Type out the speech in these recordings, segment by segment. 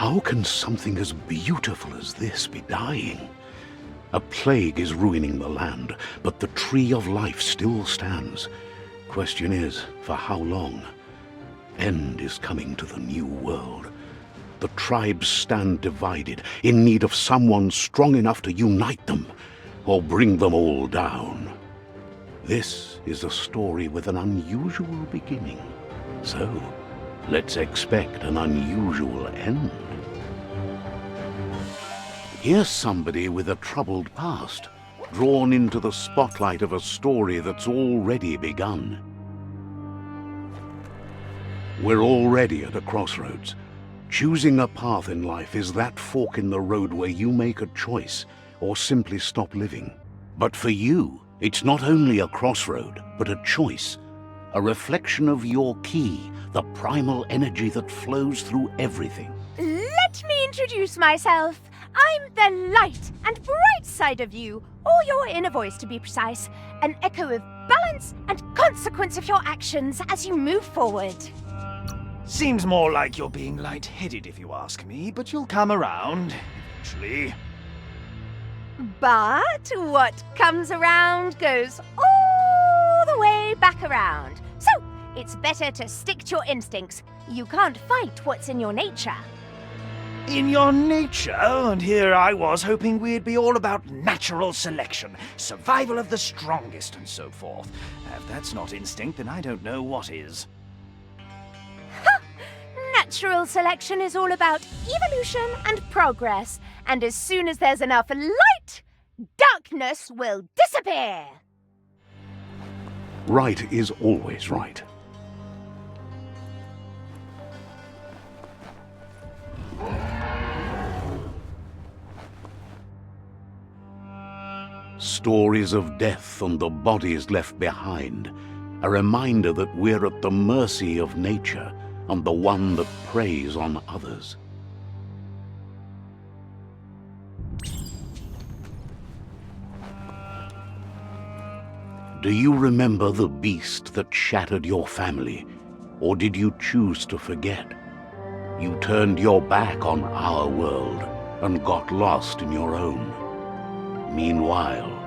How can something as beautiful as this be dying? A plague is ruining the land, but the tree of life still stands. Question is, for how long? End is coming to the new world. The tribes stand divided, in need of someone strong enough to unite them, or bring them all down. This is a story with an unusual beginning. So, let's expect an unusual end. Here's somebody with a troubled past, drawn into the spotlight of a story that's already begun. We're already at a crossroads. Choosing a path in life is that fork in the road where you make a choice or simply stop living. But for you, it's not only a crossroad, but a choice. A reflection of your key, the primal energy that flows through everything. Let me introduce myself. I'm the light and bright side of you, or your inner voice to be precise, an echo of balance and consequence of your actions as you move forward. Seems more like you're being light-headed if you ask me, but you'll come around, eventually. But what comes around goes all the way back around. So, it's better to stick to your instincts. You can't fight what's in your nature. In your nature, and here I was hoping we'd be all about natural selection, survival of the strongest and so forth. If that's not instinct, then I don't know what is. Natural selection is all about evolution and progress, and as soon as there's enough light, darkness will disappear. Right is always right. Stories of death and the bodies left behind, a reminder that we're at the mercy of nature and the one that preys on others. Do you remember the beast that shattered your family, or did you choose to forget? You turned your back on our world and got lost in your own. Meanwhile,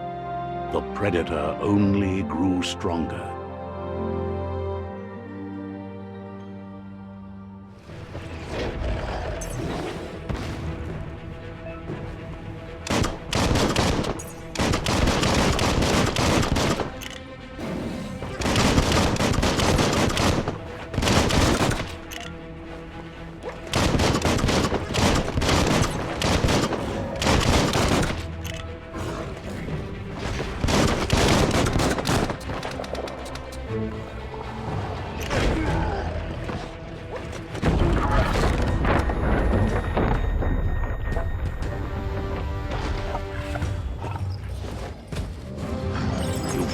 the predator only grew stronger.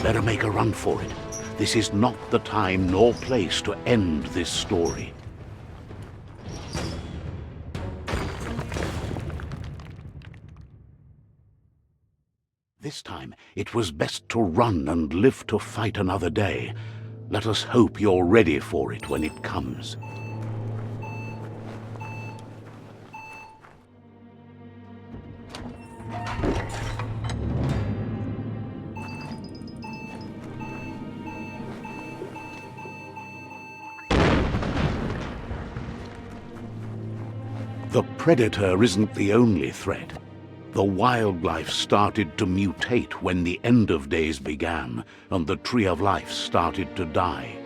Better make a run for it. This is not the time nor place to end this story. This time, it was best to run and live to fight another day. Let us hope you're ready for it when it comes. The predator isn't the only threat. The wildlife started to mutate when the end of days began, and the tree of life started to die.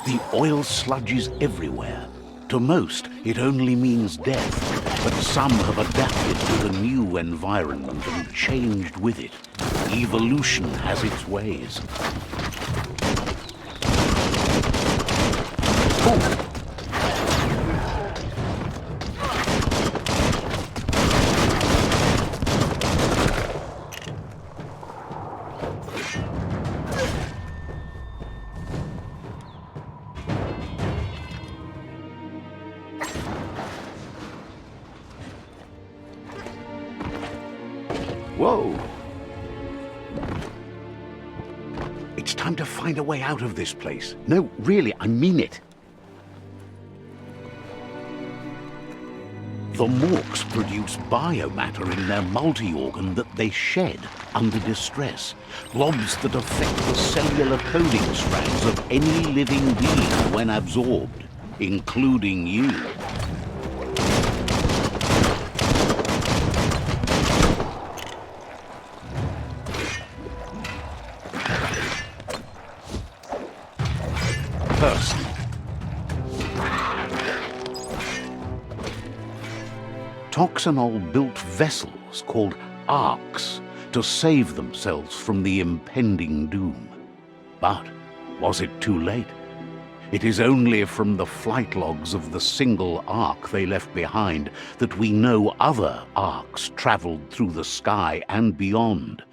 The oil sludge is everywhere. To most, it only means death, but some have adapted to the new environment and changed with it. Evolution has its ways. Oh. Whoa! It's time to find a way out of this place. No, really, I mean it. The morks produce biomatter in their multi-organ that they shed under distress. Blobs that affect the cellular coding strands of any living being when absorbed, including you. First, Toxanol built vessels called arks to save themselves from the impending doom. But was it too late? It is only from the flight logs of the single ark they left behind that we know other arks traveled through the sky and beyond.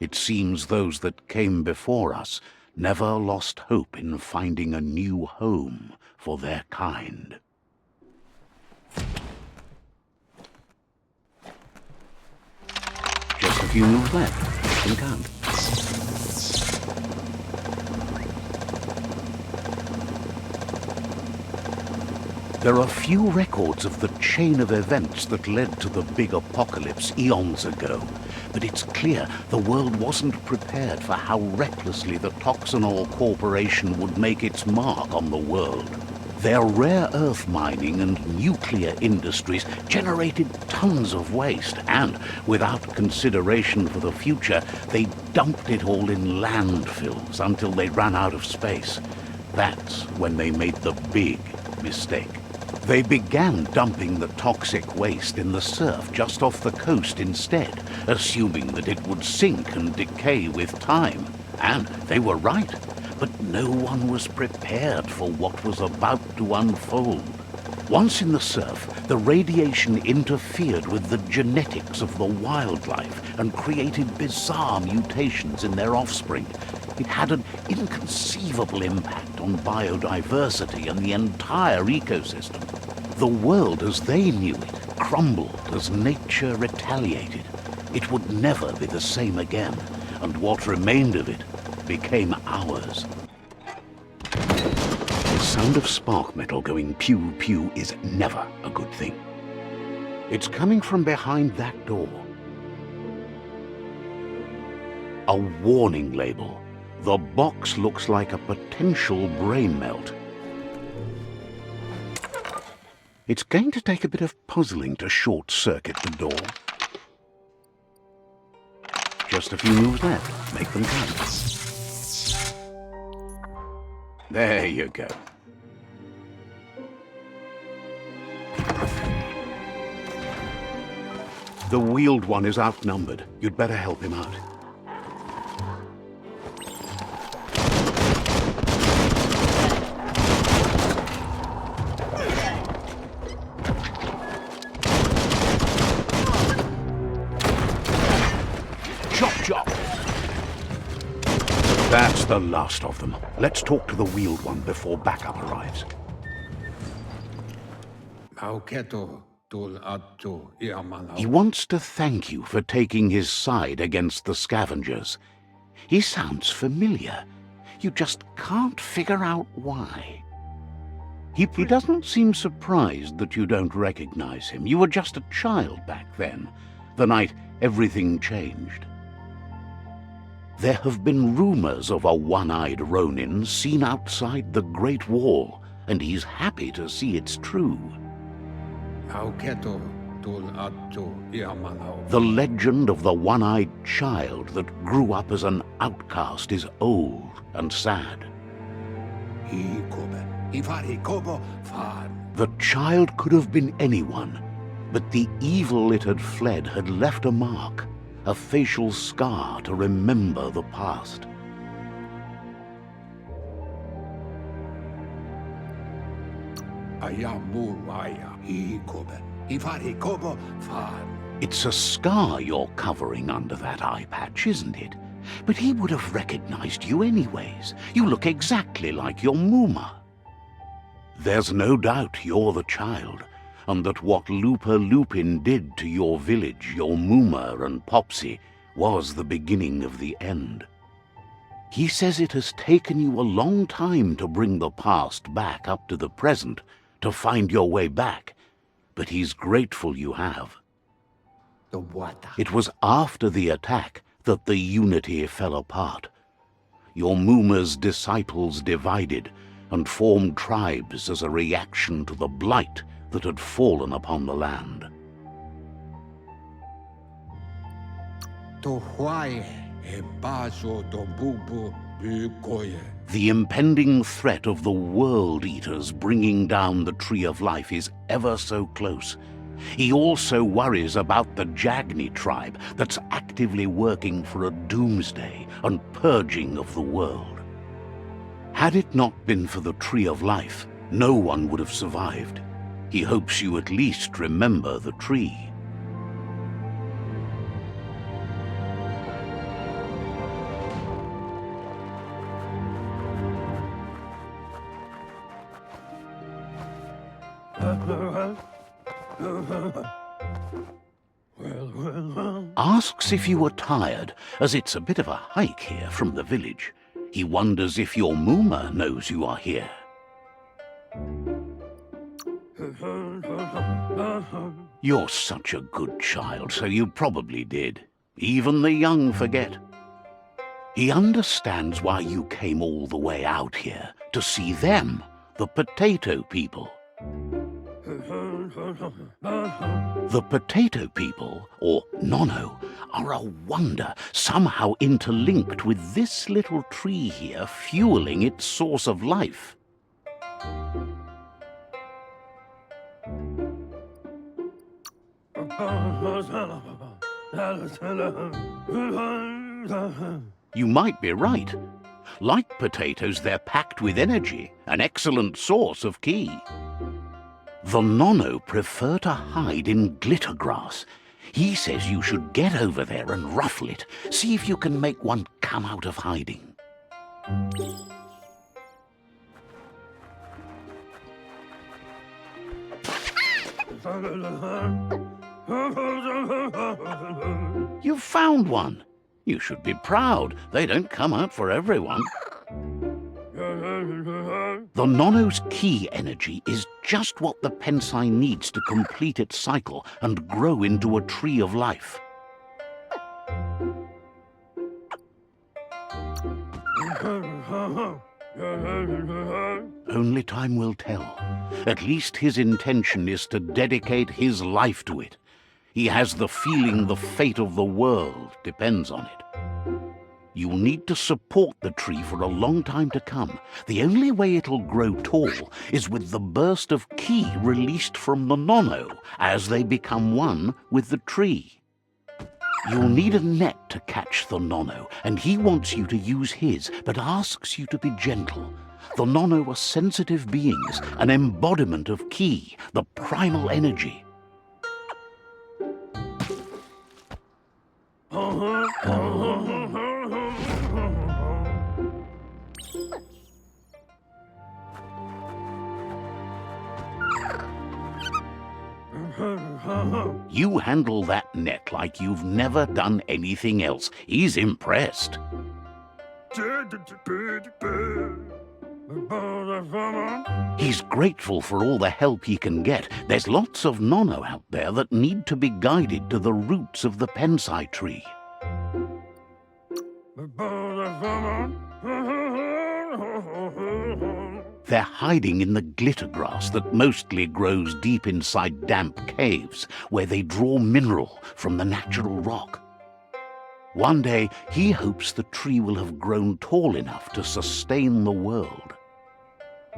It seems those that came before us never lost hope in finding a new home for their kind. Just a few moves left. You can count. There are few records of the chain of events that led to the big apocalypse eons ago, but it's clear the world wasn't prepared for how recklessly the Toxanol Corporation would make its mark on the world. Their rare earth mining and nuclear industries generated tons of waste, and without consideration for the future, they dumped it all in landfills until they ran out of space. That's when they made the big mistake. They began dumping the toxic waste in the surf just off the coast instead, assuming that it would sink and decay with time. And they were right. But no one was prepared for what was about to unfold. Once in the surf, the radiation interfered with the genetics of the wildlife and created bizarre mutations in their offspring. It had an inconceivable impact on biodiversity and the entire ecosystem. The world as they knew it crumbled as nature retaliated. It would never be the same again, and what remained of it became ours. The sound of spark metal going pew-pew is never a good thing. It's coming from behind that door. A warning label. The box looks like a potential brain melt. It's going to take a bit of puzzling to short-circuit the door. Just a few moves left. Make them count. There you go. The wheeled one is outnumbered. You'd better help him out. Chop, chop! That's the last of them. Let's talk to the wheeled one before backup arrives. He wants to thank you for taking his side against the scavengers. He sounds familiar. You just can't figure out why. He doesn't seem surprised that you don't recognize him. You were just a child back then, the night everything changed. There have been rumors of a one-eyed Ronin seen outside the Great Wall, and he's happy to see it's true. The legend of the one-eyed child that grew up as an outcast is old and sad. The child could have been anyone, but the evil it had fled had left a mark, a facial scar to remember the past. It's a scar you're covering under that eye patch, isn't it? But he would have recognized you anyways. You look exactly like your Muma. There's no doubt you're the child, and that what LUPA-LUPIN did to your village, your Mooma and Popsy, was the beginning of the end. He says it has taken you a long time to bring the past back up to the present, to find your way back, but he's grateful you have. It was after the attack that the unity fell apart. Your Mooma's disciples divided and formed tribes as a reaction to the blight that had fallen upon the land. The impending threat of the World Eaters bringing down the Tree of Life is ever so close. He also worries about the Jagni tribe that's actively working for a doomsday and purging of the world. Had it not been for the Tree of Life, no one would have survived. He hopes you at least remember the tree. Asks if you are tired, as it's a bit of a hike here from the village. He wonders if your Mooma knows you are here. You're such a good child, so you probably did. Even the young forget. He understands why you came all the way out here, to see them, the potato people. The potato people, or NONO, are a wonder, somehow interlinked with this little tree here fueling its source of life. You might be right. Like potatoes, they're packed with energy, an excellent source of ki. The NONO prefer to hide in glitter grass. He says you should get over there and ruffle it. See if you can make one come out of hiding. You've found one. You should be proud. They don't come out for everyone. The NONO's ki energy is just what the Pensai needs to complete its cycle and grow into a tree of life. Only time will tell. At least his intention is to dedicate his life to it. He has the feeling the fate of the world depends on it. You'll need to support the tree for a long time to come. The only way it'll grow tall is with the burst of ki released from the NONO as they become one with the tree. You'll need a net to catch the NONO, and he wants you to use his, but asks you to be gentle. The NONO are sensitive beings, an embodiment of ki, the primal energy. You handle that net like you've never done anything else. He's impressed. He's grateful for all the help he can get. There's lots of NONO out there that need to be guided to the roots of the Pensai tree. They're hiding in the glitter grass that mostly grows deep inside damp caves, where they draw mineral from the natural rock. One day, he hopes the tree will have grown tall enough to sustain the world.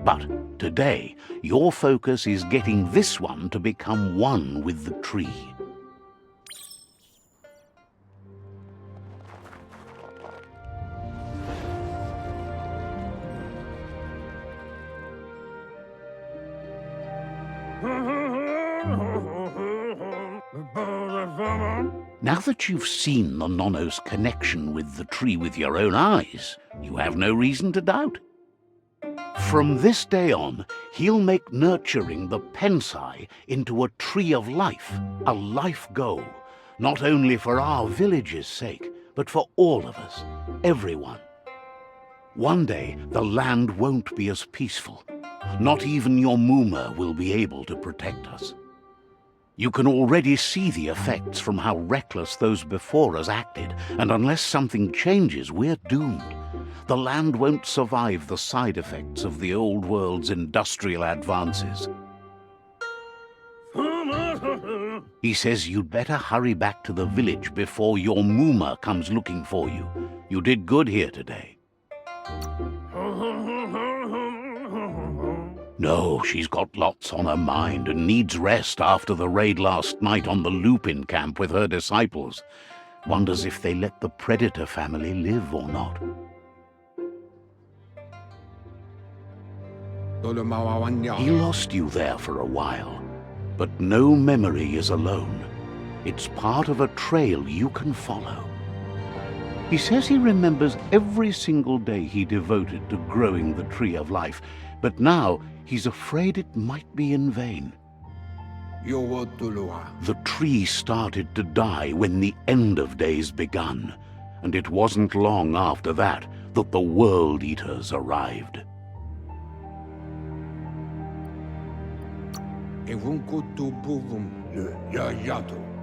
But today, your focus is getting this one to become one with the tree. Now that you've seen the NONO's connection with the tree with your own eyes, you have no reason to doubt. From this day on, he'll make nurturing the Pensai into a tree of life, a life goal, not only for our village's sake, but for all of us, everyone. One day, the land won't be as peaceful. Not even your Muma will be able to protect us. You can already see the effects from how reckless those before us acted, and unless something changes, we're doomed. The land won't survive the side effects of the old world's industrial advances. He says you'd better hurry back to the village before your Muma comes looking for you. You did good here today. No, she's got lots on her mind and needs rest after the raid last night on the Lupin camp with her disciples. Wonders if they let the Predator family live or not. He lost you there for a while, but no memory is alone. It's part of a trail you can follow. He says he remembers every single day he devoted to growing the Tree of Life, but now he's afraid it might be in vain. The tree started to die when the end of days begun, and it wasn't long after that that the World Eaters arrived.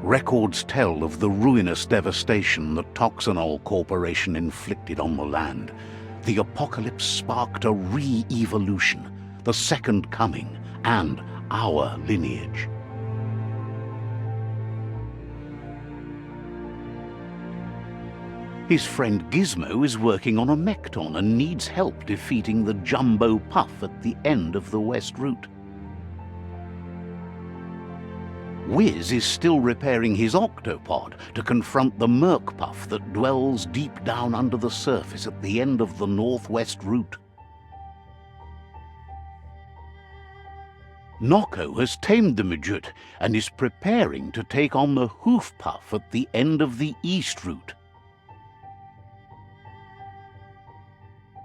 Records tell of the ruinous devastation the Toxanol Corporation inflicted on the land. The apocalypse sparked a re-evolution, the Second Coming, and our lineage. His friend Gizmo is working on a Mekton and needs help defeating the Jumbo Puff at the end of the West Route. Wiz is still repairing his octopod to confront the Merc Puff that dwells deep down under the surface at the end of the Northwest Route. Noko has tamed the Midget and is preparing to take on the Hoof Puff at the end of the East Route.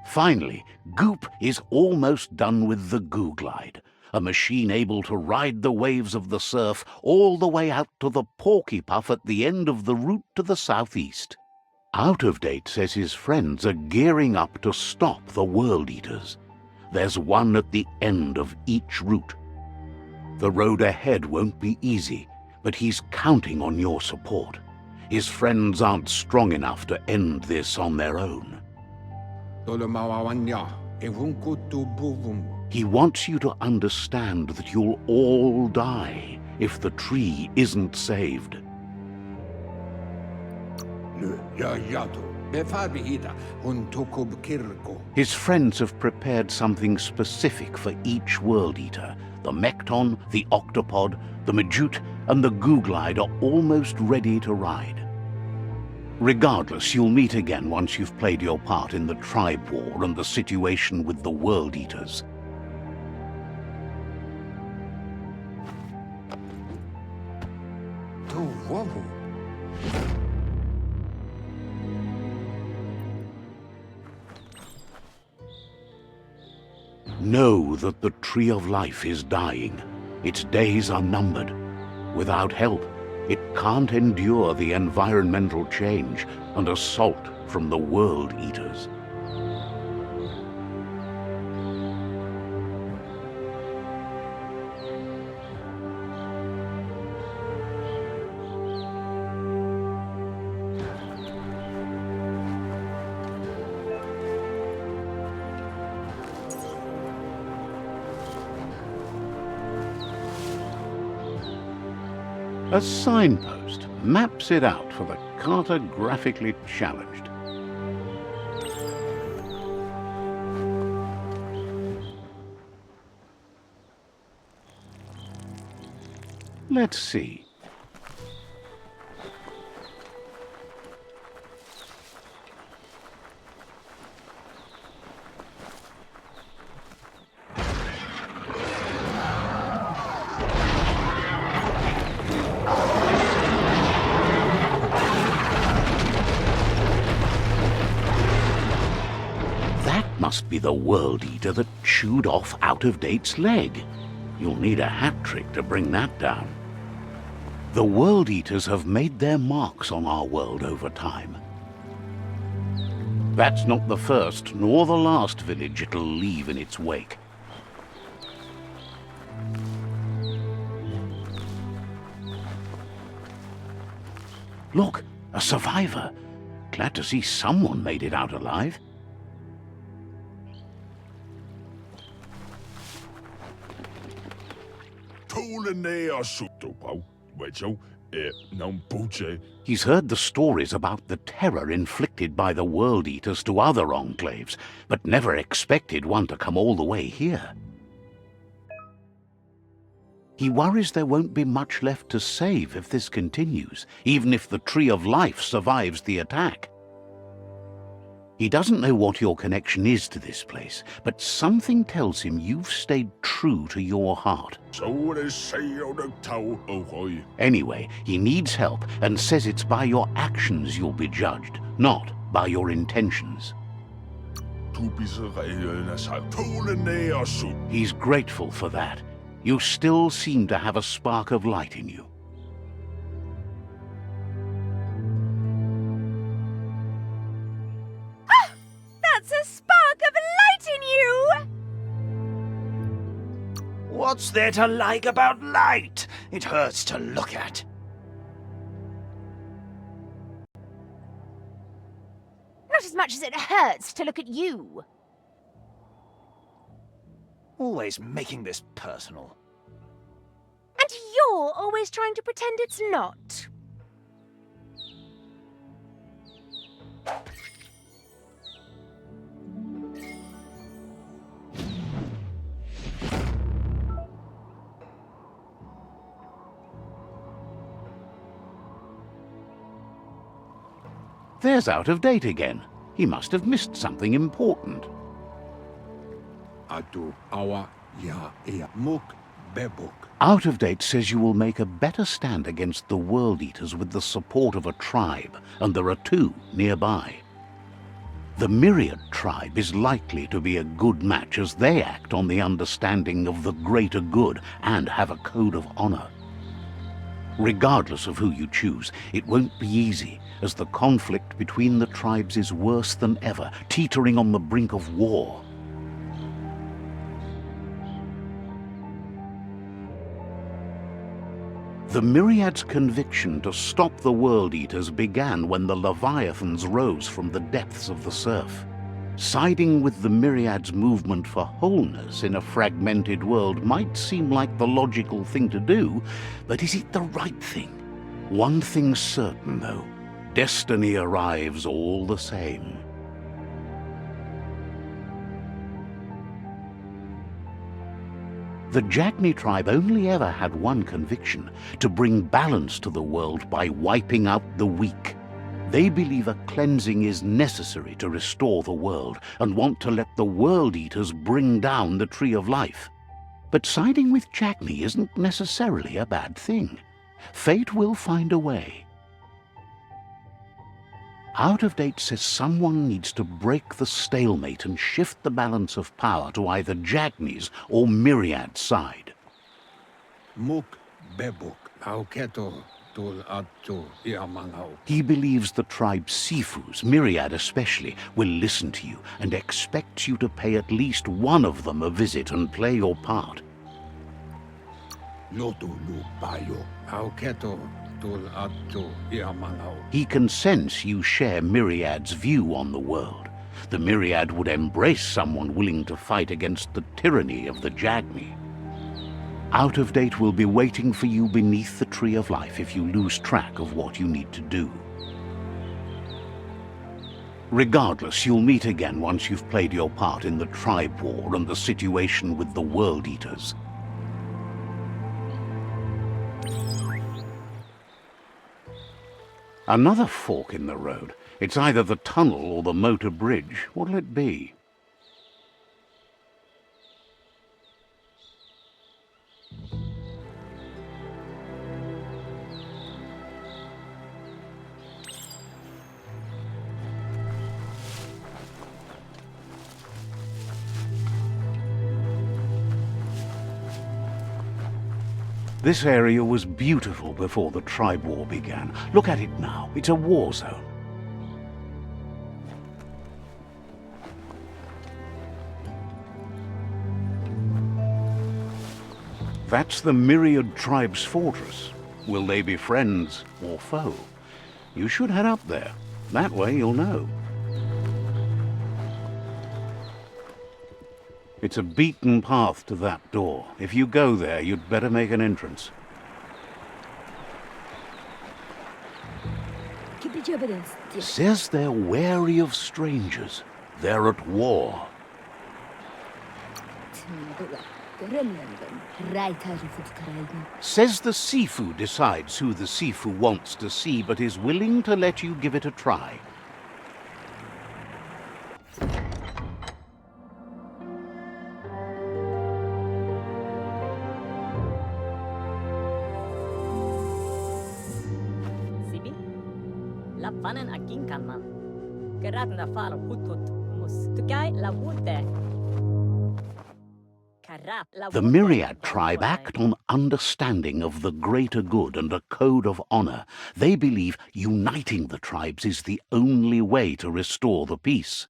Finally, Goop is almost done with the Goo Glide, a machine able to ride the waves of the surf all the way out to the Porky Puff at the end of the route to the southeast. Out of Date says his friends are gearing up to stop the World Eaters. There's one at the end of each route. The road ahead won't be easy, but he's counting on your support. His friends aren't strong enough to end this on their own. He wants you to understand that you'll all die if the tree isn't saved. His friends have prepared something specific for each World Eater. The Mekton, the Octopod, the Majute, and the Goo Glide are almost ready to ride. Regardless, you'll meet again once you've played your part in the tribe war and the situation with the World Eaters. Know that the Tree of Life is dying. Its days are numbered. Without help, it can't endure the environmental change and assault from the World Eaters. A signpost maps it out for the cartographically challenged. Let's see. Must be the World Eater that chewed off Out-of-Date's leg. You'll need a hat trick to bring that down. The World Eaters have made their marks on our world over time. That's not the first nor the last village it'll leave in its wake. Look, a survivor. Glad to see someone made it out alive. He's heard the stories about the terror inflicted by the World Eaters to other enclaves, but never expected one to come all the way here. He worries there won't be much left to save if this continues, even if the Tree of Life survives the attack. He doesn't know what your connection is to this place, but something tells him you've stayed true to your heart. Anyway, he needs help and says it's by your actions you'll be judged, not by your intentions. He's grateful for that. You still seem to have a spark of light in you. That's a spark of light in you! What's there to like about light? It hurts to look at. Not as much as it hurts to look at you. Always making this personal. And you're always trying to pretend it's not. There's Out-of-Date again. He must have missed something important. Out-of-Date says you will make a better stand against the World Eaters with the support of a tribe, and there are two nearby. The Myriad tribe is likely to be a good match as they act on the understanding of the greater good and have a code of honor. Regardless of who you choose, it won't be easy, as the conflict between the tribes is worse than ever, teetering on the brink of war. The Myriad's conviction to stop the World Eaters began when the Leviathans rose from the depths of the surf. Siding with the Myriad's movement for wholeness in a fragmented world might seem like the logical thing to do, but is it the right thing? One thing's certain, though. Destiny arrives all the same. The Jagni tribe only ever had one conviction: to bring balance to the world by wiping out the weak. They believe a cleansing is necessary to restore the world and want to let the World Eaters bring down the Tree of Life. But siding with Jagni isn't necessarily a bad thing. Fate will find a way. Out-of-Date says someone needs to break the stalemate and shift the balance of power to either Jagni's or Myriad's side. He believes the tribe's Sifus, Myriad especially, will listen to you and expects you to pay at least one of them a visit and play your part. He can sense you share Myriad's view on the world. The Myriad would embrace someone willing to fight against the tyranny of the Jagni. Out-of-Date will be waiting for you beneath the Tree of Life if you lose track of what you need to do. Regardless, you'll meet again once you've played your part in the tribe war and the situation with the World Eaters. Another fork in the road. It's either the tunnel or the motor bridge. What'll it be? This area was beautiful before the tribe war began. Look at it now. It's a war zone. That's the Myriad Tribe's fortress. Will they be friends or foe? You should head up there. That way you'll know. It's a beaten path to that door. If you go there, you'd better make an entrance. Says they're wary of strangers. They're at war. Says the Sifu decides who the Sifu wants to see, but is willing to let you give it a try. The Myriad tribe act on understanding of the greater good and a code of honor. They believe uniting the tribes is the only way to restore the peace.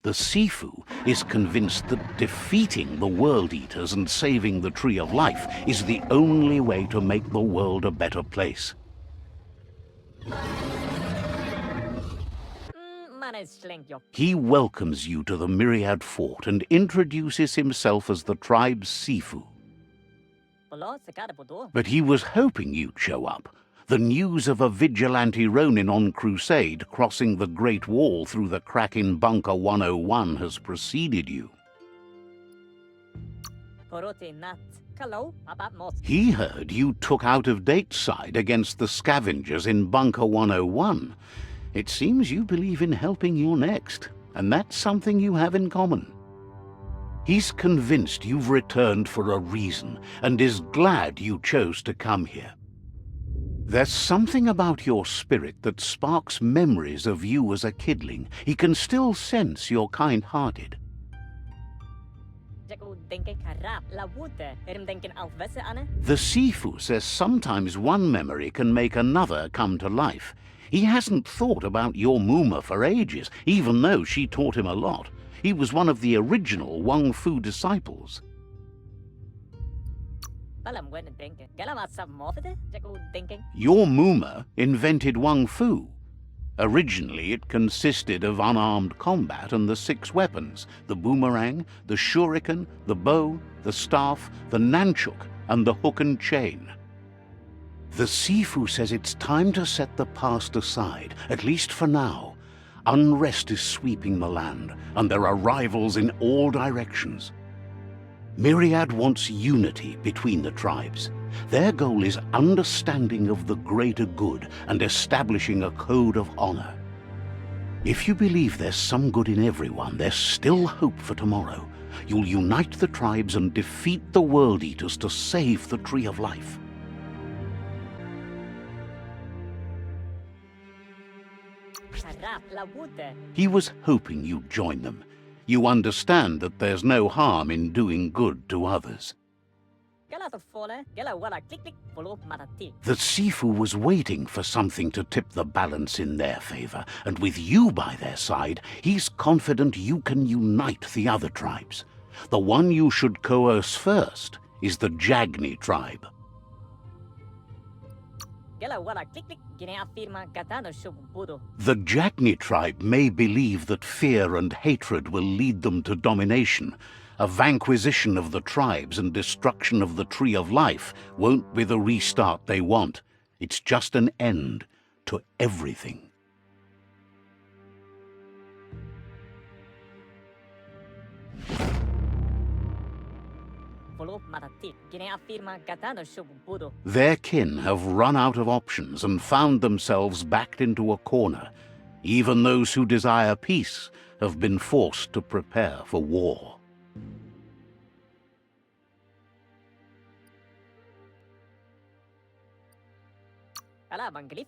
The Sifu is convinced that defeating the World Eaters and saving the Tree of Life is the only way to make the world a better place. He welcomes you to the Myriad Fort and introduces himself as the tribe's Sifu. But he was hoping you'd show up. The news of a vigilante Ronin on crusade crossing the Great Wall through the crack in Bunker 101 has preceded you. He heard you took out-of-date side against the scavengers in Bunker 101. It seems you believe in helping your next, and that's something you have in common. He's convinced you've returned for a reason, and is glad you chose to come here. There's something about your spirit that sparks memories of you as a kidling. He can still sense you're kind-hearted. The Sifu says sometimes one memory can make another come to life. He hasn't thought about your Muma for ages, even though she taught him a lot. He was one of the original WUNG-FU disciples. Your Muma invented WUNG-FU. Originally, it consisted of unarmed combat and the 6 weapons: the boomerang, the shuriken, the bow, the staff, the nunchuk, and the hook and chain. The Sifu says it's time to set the past aside, at least for now. Unrest is sweeping the land, and there are rivals in all directions. Myriad wants unity between the tribes. Their goal is understanding of the greater good and establishing a code of honor. If you believe there's some good in everyone, there's still hope for tomorrow. You'll unite the tribes and defeat the World Eaters to save the Tree of Life. He was hoping you'd join them. You understand that there's no harm in doing good to others. The Sifu was waiting for something to tip the balance in their favor, and with you by their side, he's confident you can unite the other tribes. The one you should coerce first is the Jagni tribe. The Jagni tribe may believe that fear and hatred will lead them to domination. A vanquisition of the tribes and destruction of the Tree of Life won't be the restart they want. It's just an end to everything. Their kin have run out of options and found themselves backed into a corner. Even those who desire peace have been forced to prepare for war.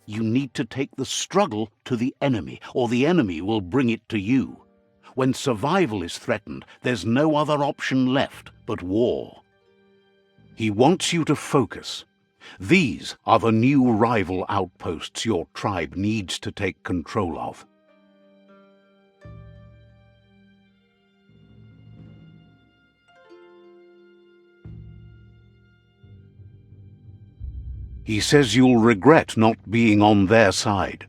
You need to take the struggle to the enemy, or the enemy will bring it to you. When survival is threatened, there's no other option left but war. He wants you to focus. These are the new rival outposts your tribe needs to take control of. He says you'll regret not being on their side.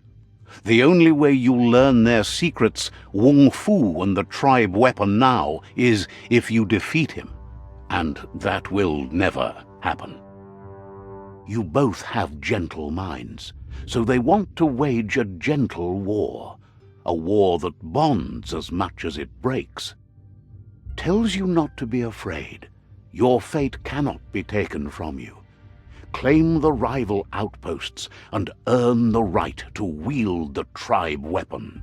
The only way you'll learn their secrets, WUNG-FU and the tribe weapon now, is if you defeat him. And that will never happen. You both have gentle minds, so they want to wage a gentle war. A war that bonds as much as it breaks. Tells you not to be afraid. Your fate cannot be taken from you. Claim the rival outposts and earn the right to wield the tribe weapon.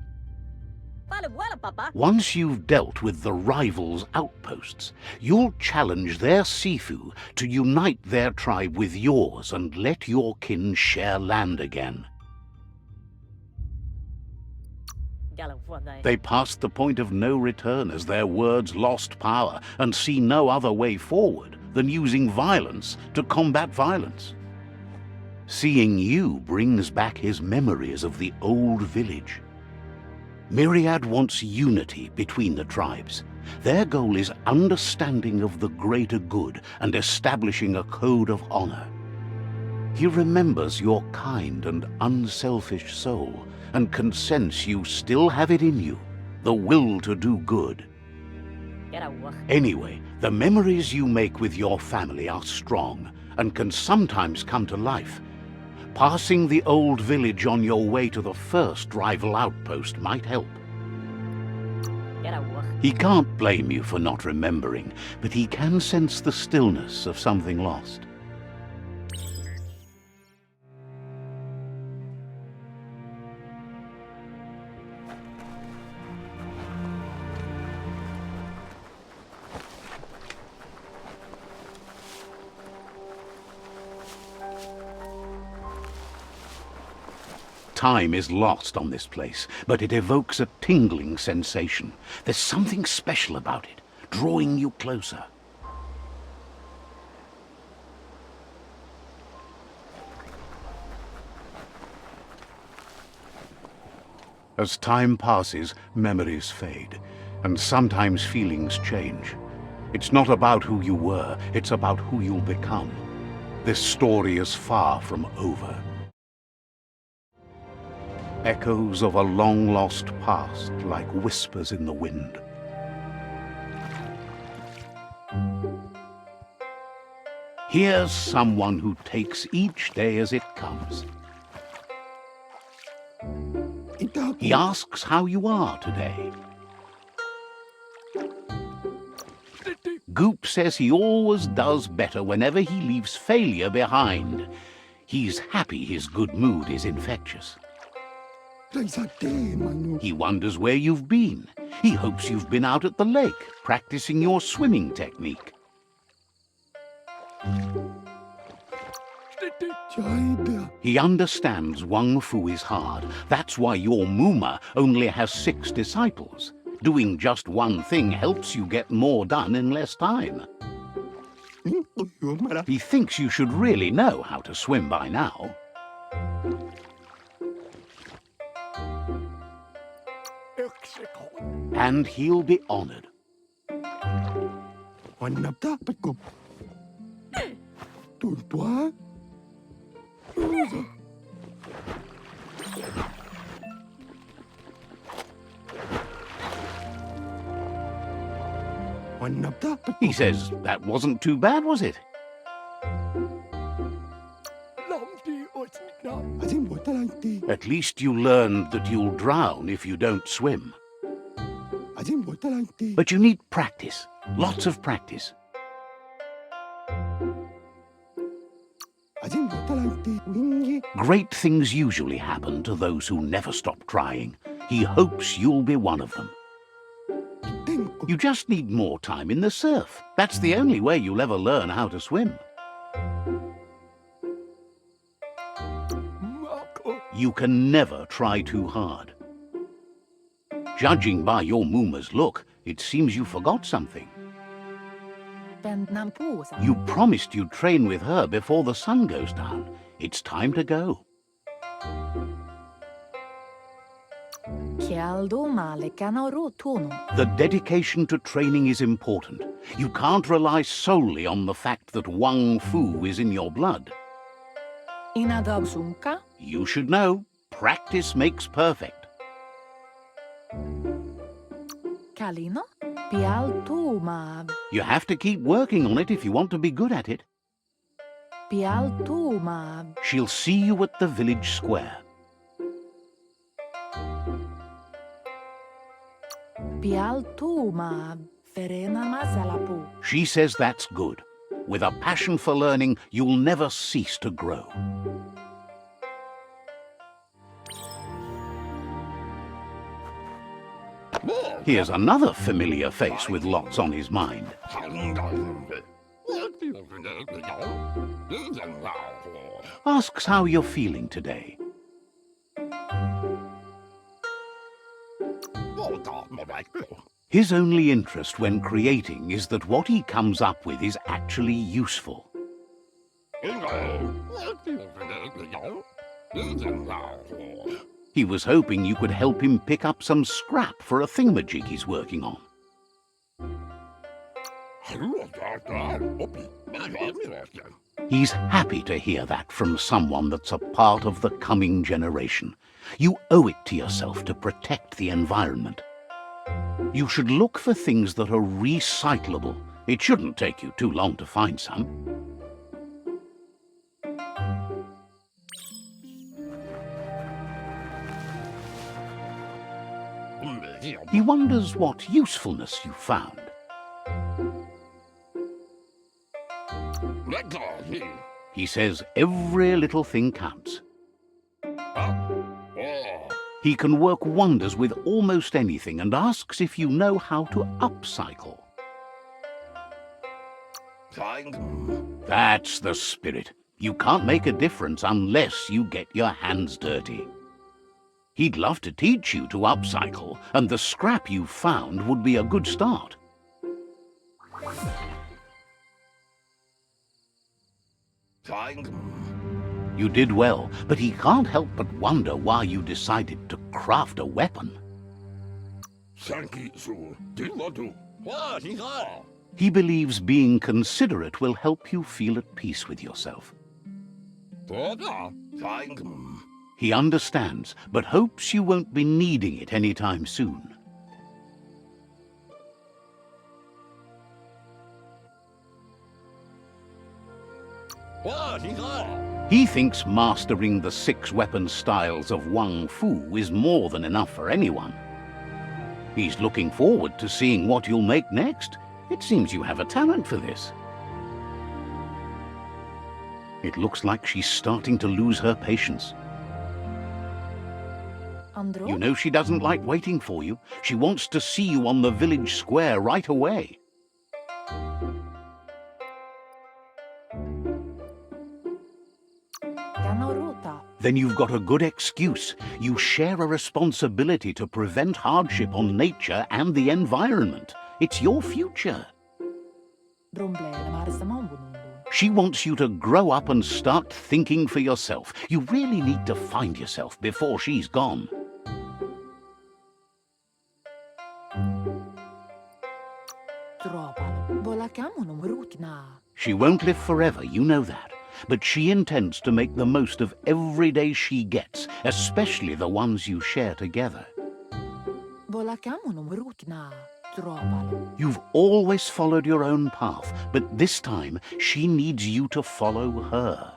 Once you've dealt with the rivals' outposts, you'll challenge their Sifu to unite their tribe with yours and let your kin share land again. They passed the point of no return as their words lost power and see no other way forward than using violence to combat violence. Seeing you brings back his memories of the old village. Myriad wants unity between the tribes. Their goal is understanding of the greater good and establishing a code of honor. He remembers your kind and unselfish soul and can sense you still have it in you, the will to do good. Anyway, the memories you make with your family are strong and can sometimes come to life. Passing the old village on your way to the first rival outpost might help. He can't blame you for not remembering, but he can sense the stillness of something lost. Time is lost on this place, but it evokes a tingling sensation. There's something special about it, drawing you closer. As time passes, memories fade, and sometimes feelings change. It's not about who you were, it's about who you'll become. This story is far from over. Echoes of a long-lost past, like whispers in the wind. Here's someone who takes each day as it comes. He asks how you are today. Goop says he always does better whenever he leaves failure behind. He's happy his good mood is infectious. He wonders where you've been. He hopes you've been out at the lake, practicing your swimming technique. He understands WUNG-FU is hard. That's why your Muma only has 6 disciples. Doing just one thing helps you get more done in less time. He thinks you should really know how to swim by now. And he'll be honored. He says, that wasn't too bad, was it? At least you learned that you'll drown if you don't swim. But you need practice, lots of practice. Great things usually happen to those who never stop trying. He hopes you'll be one of them. You just need more time in the surf. That's the only way you'll ever learn how to swim. You can never try too hard. Judging by your Mooma's look, it seems you forgot something. You promised you'd train with her before the sun goes down. It's time to go. The dedication to training is important. You can't rely solely on the fact that WUNG-FU is in your blood. You should know, practice makes perfect. You have to keep working on it if you want to be good at it. She'll see you at the village square. She says that's good. With a passion for learning, you'll never cease to grow. Here's another familiar face with lots on his mind. Asks how you're feeling today. His only interest when creating is that what he comes up with is actually useful. He was hoping you could help him pick up some scrap for a thingamajig he's working on. He's happy to hear that from someone that's a part of the coming generation. You owe it to yourself to protect the environment. You should look for things that are recyclable. It shouldn't take you too long to find some. He wonders what usefulness you found. He says every little thing counts. He can work wonders with almost anything and asks if you know how to upcycle. That's the spirit. You can't make a difference unless you get your hands dirty. He'd love to teach you to upcycle, and the scrap you found would be a good start. You did well, but he can't help but wonder why you decided to craft a weapon. He believes being considerate will help you feel at peace with yourself. He understands, but hopes you won't be needing it anytime soon. He thinks mastering the 6 weapon styles of WUNG-FU is more than enough for anyone. He's looking forward to seeing what you'll make next. It seems you have a talent for this. It looks like she's starting to lose her patience. You know she doesn't like waiting for you. She wants to see you on the village square right away. Then you've got a good excuse. You share a responsibility to prevent hardship on nature and the environment. It's your future. She wants you to grow up and start thinking for yourself. You really need to find yourself before she's gone. She won't live forever, you know that. But she intends to make the most of every day she gets, especially the ones you share together. You've always followed your own path, but this time she needs you to follow her.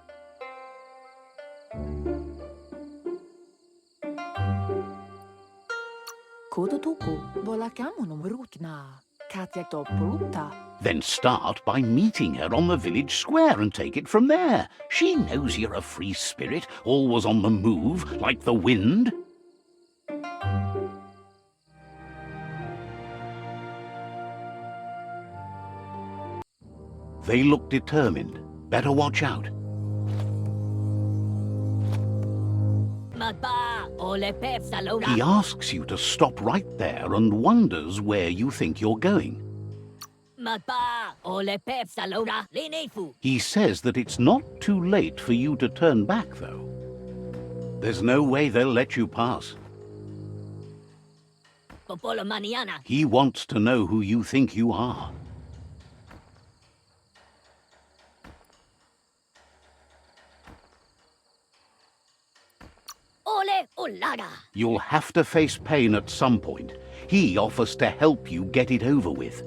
Then start by meeting her on the village square and take it from there. She knows you're a free spirit, always on the move, like the wind. They look determined. Better watch out. He asks you to stop right there and wonders where you think you're going. He says that it's not too late for you to turn back, though. There's no way they'll let you pass. He wants to know who you think you are. You'll have to face pain at some point. He offers to help you get it over with.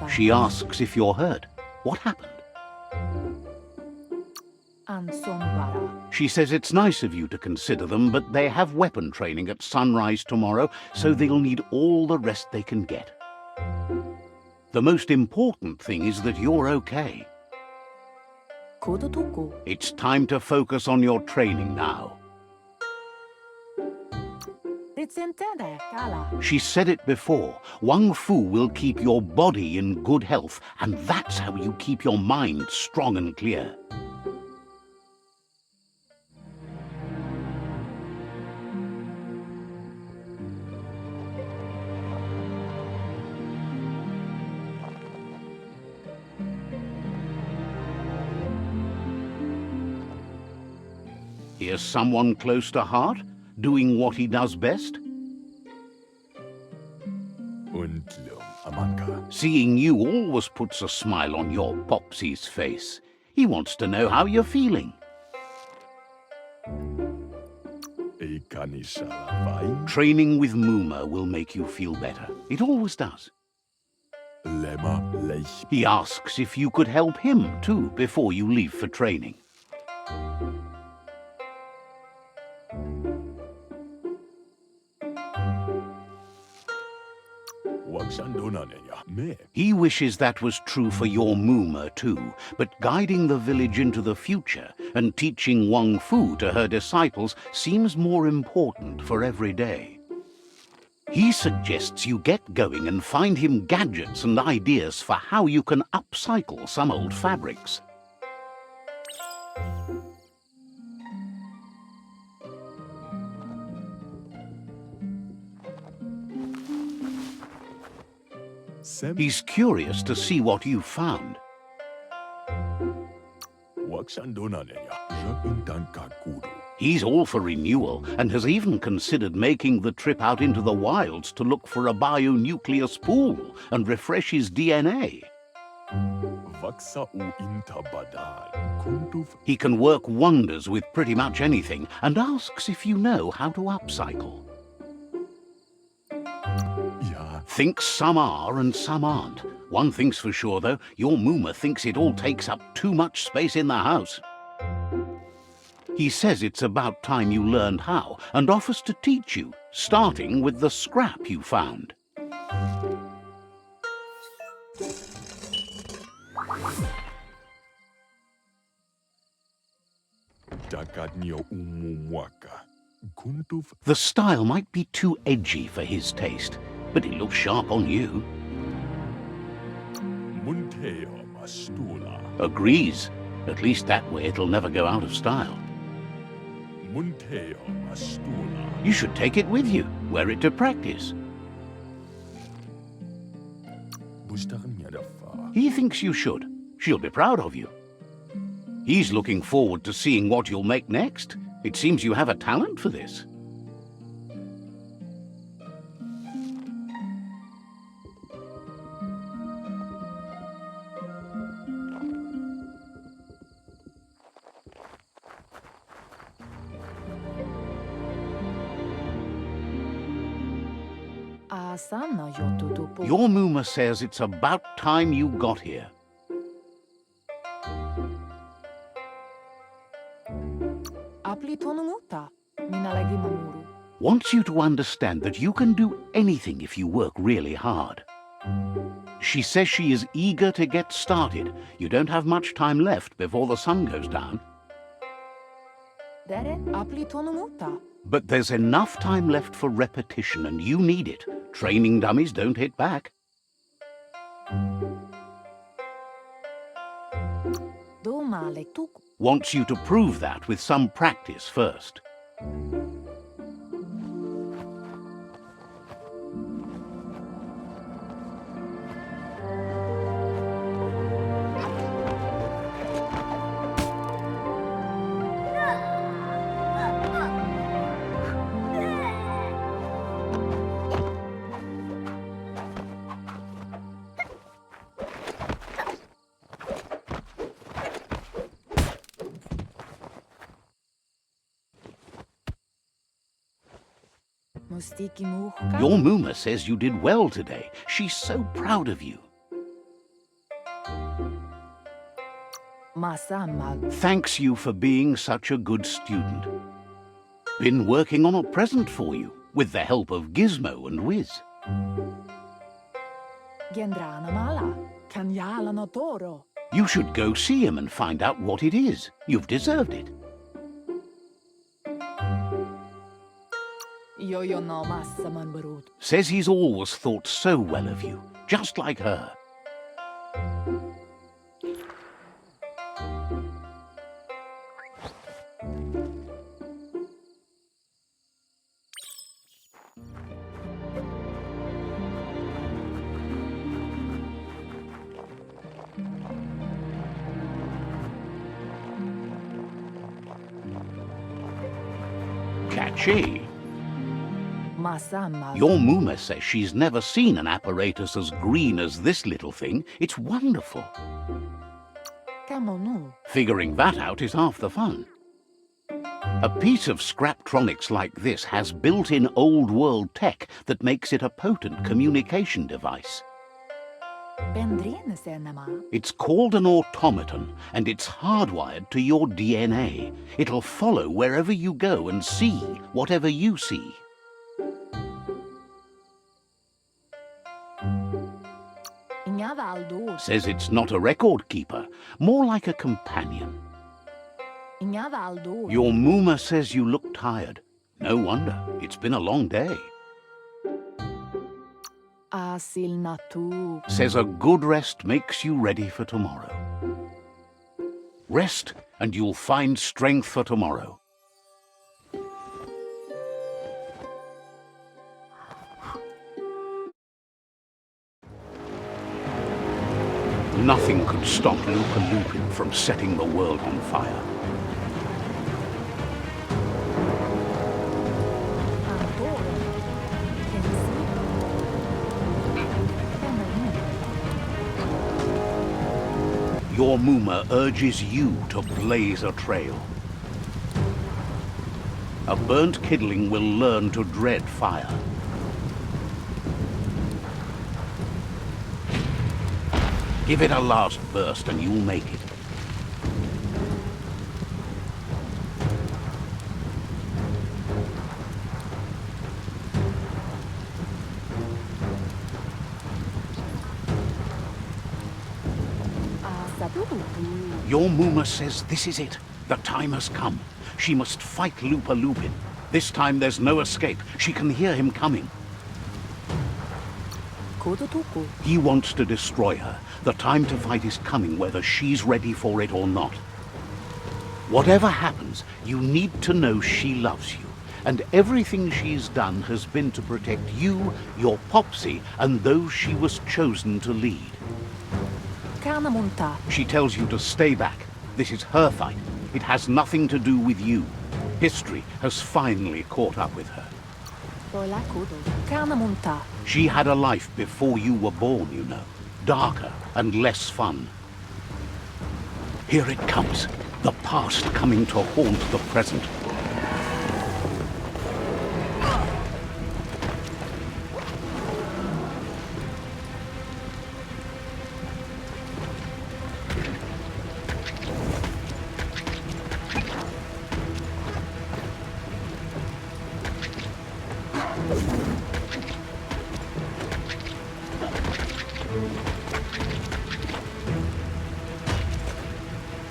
She asks if you're hurt. What happened? She says it's nice of you to consider them, but they have weapon training at sunrise tomorrow, so they'll need all the rest they can get. The most important thing is that you're okay. It's time to focus on your training now. She said it before. WUNG-FU will keep your body in good health, and that's how you keep your mind strong and clear. Here's someone close to heart, doing what he does best. Seeing you always puts a smile on your Popsy's face. He wants to know how you're feeling. Training with Muma will make you feel better. It always does. He asks if you could help him too before you leave for training. He wishes that was true for your Muma too, but guiding the village into the future and teaching WUNG-FU to her disciples seems more important for every day. He suggests you get going and find him gadgets and ideas for how you can upcycle some old fabrics. He's curious to see what you've found. He's all for renewal and has even considered making the trip out into the wilds to look for a bionucleus pool and refresh his DNA. He can work wonders with pretty much anything and asks if you know how to upcycle. Thinks some are and some aren't. One thing's for sure, though, your Muma thinks it all takes up too much space in the house. He says it's about time you learned how and offers to teach you, starting with the scrap you found. The style might be too edgy for his taste, but it looks sharp on you. Agrees. At least that way it'll never go out of style. You should take it with you, wear it to practice. He thinks you should. She'll be proud of you. He's looking forward to seeing what you'll make next. It seems you have a talent for this. Your Mooma says it's about time you got here. Wants you to understand that you can do anything if you work really hard. She says she is eager to get started. You don't have much time left before the sun goes down. But there's enough time left for repetition, and you need it. Training dummies don't hit back. Wants you to prove that with some practice first. Your Mooma says you did well today. She's so proud of you. Thanks you for being such a good student. Been working on a present for you, with the help of Gizmo and Wiz. You should go see him and find out what it is. You've deserved it. Says he's always thought so well of you, just like her. Catchy. Your Mooma says she's never seen an apparatus as green as this little thing. It's wonderful. Figuring that out is half the fun. A piece of scraptronics like this has built-in old-world tech that makes it a potent communication device. It's called an automaton, and it's hardwired to your DNA. It'll follow wherever you go and see whatever you see. Says it's not a record keeper, more like a companion. Your Mooma says you look tired. No wonder, it's been a long day. Says a good rest makes you ready for tomorrow. Rest and you'll find strength for tomorrow. Nothing could stop LUPA-LUPIN from setting the world on fire. Your Mooma urges you to blaze a trail. A burnt kidling will learn to dread fire. Give it a last burst and you'll make it. Your Mooma says this is it. The time has come. She must fight LUPA-LUPIN. This time there's no escape. She can hear him coming. He wants to destroy her. The time to fight is coming, whether she's ready for it or not. Whatever happens, you need to know she loves you, and everything she's done has been to protect you, your Popsy, and those she was chosen to lead. She tells you to stay back. This is her fight. It has nothing to do with you. History has finally caught up with her. She had a life before you were born, you know. Darker and less fun. Here it comes. The past coming to haunt the present.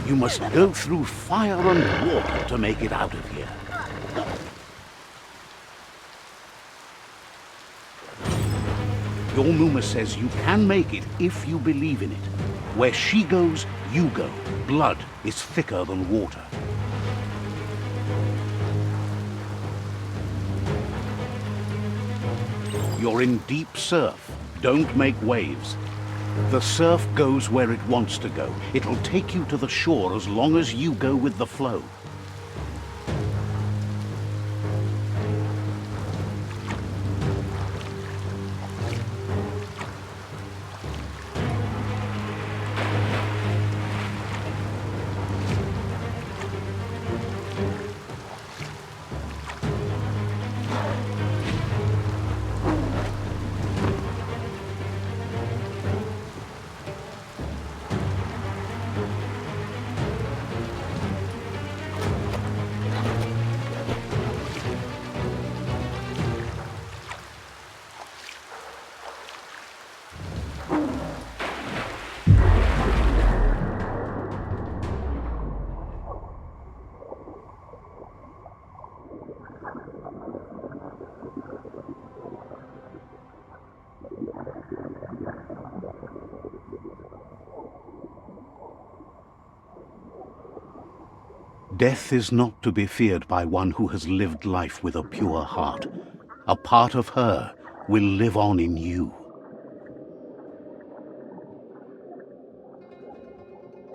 You must go through fire and water to make it out of here. Your Muma says you can make it if you believe in it. Where she goes, you go. Blood is thicker than water. You're in deep surf. Don't make waves. The surf goes where it wants to go. It'll take you to the shore as long as you go with the flow. Death is not to be feared by one who has lived life with a pure heart. A part of her will live on in you.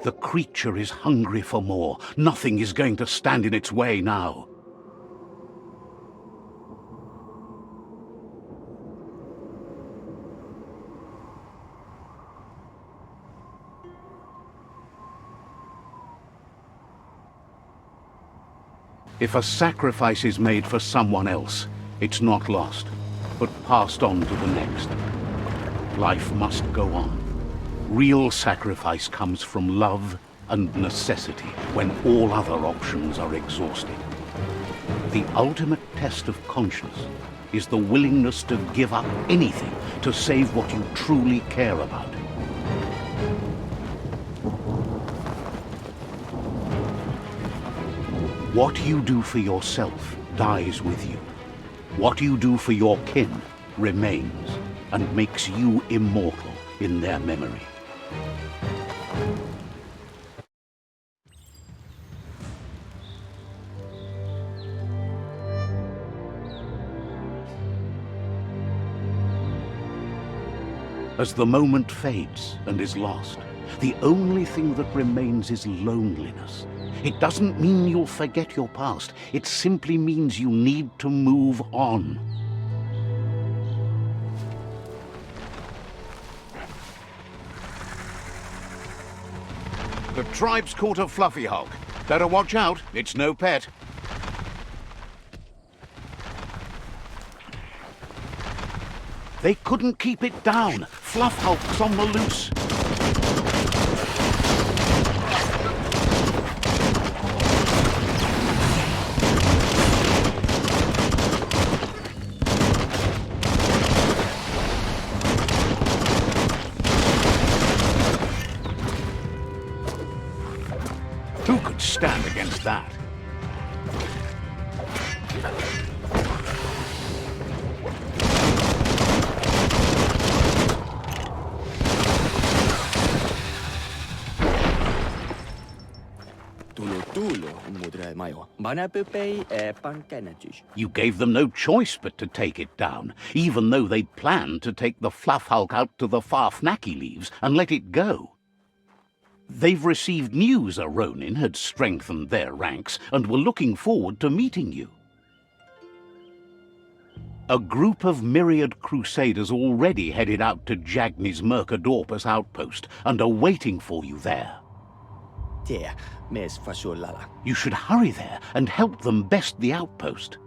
The creature is hungry for more. Nothing is going to stand in its way now. If a sacrifice is made for someone else, it's not lost, but passed on to the next. Life must go on. Real sacrifice comes from love and necessity when all other options are exhausted. The ultimate test of conscience is the willingness to give up anything to save what you truly care about. What you do for yourself dies with you. What you do for your kin remains and makes you immortal in their memory. As the moment fades and is lost, the only thing that remains is loneliness. It doesn't mean you'll forget your past. It simply means you need to move on. The tribe's caught a fluffy hulk. Better watch out, it's no pet. They couldn't keep it down. Fluff Hulk's on the loose. Who could stand against that? You gave them no choice but to take it down, even though they'd planned to take the Fluff Hulk out to the Farfnaki Leaves and let it go. They've received news a Ronin had strengthened their ranks and were looking forward to meeting you. A group of myriad crusaders already headed out to Jagni's Mercadorpus outpost and are waiting for you there. You should hurry there and help them best the outpost.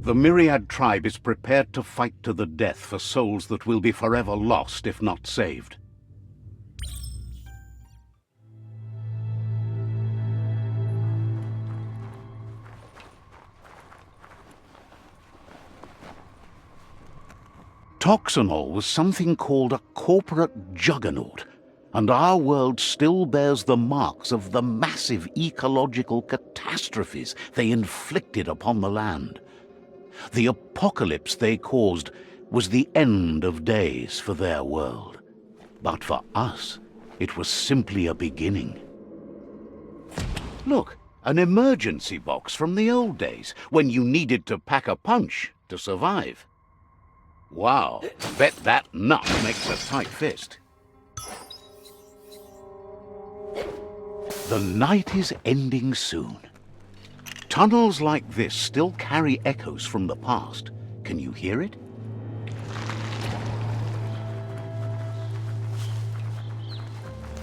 The Myriad tribe is prepared to fight to the death for souls that will be forever lost if not saved. Toxanol was something called a corporate juggernaut, and our world still bears the marks of the massive ecological catastrophes they inflicted upon the land. The apocalypse they caused was the end of days for their world. But for us, it was simply a beginning. Look, an emergency box from the old days, when you needed to pack a punch to survive. Wow, bet that nut makes a tight fist. The night is ending soon. Tunnels like this still carry echoes from the past. Can you hear it?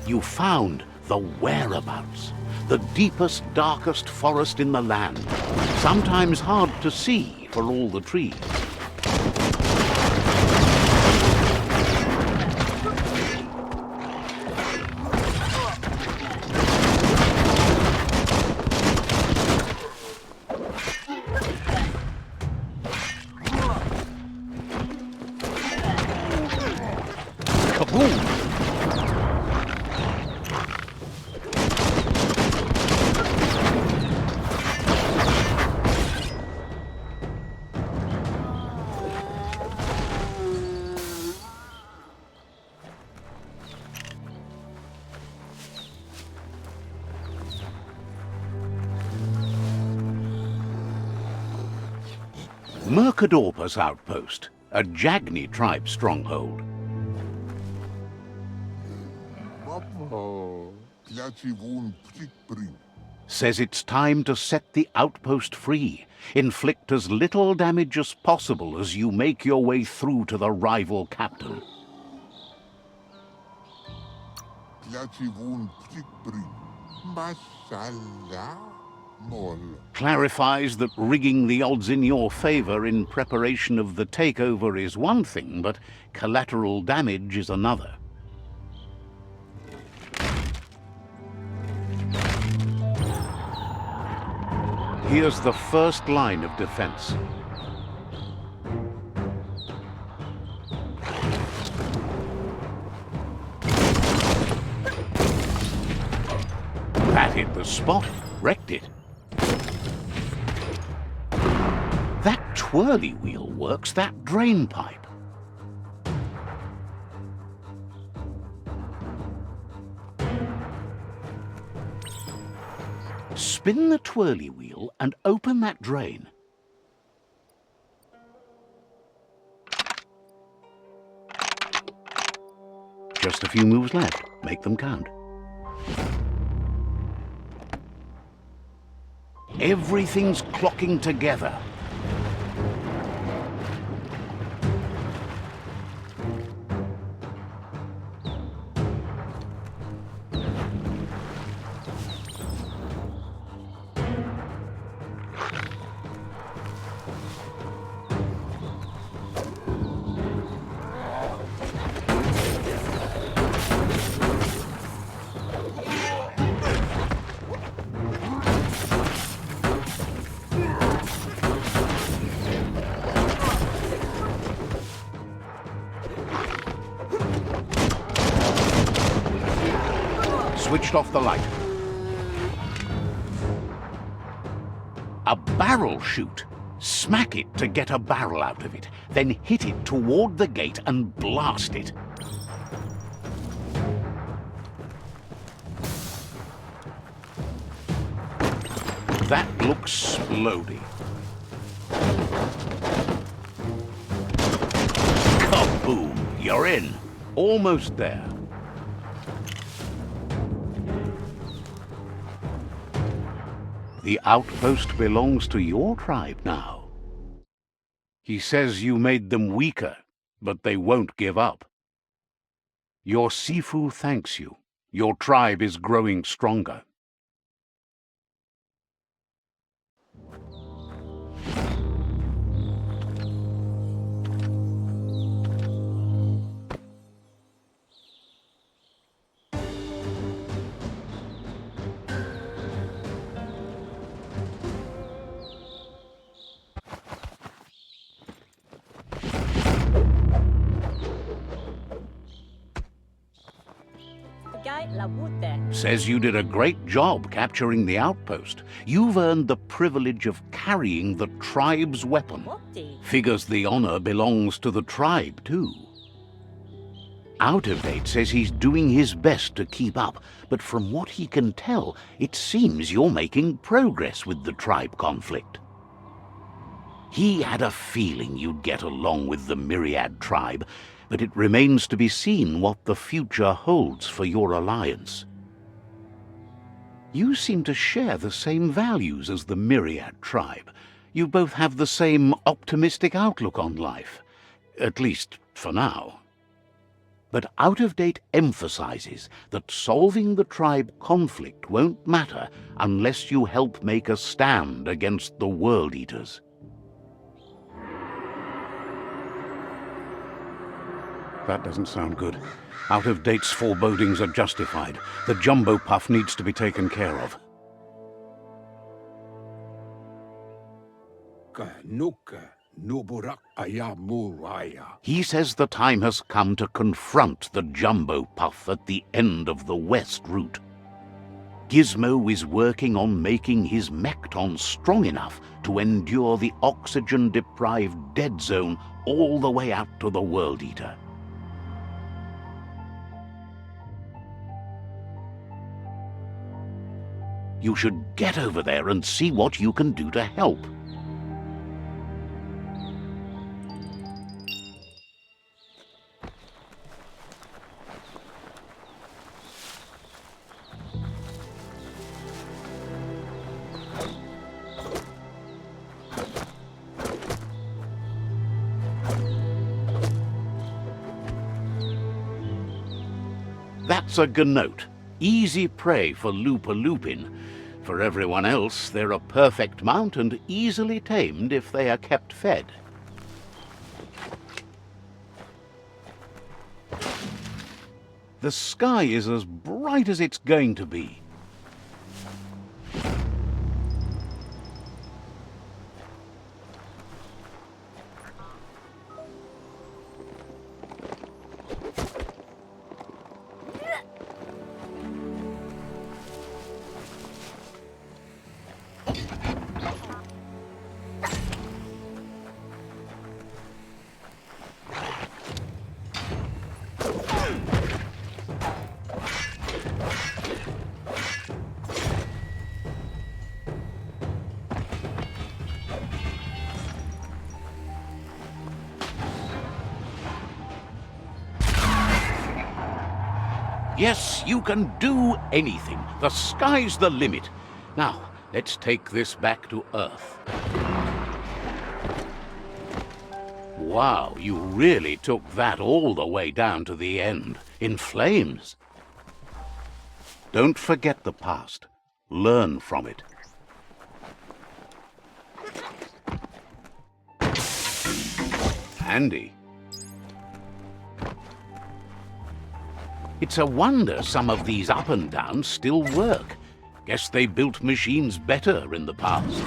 You found the whereabouts, the deepest, darkest forest in the land, sometimes hard to see for all the trees. Kaboom! Mercadorpus outpost, a Jagni tribe stronghold. Says it's time to set the outpost free. Inflict as little damage as possible as you make your way through to the rival captain. Clarifies that rigging the odds in your favor in preparation of the takeover is one thing, but collateral damage is another. Here's the first line of defense. That hit the spot, wrecked it. That twirly wheel works that drain pipe. Spin the twirly wheel and open that drain. Just a few moves left. Make them count. Everything's clocking together. Switched off the light. A barrel chute. Smack it to get a barrel out of it, then hit it toward the gate and blast it. That looks splody. Kaboom! You're in. Almost there. The outpost belongs to your tribe now. He says you made them weaker, but they won't give up. Your Sifu thanks you. Your tribe is growing stronger. Says you did a great job capturing the outpost. You've earned the privilege of carrying the tribe's weapon. Figures the honor belongs to the tribe, too. Out of Date says he's doing his best to keep up, but from what he can tell, it seems you're making progress with the tribe conflict. He had a feeling you'd get along with the Myriad tribe, but it remains to be seen what the future holds for your alliance. You seem to share the same values as the Myriad tribe. You both have the same optimistic outlook on life, at least for now. But Out of Date emphasizes that solving the tribe conflict won't matter unless you help make a stand against the World Eaters. That doesn't sound good. Out of Date's forebodings are justified. The jumbo puff needs to be taken care of. He says the time has come to confront the jumbo puff at the end of the west route. Gizmo is working on making his mekton strong enough to endure the oxygen-deprived dead zone all the way out to the World Eater. You should get over there and see what you can do to help. That's a gnote. Easy prey for LUPA-LUPIN. For everyone else, they're a perfect mount and easily tamed if they are kept fed. The sky is as bright as it's going to be. Yes, you can do anything. The sky's the limit. Now, let's take this back to Earth. Wow, you really took that all the way down to the end, in flames. Don't forget the past. Learn from it. Handy. It's a wonder some of these up and downs still work. Guess they built machines better in the past.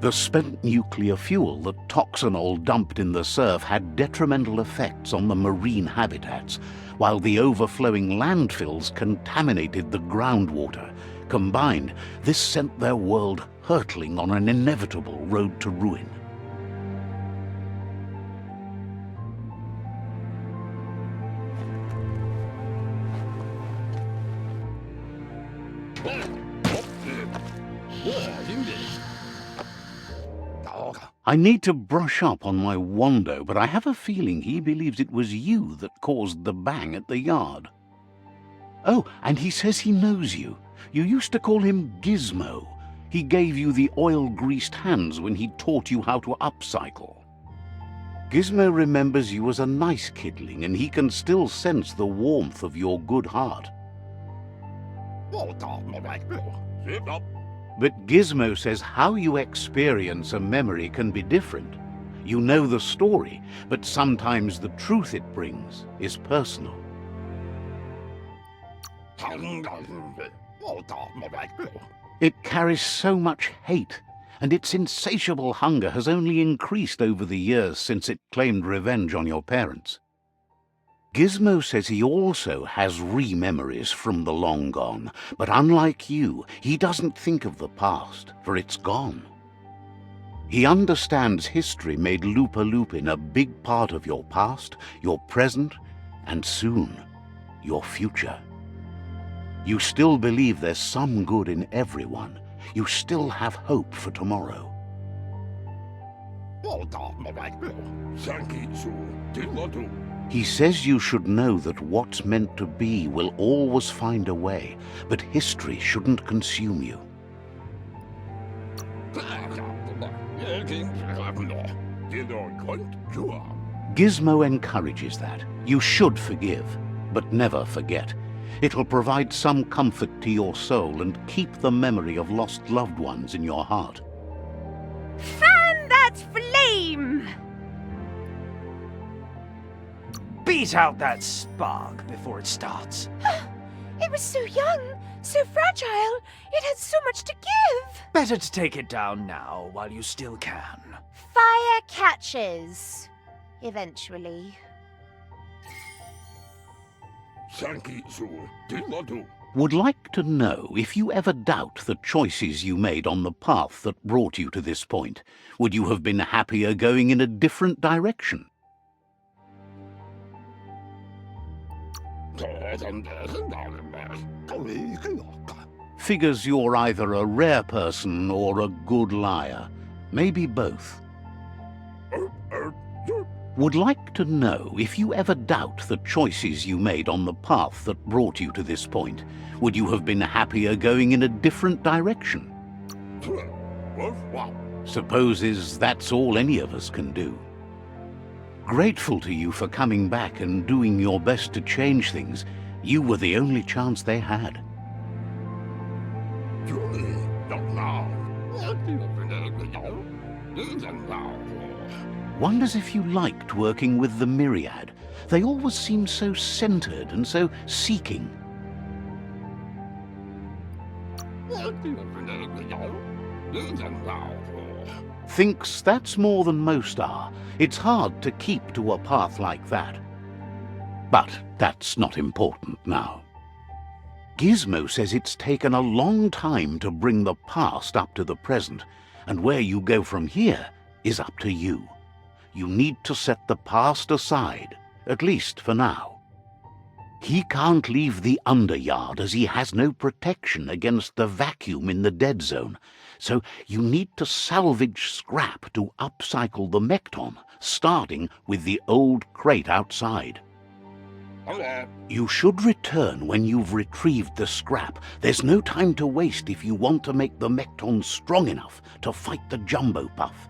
The spent nuclear fuel that Toxanol dumped in the surf had detrimental effects on the marine habitats, while the overflowing landfills contaminated the groundwater. Combined, this sent their world hurtling on an inevitable road to ruin. I need to brush up on my Wando, but I have a feeling he believes it was you that caused the bang at the yard. Oh, and he says he knows you. You used to call him Gizmo. He gave you the oil-greased hands when he taught you how to upcycle. Gizmo remembers you as a nice kidling, and he can still sense the warmth of your good heart. But Gizmo says how you experience a memory can be different. You know the story, but sometimes the truth it brings is personal. It carries so much hate, and its insatiable hunger has only increased over the years since it claimed revenge on your parents. Gizmo says he also has re-memories from the long gone, but unlike you, he doesn't think of the past, for it's gone. He understands history made LUPA-LUPIN a big part of your past, your present, and soon, your future. You still believe there's some good in everyone. You still have hope for tomorrow. He says you should know that what's meant to be will always find a way, but history shouldn't consume you. Gizmo encourages that. You should forgive, but never forget. It'll provide some comfort to your soul and keep the memory of lost loved ones in your heart. Fan that flame! Beat out that spark before it starts. It was so young, so fragile. It had so much to give. Better to take it down now while you still can. Fire catches. Eventually. Would like to know if you ever doubt the choices you made on the path that brought you to this point. Would you have been happier going in a different direction? Figures you're either a rare person or a good liar. Maybe both. Would like to know if you ever doubt the choices you made on the path that brought you to this point. Would you have been happier going in a different direction? Supposes that's all any of us can do. Grateful to you for coming back and doing your best to change things. You were the only chance they had. Wonders if you liked working with the Myriad. They always seemed so centered and so seeking. Thinks that's more than most are. It's hard to keep to a path like that. But that's not important now. Gizmo says it's taken a long time to bring the past up to the present, and where you go from here is up to you. You need to set the past aside, at least for now. He can't leave the underyard as he has no protection against the vacuum in the dead zone, so you need to salvage scrap to upcycle the Mekton, starting with the old crate outside. You should return when you've retrieved the scrap. There's no time to waste if you want to make the Mekton strong enough to fight the Jumbo Puff.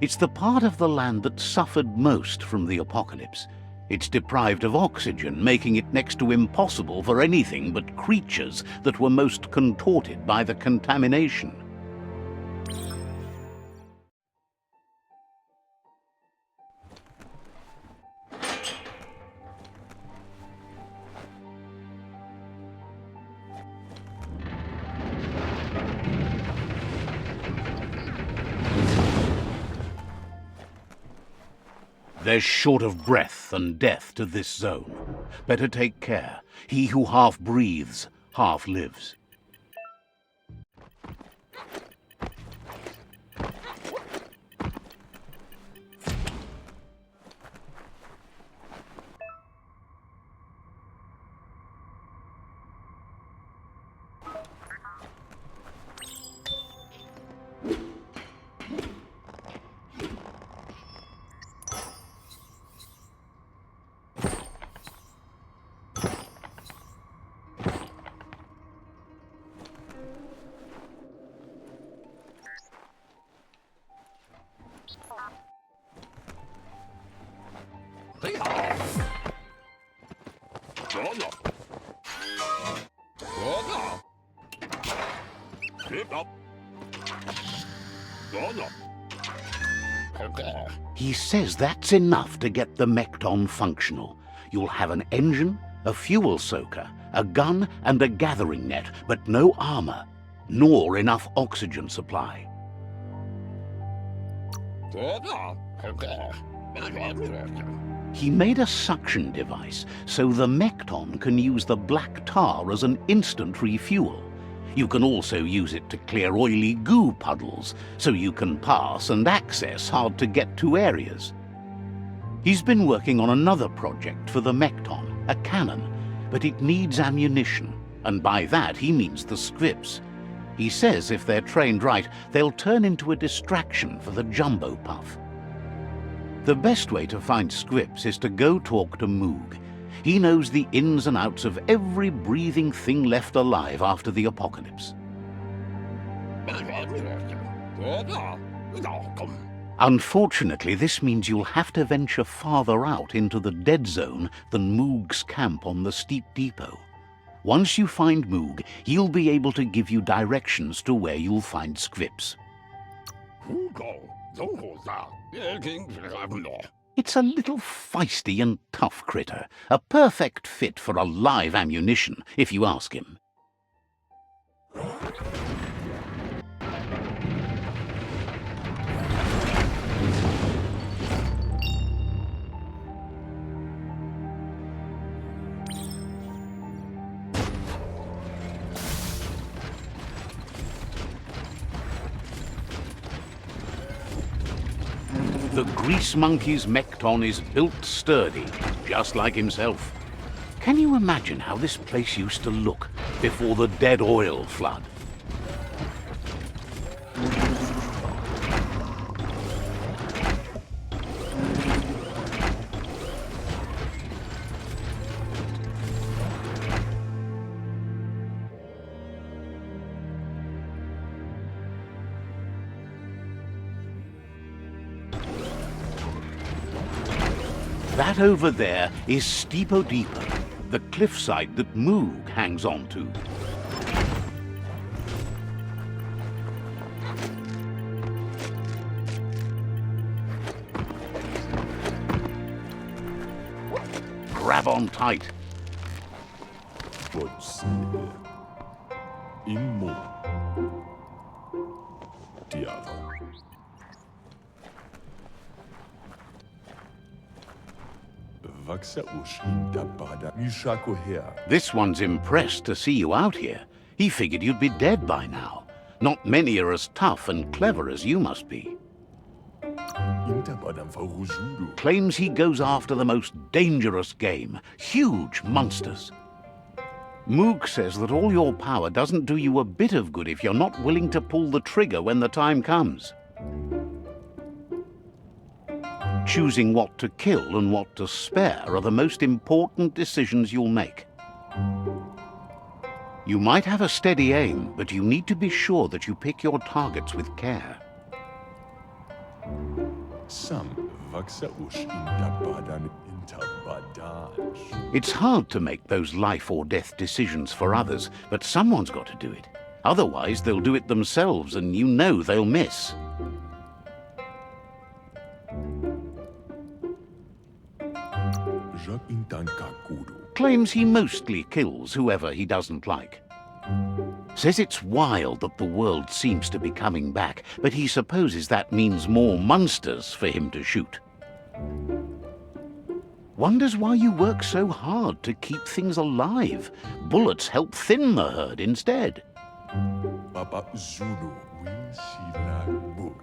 It's the part of the land that suffered most from the apocalypse. It's deprived of oxygen, making it next to impossible for anything but creatures that were most contorted by the contamination. There's short of breath and death to this zone. Better take care. He who half breathes, half lives. He says that's enough to get the Mekton functional. You'll have an engine, a fuel soaker, a gun and a gathering net, but no armor, nor enough oxygen supply. He made a suction device so the Mekton can use the black tar as an instant refuel. You can also use it to clear oily goo puddles, so you can pass and access hard-to-get-to areas. He's been working on another project for the Mekton, a cannon, but it needs ammunition, and by that he means the scripts. He says if they're trained right, they'll turn into a distraction for the Jumbo Puff. The best way to find scripts is to go talk to Moog. He knows the ins and outs of every breathing thing left alive after the apocalypse. Unfortunately, this means you'll have to venture farther out into the dead zone than Moog's camp on the steep depot. Once you find Moog, he'll be able to give you directions to where you'll find scripts. It's a little feisty and tough critter, a perfect fit for a live ammunition, if you ask him. The Grease Monkey's Mekton is built sturdy, just like himself. Can you imagine how this place used to look before the dead oil flood? That over there is Steepo Depot, the cliffside that Moog hangs on to. Grab on tight. This one's impressed to see you out here. He figured you'd be dead by now. Not many are as tough and clever as you must be. Claims he goes after the most dangerous game, huge monsters. Moog says that all your power doesn't do you a bit of good if you're not willing to pull the trigger when the time comes. Choosing what to kill and what to spare are the most important decisions you'll make. You might have a steady aim, but you need to be sure that you pick your targets with care. It's hard to make those life or death decisions for others, but someone's got to do it. Otherwise, they'll do it themselves, and you know they'll miss. Claims he mostly kills whoever he doesn't like. Says it's wild that the world seems to be coming back, but he supposes that means more monsters for him to shoot. Wonders why you work so hard to keep things alive. Bullets help thin the herd instead.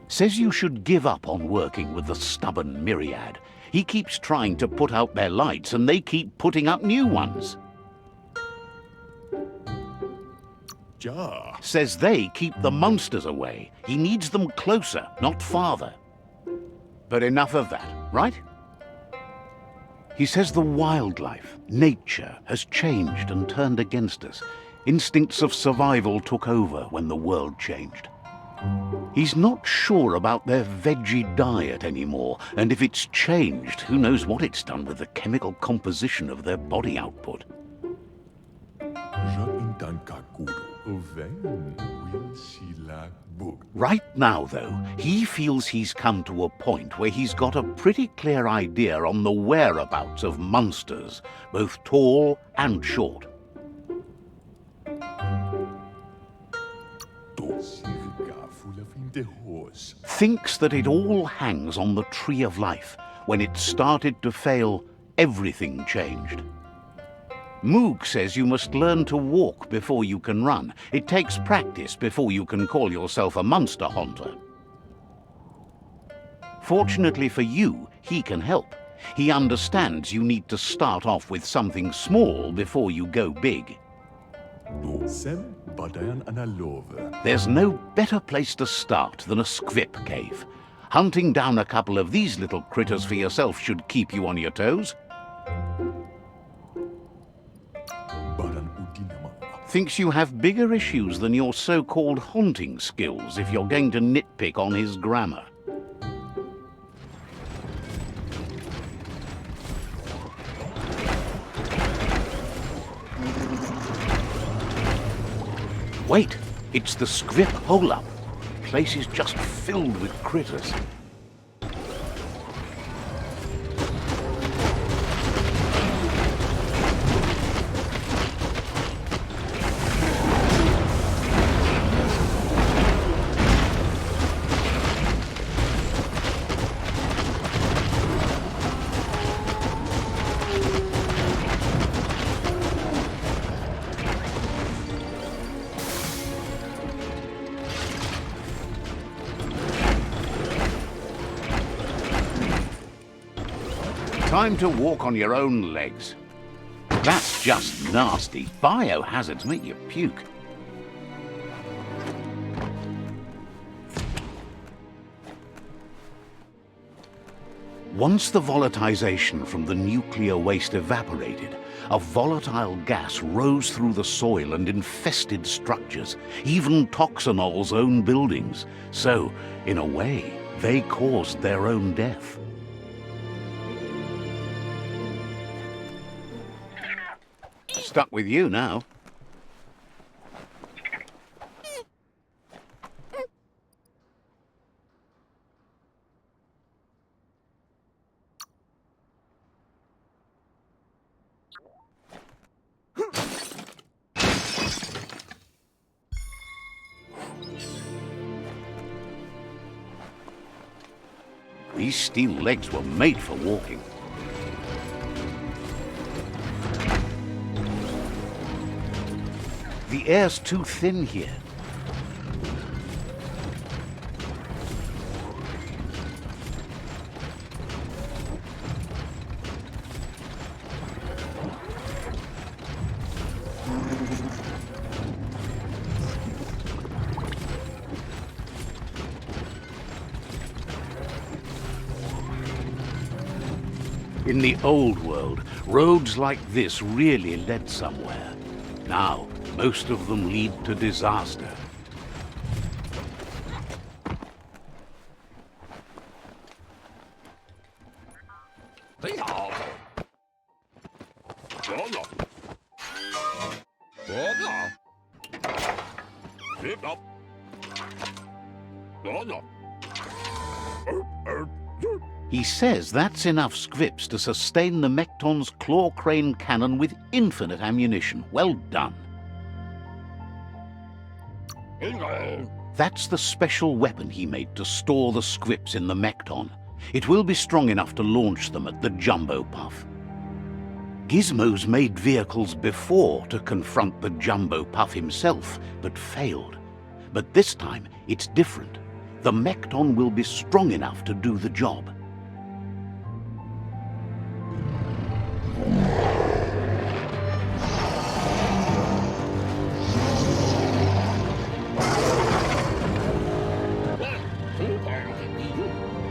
Says you should give up on working with the stubborn myriad. He keeps trying to put out their lights and they keep putting up new ones. Says they keep the monsters away. He needs them closer, not farther. But enough of that, right? He says the wildlife, nature, has changed and turned against us. Instincts of survival took over when the world changed. He's not sure about their veggie diet anymore, and if it's changed, who knows what it's done with the chemical composition of their body output. Right now, though, he feels he's come to a point where he's got a pretty clear idea on the whereabouts of monsters, both tall and short. Thinks that it all hangs on the tree of life. When it started to fail, everything changed. Moog says you must learn to walk before you can run. It takes practice before you can call yourself a monster hunter. Fortunately for you, he can help. He understands you need to start off with something small before you go big. There's no better place to start than a squip cave. Hunting down a couple of these little critters for yourself should keep you on your toes. Thinks you have bigger issues than your so-called haunting skills if you're going to nitpick on his grammar. Wait, it's the squip hole-up. The place is just filled with critters. Time to walk on your own legs. That's just nasty. Biohazards make you puke. Once the volatilization from the nuclear waste evaporated, a volatile gas rose through the soil and infested structures, even Toxanol's own buildings. So, in a way, they caused their own death. Stuck with you now. These steel legs were made for walking. The air's too thin here. In the old world, roads like this really led somewhere. Now, most of them lead to disaster. He says that's enough scripts to sustain the Mekton's claw crane cannon with infinite ammunition. Well done. That's the special weapon he made to store the scripts in the Mekton. It will be strong enough to launch them at the Jumbo Puff. Gizmo's made vehicles before to confront the Jumbo Puff himself, but failed. But this time, it's different. The Mekton will be strong enough to do the job.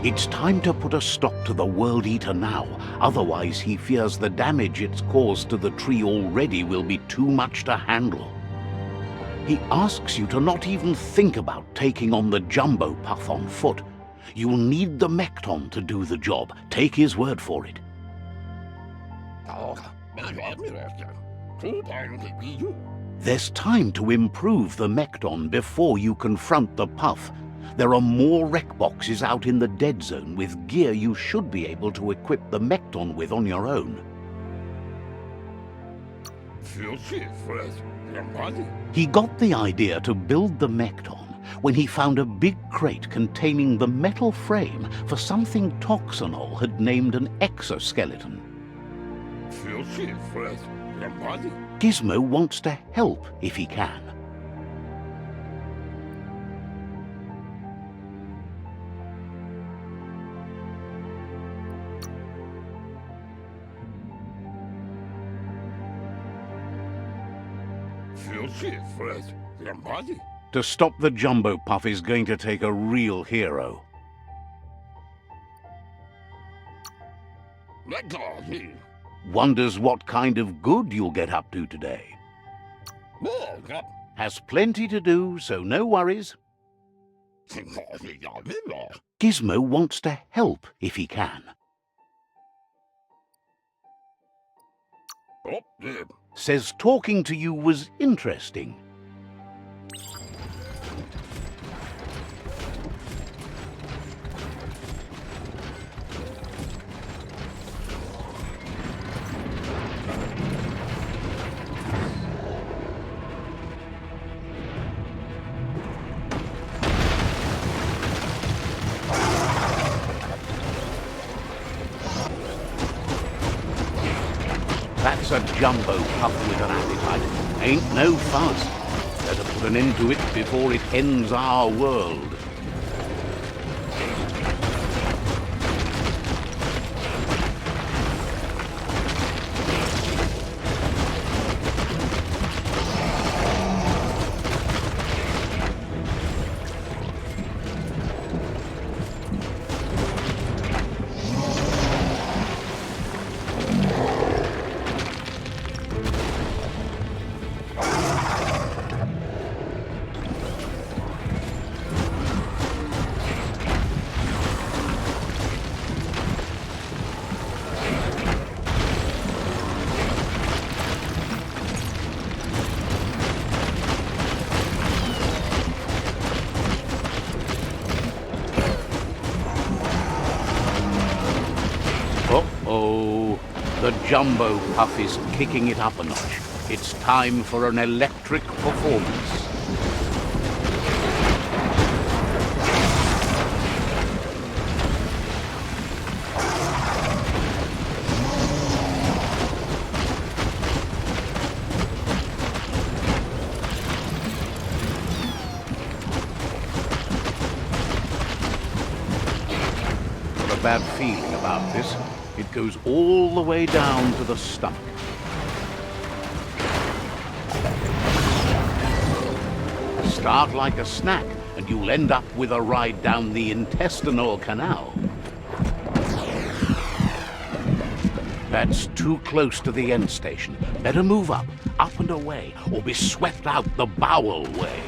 It's time to put a stop to the World Eater now, otherwise he fears the damage it's caused to the tree already will be too much to handle. He asks you to not even think about taking on the Jumbo Puff on foot. You'll need the Mekton to do the job, take his word for it. There's time to improve the Mekton before you confront the Puff. There are more wreck boxes out in the dead zone with gear you should be able to equip the Mekton with on your own. He got the idea to build the Mekton when he found a big crate containing the metal frame for something Toxanol had named an exoskeleton. Gizmo wants to help if he can. To stop the Jumbo Puff is going to take a real hero. Wonders what kind of good you'll get up to today. Has plenty to do, so no worries. Gizmo wants to help if he can. Says talking to you was interesting. That's a Jumbo Puff with an appetite. Ain't no fuss. Better put an end to it before it ends our world. Uh-oh, the Jumbo Puff is kicking it up a notch. It's time for an electric performance. Got a bad feeling about this. It goes all the way down to the stomach. Start like a snack, and you'll end up with a ride down the intestinal canal. That's too close to the end station. Better move up and away, or be swept out the bowel way.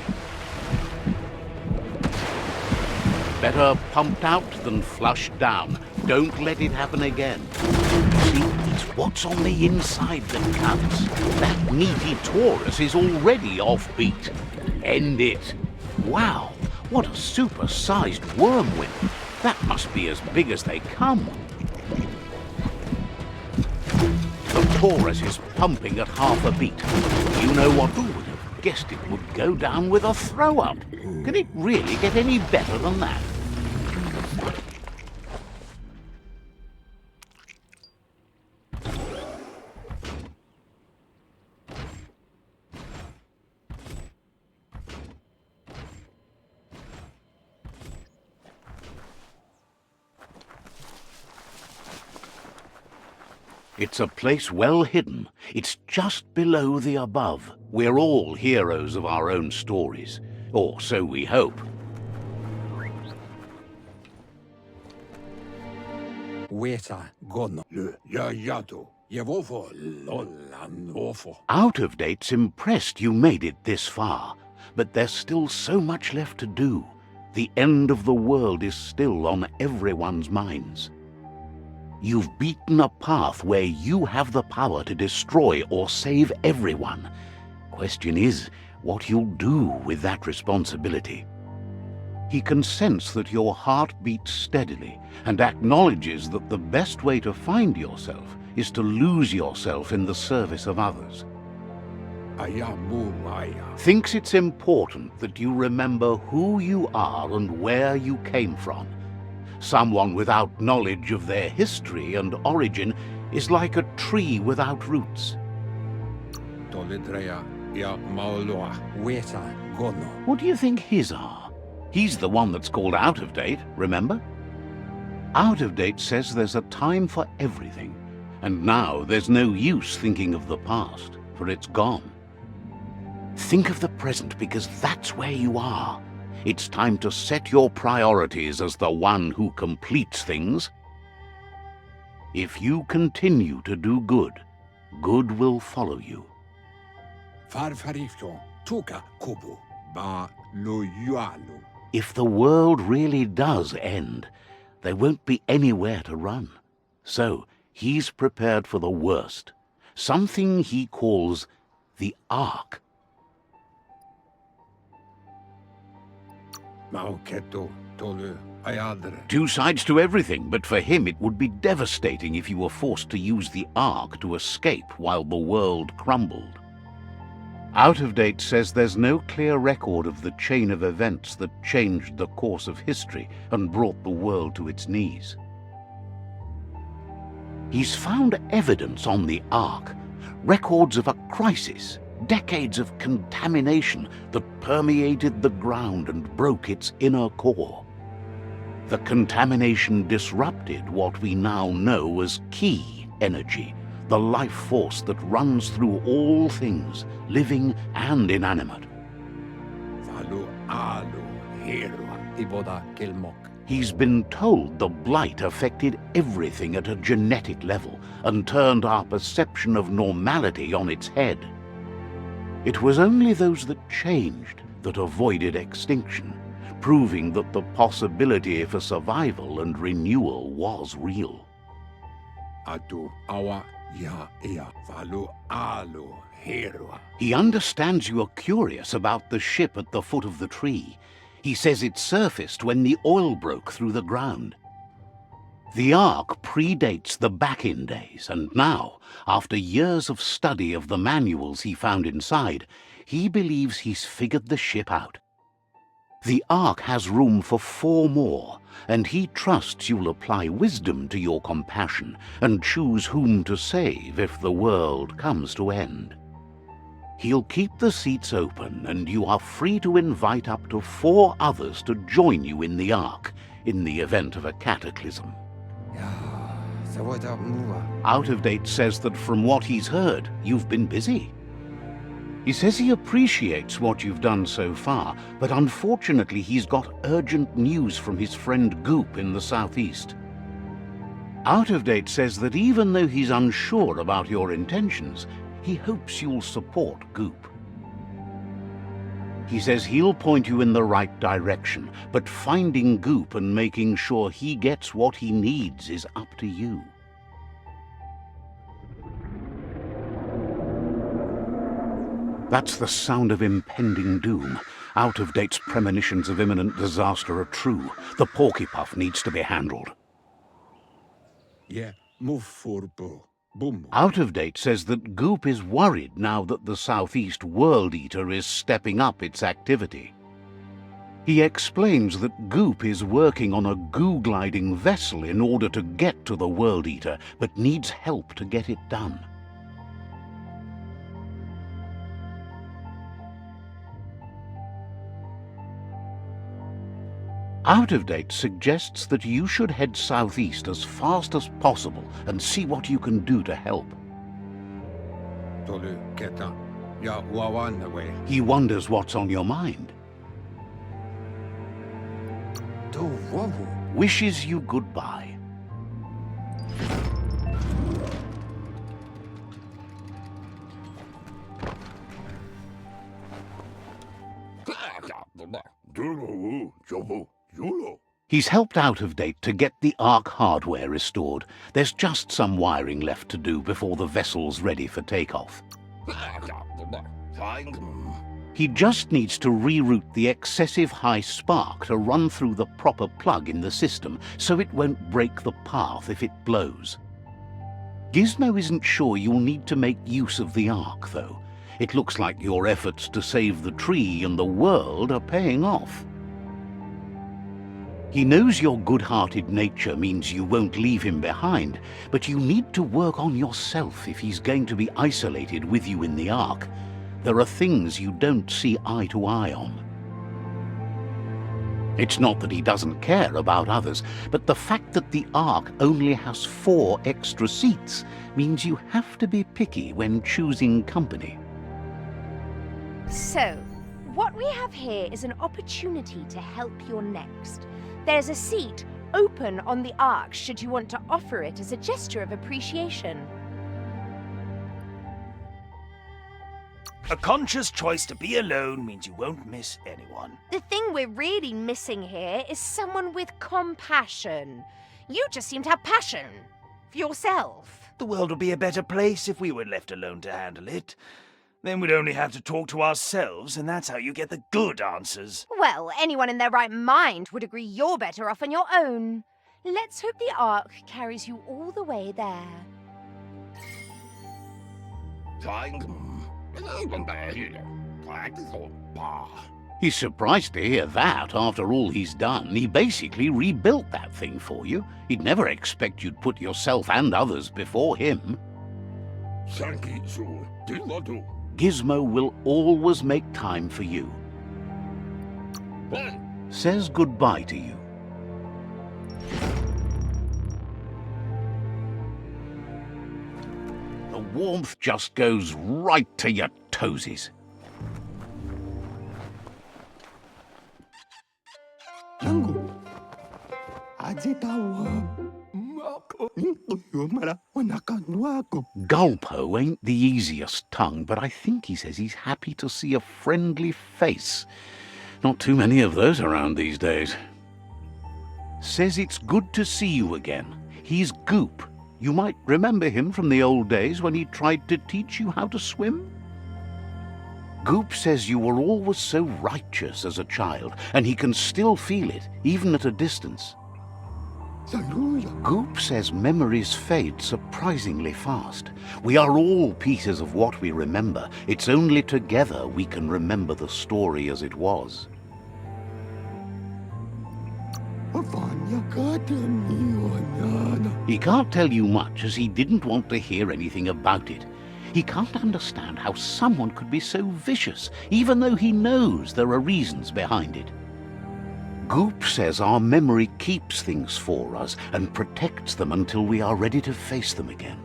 Better pumped out than flushed down. Don't let it happen again. See, it's what's on the inside that counts. That meaty Taurus is already offbeat. End it. Wow, what a super-sized wormwing. That must be as big as they come. The Taurus is pumping at half a beat. You know what? Who would have guessed it would go down with a throw-up? Can it really get any better than that? It's a place well hidden. It's just below the above. We're all heroes of our own stories. Or so we hope. Out of Date's impressed you made it this far, but there's still so much left to do. The end of the world is still on everyone's minds. You've beaten a path where you have the power to destroy or save everyone. Question is, what you'll do with that responsibility. He can sense that your heart beats steadily and acknowledges that the best way to find yourself is to lose yourself in the service of others. Thinks it's important that you remember who you are and where you came from. Someone without knowledge of their history and origin is like a tree without roots. What do you think his are? He's the one that's called Out of Date, remember? Out of Date says there's a time for everything, and now there's no use thinking of the past, for it's gone. Think of the present, because that's where you are. It's time to set your priorities as the one who completes things. If you continue to do good, good will follow you. If the world really does end, there won't be anywhere to run. So he's prepared for the worst, something he calls the Ark. Two sides to everything, but for him it would be devastating if you were forced to use the Ark to escape while the world crumbled. Out of Date says there's no clear record of the chain of events that changed the course of history and brought the world to its knees. He's found evidence on the Ark, records of a crisis, decades of contamination that permeated the ground and broke its inner core. The contamination disrupted what we now know as key energy, the life force that runs through all things, living and inanimate. He's been told the blight affected everything at a genetic level and turned our perception of normality on its head. It was only those that changed that avoided extinction, proving that the possibility for survival and renewal was real. He understands you are curious about the ship at the foot of the tree. He says it surfaced when the oil broke through the ground. The Ark predates the back-in days, and now, after years of study of the manuals he found inside, he believes he's figured the ship out. The Ark has room for 4 more, and he trusts you'll apply wisdom to your compassion and choose whom to save if the world comes to end. He'll keep the seats open, and you are free to invite up to 4 others to join you in the Ark in the event of a cataclysm. Out of Date says that from what he's heard, you've been busy. He says he appreciates what you've done so far, but unfortunately he's got urgent news from his friend Goop in the southeast. Out of Date says that even though he's unsure about your intentions, he hopes you'll support Goop. He says he'll point you in the right direction, but finding Goop and making sure he gets what he needs is up to you. That's the sound of impending doom. Out of Date's premonitions of imminent disaster are true. The Porky-Puff needs to be handled. Out of Date says that Goop is worried now that the Southeast World Eater is stepping up its activity. He explains that Goop is working on a goo-gliding vessel in order to get to the World Eater, but needs help to get it done. Out of Date suggests that you should head southeast as fast as possible and see what you can do to help. He wonders what's on your mind. Wishes you goodbye. He's helped Out of Date to get the Ark hardware restored. There's just some wiring left to do before the vessel's ready for takeoff. He just needs to reroute the excessive high spark to run through the proper plug in the system, so it won't break the path if it blows. Gizmo isn't sure you'll need to make use of the arc, though. It looks like your efforts to save the tree and the world are paying off. He knows your good-hearted nature means you won't leave him behind, but you need to work on yourself if he's going to be isolated with you in the ark. There are things you don't see eye to eye on. It's not that he doesn't care about others, but the fact that the ark only has 4 extra seats means you have to be picky when choosing company. So, what we have here is an opportunity to help your next. There's a seat open on the ark should you want to offer it as a gesture of appreciation. A conscious choice to be alone means you won't miss anyone. The thing we're really missing here is someone with compassion. You just seem to have passion for yourself. The world would be a better place if we were left alone to handle it. Then we'd only have to talk to ourselves, and that's how you get the good answers. Well, anyone in their right mind would agree you're better off on your own. Let's hope the ark carries you all the way there. He's surprised to hear that after all he's done. He basically rebuilt that thing for you. He'd never expect you'd put yourself and others before him. Gizmo will always make time for you. Says goodbye to you. The warmth just goes right to your toesies. Gulpo ain't the easiest tongue, but I think he says he's happy to see a friendly face. Not too many of those around these days. Says it's good to see you again. He's Goop. You might remember him from the old days when he tried to teach you how to swim. Goop says you were always so righteous as a child, and he can still feel it, even at a distance. Goop says memories fade surprisingly fast. We are all pieces of what we remember. It's only together we can remember the story as it was. He can't tell you much as he didn't want to hear anything about it. He can't understand how someone could be so vicious, even though he knows there are reasons behind it. Goop says our memory keeps things for us and protects them until we are ready to face them again.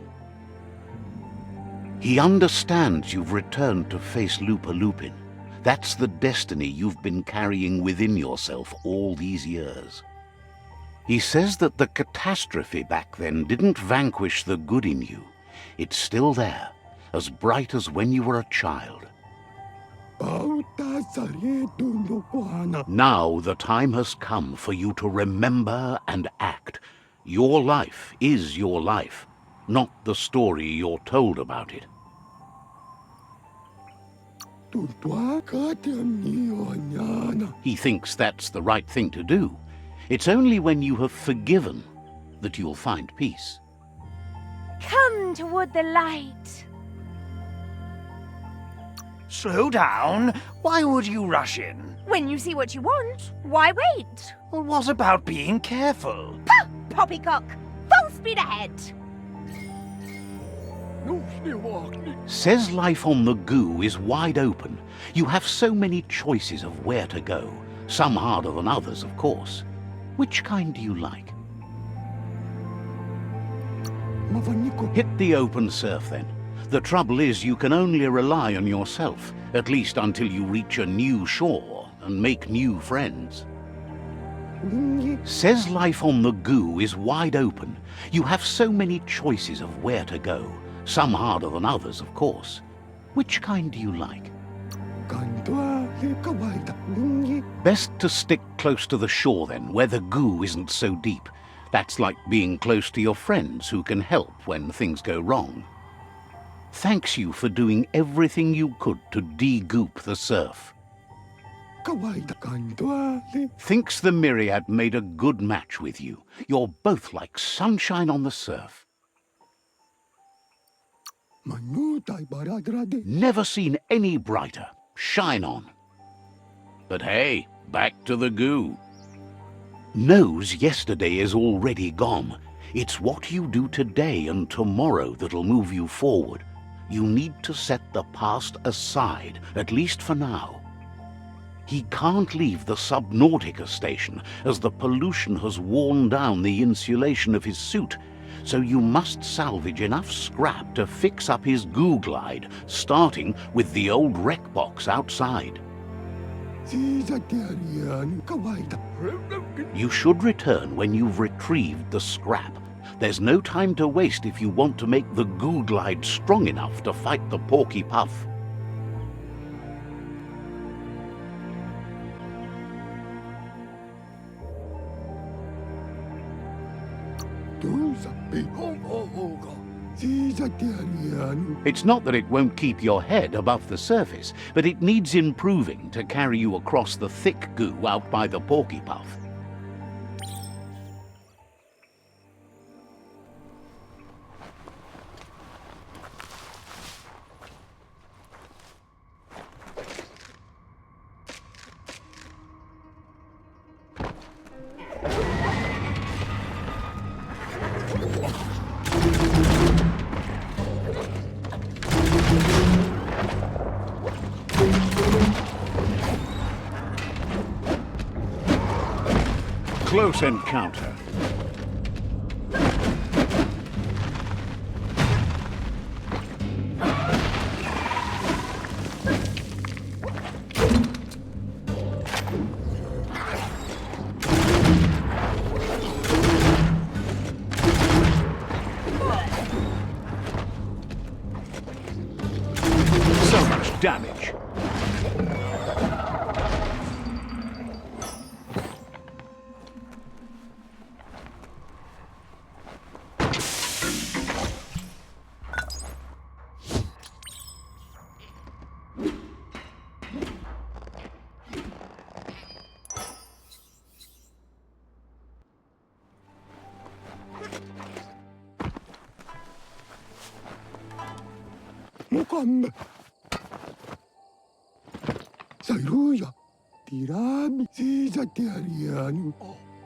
He understands you've returned to face LUPA-LUPIN. That's the destiny you've been carrying within yourself all these years. He says that the catastrophe back then didn't vanquish the good in you. It's still there, as bright as when you were a child. Now the time has come for you to remember and act. Your life is your life, not the story you're told about it. He thinks that's the right thing to do. It's only when you have forgiven that you'll find peace. Come toward the light. Slow down. Why would you rush in? When you see what you want, why wait? Well, what about being careful? Pah! Poppycock! Full speed ahead! Says life on the goo is wide open. You have so many choices of where to go. Some harder than others, of course. Which kind do you like? Hit the open surf then. The trouble is you can only rely on yourself, at least until you reach a new shore and make new friends. Says life on the goo is wide open. You have so many choices of where to go. Some harder than others, of course. Which kind do you like? Best to stick close to the shore then, where the goo isn't so deep. That's like being close to your friends who can help when things go wrong. thanks you for doing everything you could to de-goop the surf. Thinks the Myriad made a good match with you. You're both like sunshine on the surf. Never seen any brighter. Shine on. But hey, back to the goo. Knows yesterday is already gone. It's what you do today and tomorrow that'll move you forward. You need to set the past aside, at least for now. He can't leave the Subnautica station, as the pollution has worn down the insulation of his suit, so you must salvage enough scrap to fix up his goo glide, starting with the old wreck box outside. You should return when you've retrieved the scrap. There's no time to waste if you want to make the goo glide strong enough to fight the Porky Puff. It's not that it won't keep your head above the surface, but it needs improving to carry you across the thick goo out by the Porky Puff. Close encounter. So much damage.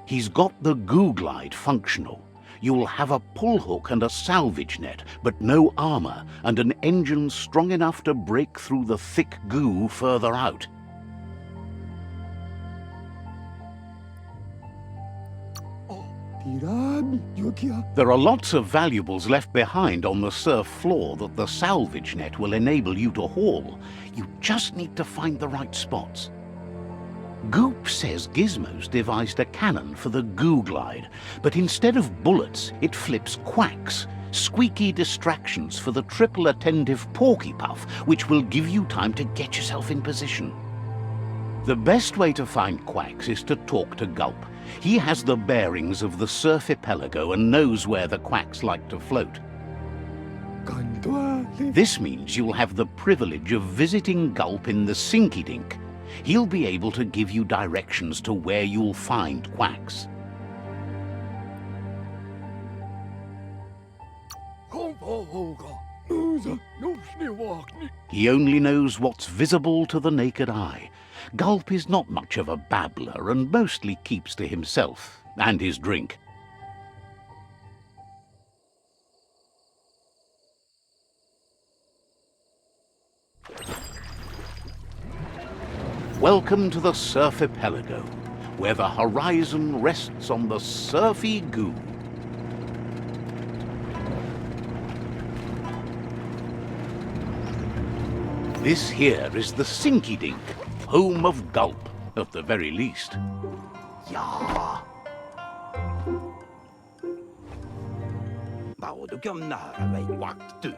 He's got the goo glide functional. You'll have a pull hook and a salvage net, but no armor, and an engine strong enough to break through the thick goo further out. There are lots of valuables left behind on the surf floor that the salvage net will enable you to haul. You just need to find the right spots. Goop says Gizmo's devised a cannon for the goo glide, but instead of bullets, it flips quacks, squeaky distractions for the triple attentive Porky Puff, which will give you time to get yourself in position. The best way to find quacks is to talk to Gulp. He has the bearings of the surf archipelago and knows where the quacks like to float. This means you'll have the privilege of visiting Gulp in the Sinky Dink. He'll be able to give you directions to where you'll find quacks. He only knows what's visible to the naked eye. Gulp is not much of a babbler and mostly keeps to himself and his drink. Welcome to the Surf Archipelago, where the horizon rests on the surfy goo. This here is the Sinky Dink, home of Gulp, at the very least. Yeah.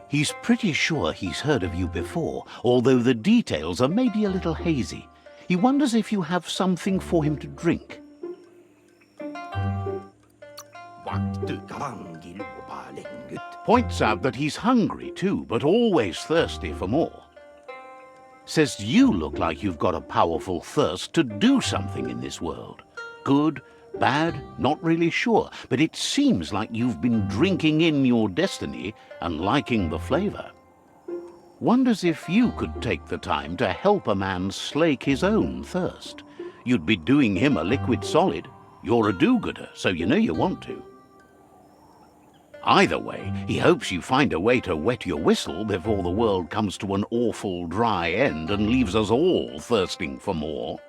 He's pretty sure he's heard of you before, although the details are maybe a little hazy. He wonders if you have something for him to drink. Points out that he's hungry too, but always thirsty for more. Says you look like you've got a powerful thirst to do something in this world. Good, bad, not really sure, but it seems like you've been drinking in your destiny and liking the flavor. Wonders if you could take the time to help a man slake his own thirst. You'd be doing him a liquid solid. You're a do-gooder, so you know you want to. Either way, he hopes you find a way to wet your whistle before the world comes to an awful dry end and leaves us all thirsting for more.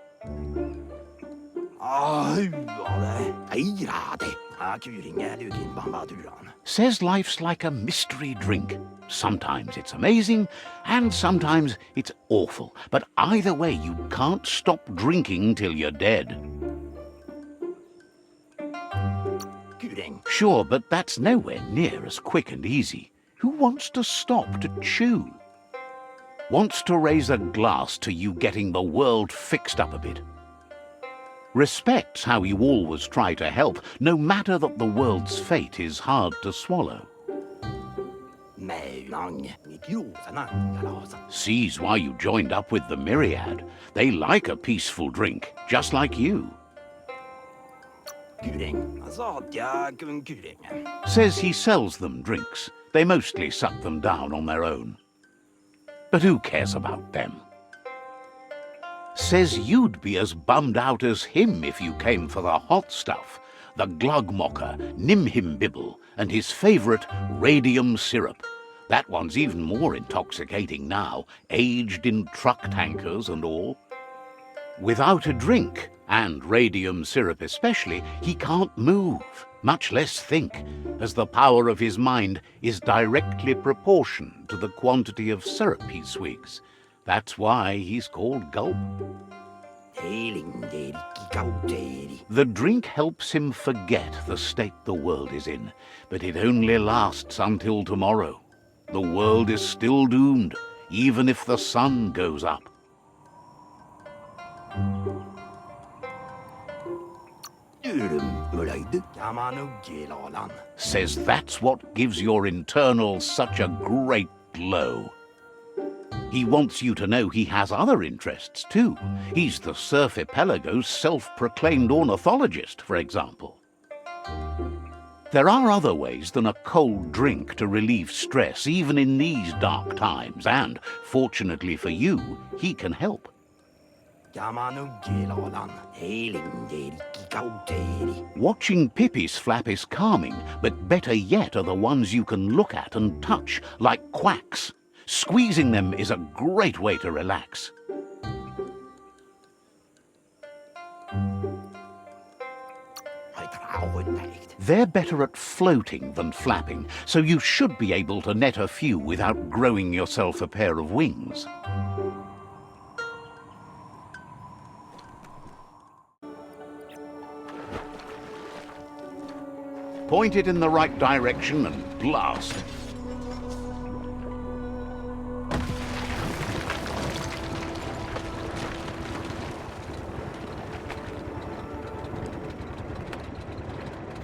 Says life's like a mystery drink. Sometimes it's amazing, and sometimes it's awful. But either way, you can't stop drinking till you're dead. Sure, but that's nowhere near as quick and easy. Who wants to stop to chew? Wants to raise a glass to you getting the world fixed up a bit. Respects how you always try to help, no matter that the world's fate is hard to swallow. Sees why you joined up with the myriad. They like a peaceful drink, just like you. Says he sells them drinks. They mostly suck them down on their own. But who cares about them? Says you'd be as bummed out as him if you came for the hot stuff, the glugmocker, nimhimbibble, and his favourite radium syrup. That one's even more intoxicating now, aged in truck tankers and all. Without a drink, and radium syrup especially, he can't move, much less think, as the power of his mind is directly proportioned to the quantity of syrup he swigs. That's why he's called Gulp. The drink helps him forget the state the world is in, but it only lasts until tomorrow. The world is still doomed, even if the sun goes up. Says that's what gives your internals such a great glow. He wants you to know he has other interests too. He's the Surfipelago's self-proclaimed ornithologist, for example. There are other ways than a cold drink to relieve stress, even in these dark times, and, fortunately for you, he can help. Watching pippies flap is calming, but better yet are the ones you can look at and touch, like quacks. Squeezing them is a great way to relax. They're better at floating than flapping, so you should be able to net a few without growing yourself a pair of wings. Point it in the right direction and blast.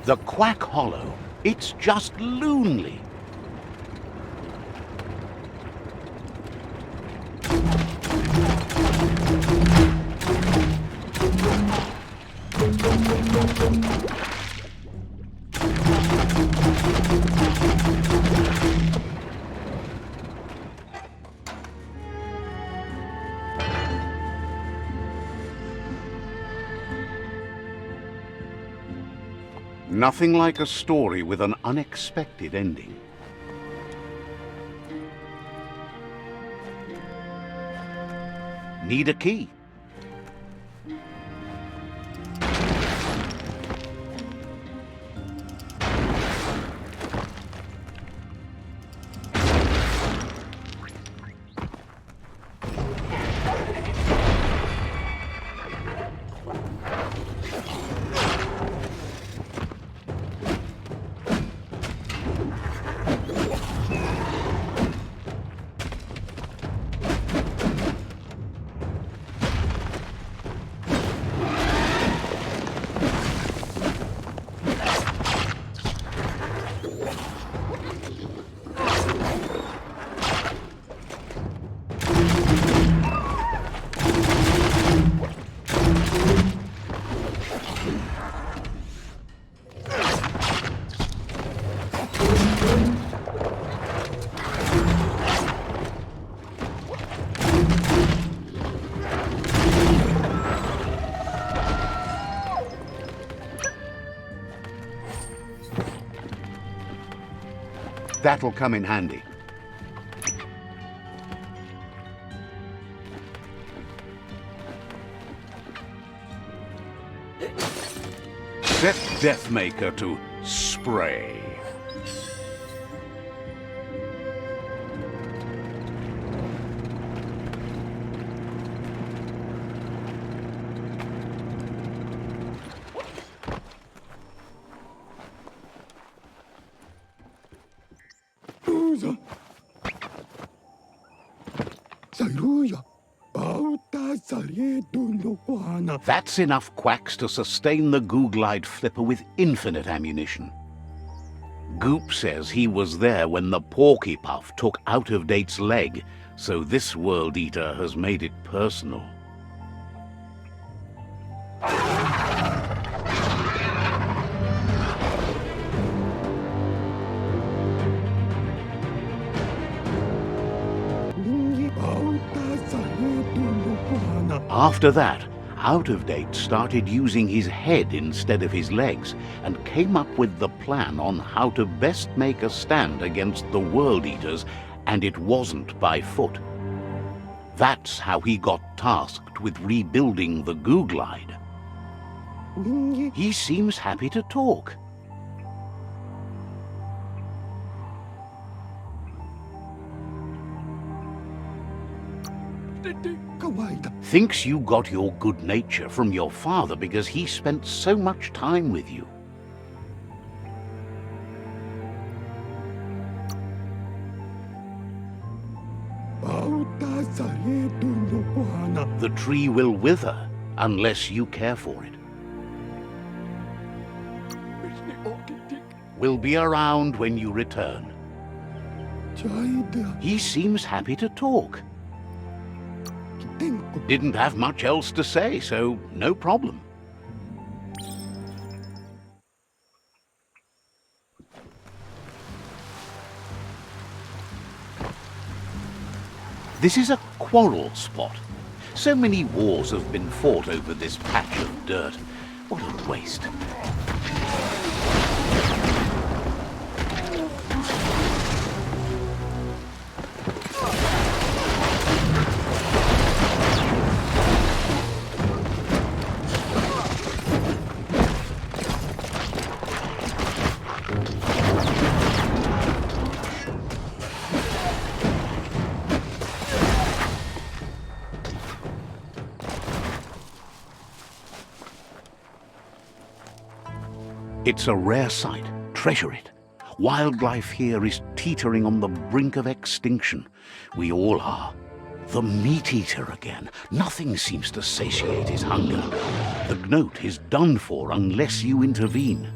The Quack Hollow, it's just loonly. Nothing like a story with an unexpected ending. Need a key? That'll come in handy. Set Deathmaker to spray. That's enough quacks to sustain the Googlide flipper with infinite ammunition. Goop says he was there when the Porky Puff took Out-of-Date's leg, so this World Eater has made it personal. After that, Out-of-Date started using his head instead of his legs and came up with the plan on how to best make a stand against the World Eaters, and it wasn't by foot. That's how he got tasked with rebuilding the Googlide. He seems happy to talk. Thinks you got your good nature from your father because he spent so much time with you. The tree will wither unless you care for it. We'll be around when you return. He seems happy to talk. Didn't have much else to say, so no problem. This is a quarrel spot. So many wars have been fought over this patch of dirt. What a waste. It's a rare sight. Treasure it. Wildlife here is teetering on the brink of extinction. We all are. The meat eater again. Nothing seems to satiate his hunger. The gnot is done for unless you intervene.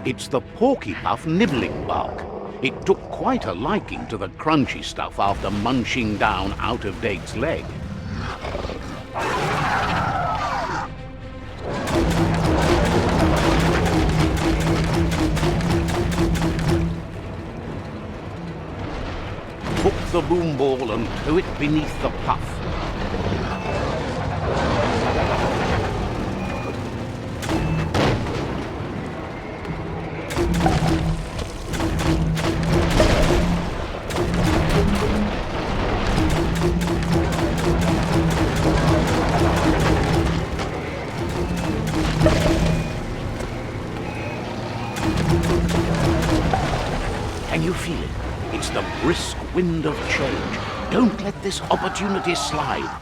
It's the Porky Puff nibbling bug. It took quite a liking to the crunchy stuff after munching down Out-of-Date's leg. Hook the boom ball and tow it beneath the puff. Can you feel it? It's the brisk wind of change. Don't let this opportunity slide.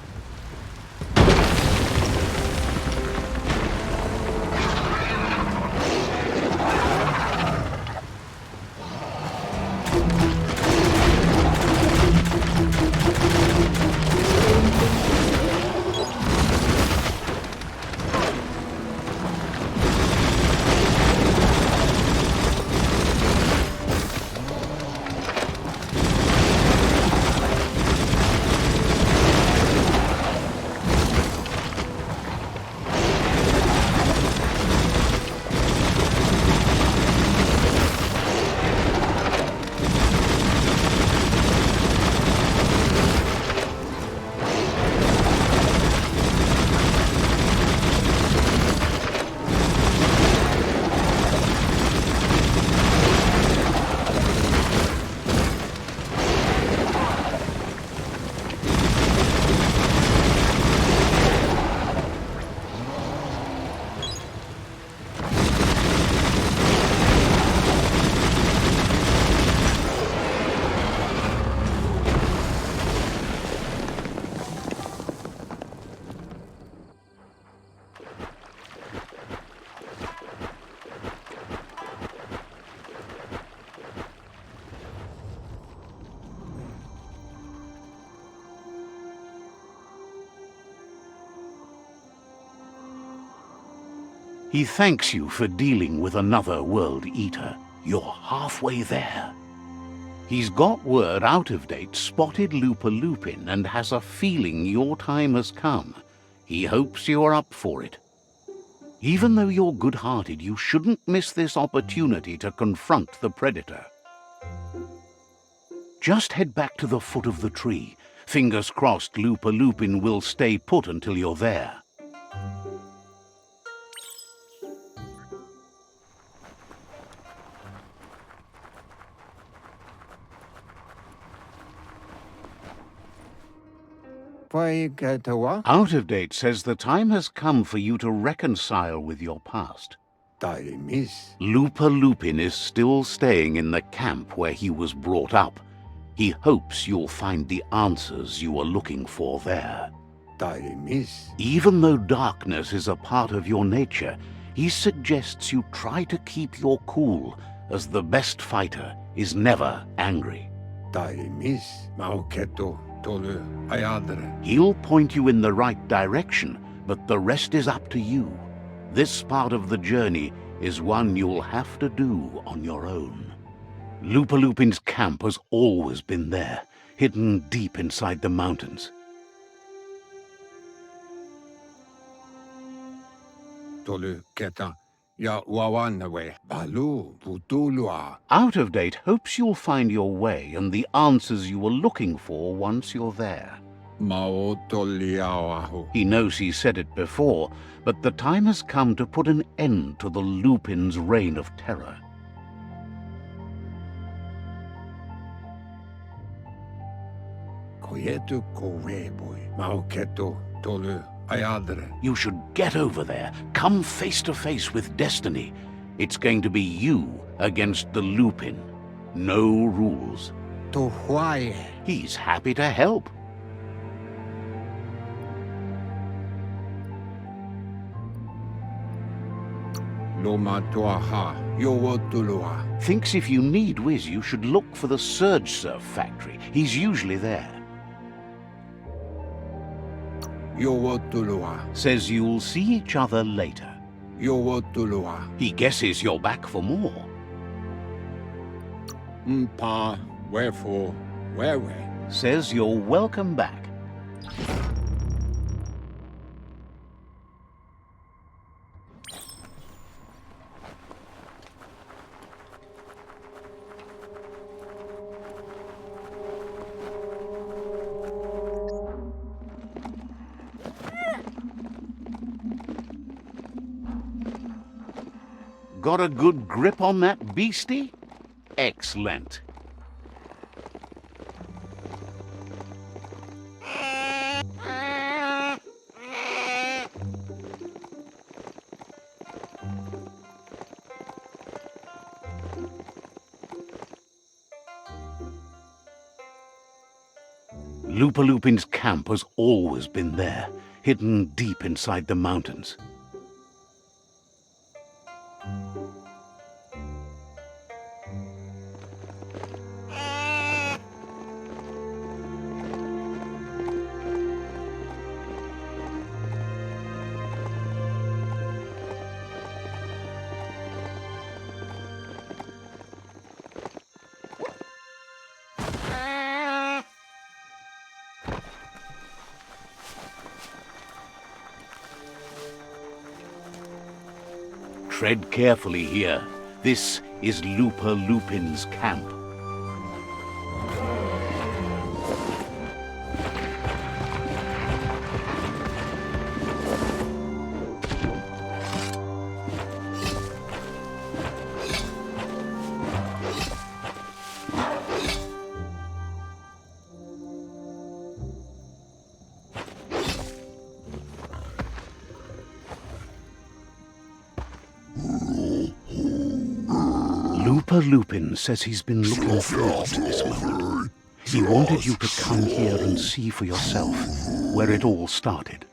He thanks you for dealing with another World Eater. You're halfway there. He's got word Out of Date spotted LUPA-LUPIN and has a feeling your time has come. He hopes you are up for it. Even though you're good-hearted, you shouldn't miss this opportunity to confront the Predator. Just head back to the foot of the tree. Fingers crossed LUPA-LUPIN will stay put until you're there. Out of Date says the time has come for you to reconcile with your past. LUPA-LUPIN is still staying in the camp where he was brought up. He hopes you'll find the answers you are looking for there. Even though darkness is a part of your nature, he suggests you try to keep your cool, as the best fighter is never angry. He'll point you in the right direction, but the rest is up to you. This part of the journey is one you'll have to do on your own. LUPA-LUPIN's camp has always been there, hidden deep inside the mountains. Out of Date hopes you'll find your way and the answers you were looking for once you're there. He knows he said it before, but the time has come to put an end to the Lupin's reign of terror. You should get over there. Come face to face with destiny. It's going to be you against the Lupin. No rules. He's happy to help. Thinks if you need Wiz, you should look for the Surge Surf factory. He's usually there. Says you'll see each other later. He guesses you're back for more. Says you're welcome back. Got a good grip on that beastie? Excellent. LUPA-LUPIN's camp has always been there, hidden deep inside the mountains. Tread carefully here. This is LUPA-LUPIN's camp. LUPA-LUPIN says he's been looking forward to this moment. He wanted you to come here and see for yourself where it all started.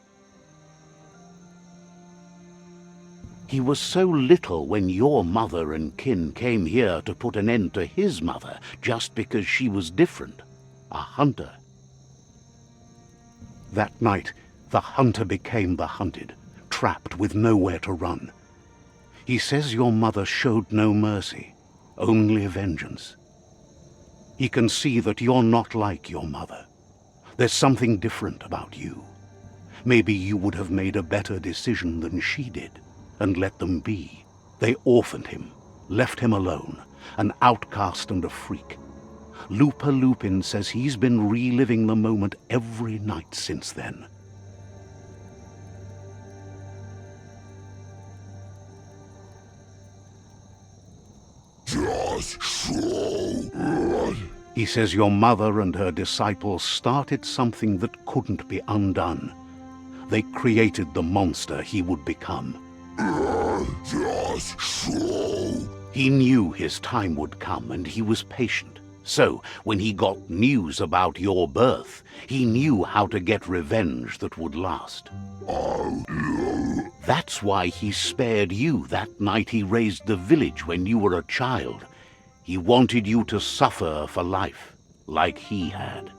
He was so little when your mother and kin came here to put an end to his mother just because she was different, a hunter. That night, the hunter became the hunted, trapped with nowhere to run. He says your mother showed no mercy, only vengeance. He can see that you're not like your mother. There's something different about you. Maybe you would have made a better decision than she did, and let them be. They orphaned him, left him alone, an outcast and a freak. LUPA-LUPIN says he's been reliving the moment every night since then. He says your mother and her disciples started something that couldn't be undone. They created the monster he would become. He knew his time would come, and he was patient. So, when he got news about your birth, he knew how to get revenge that would last. That's why he spared you that night he raised the village when you were a child. He wanted you to suffer for life, like he had.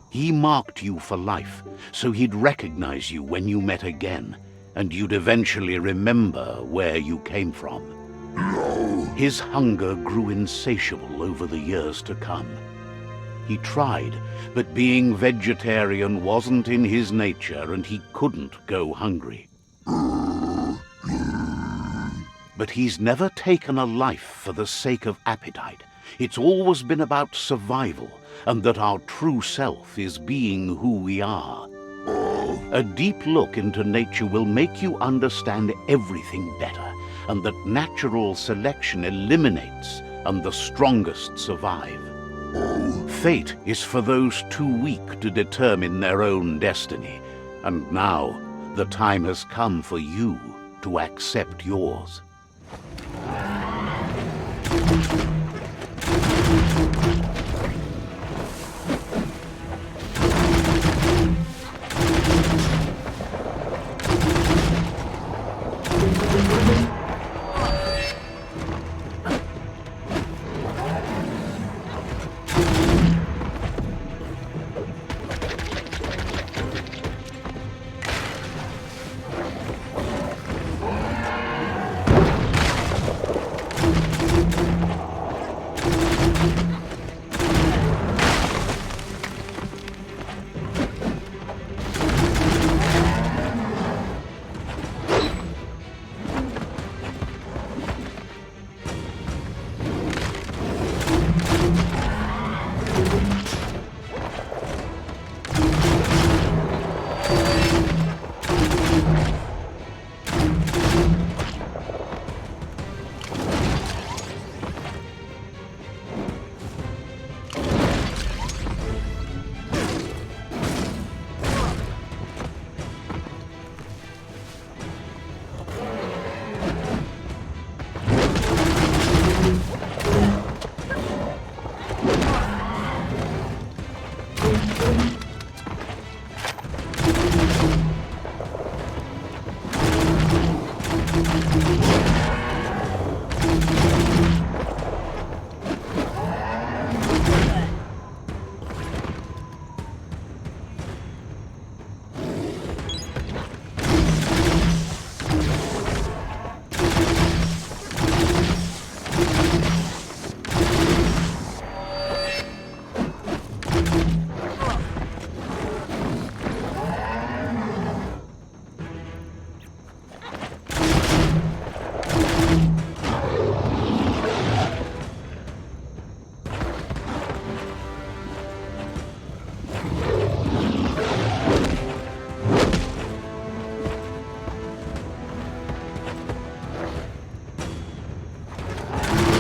He marked you for life, so he'd recognize you when you met again, and you'd eventually remember where you came from. His hunger grew insatiable over the years to come. He tried, but being vegetarian wasn't in his nature, and he couldn't go hungry. But he's never taken a life for the sake of appetite. It's always been about survival, and that our true self is being who we are. A deep look into nature will make you understand everything better, and that natural selection eliminates, and the strongest survive. Fate is for those too weak to determine their own destiny, and now the time has come for you to accept yours.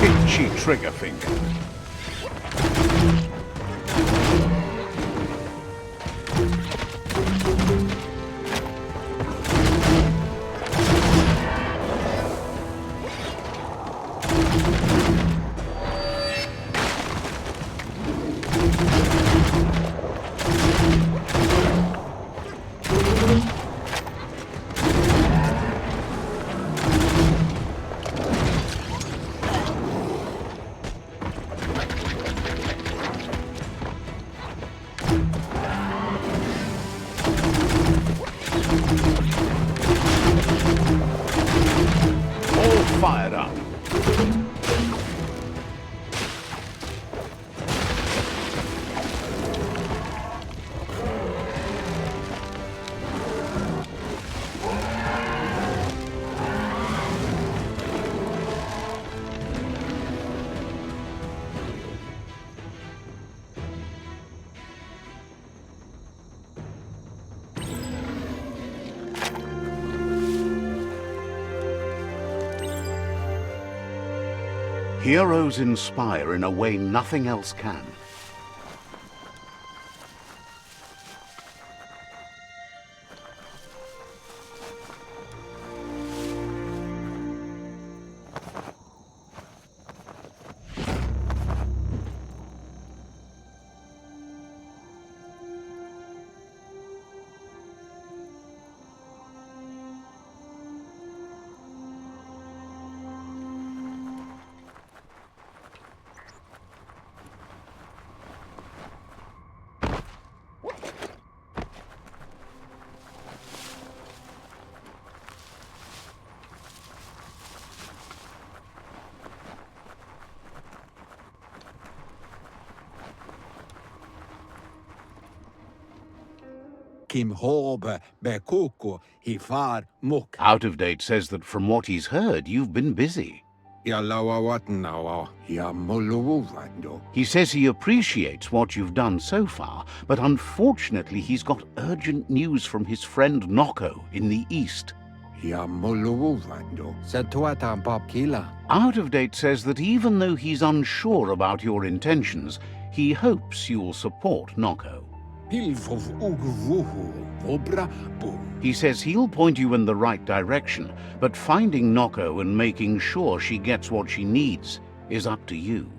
Itchy trigger finger. Heroes inspire in a way nothing else can. Kim hobe bekuku hifar muk. Out of Date says that from what he's heard, you've been busy. Ya lawa watnawa ya muluwando. He says he appreciates what you've done so far, but unfortunately he's got urgent news from his friend Noko in the east. Ya muluwando. Satuata babkila. Out of Date says that even though he's unsure about your intentions, he hopes you'll support Noko. Pilfov ugvuhu obra boom. He says he'll point you in the right direction, but finding Noko and making sure she gets what she needs is up to you.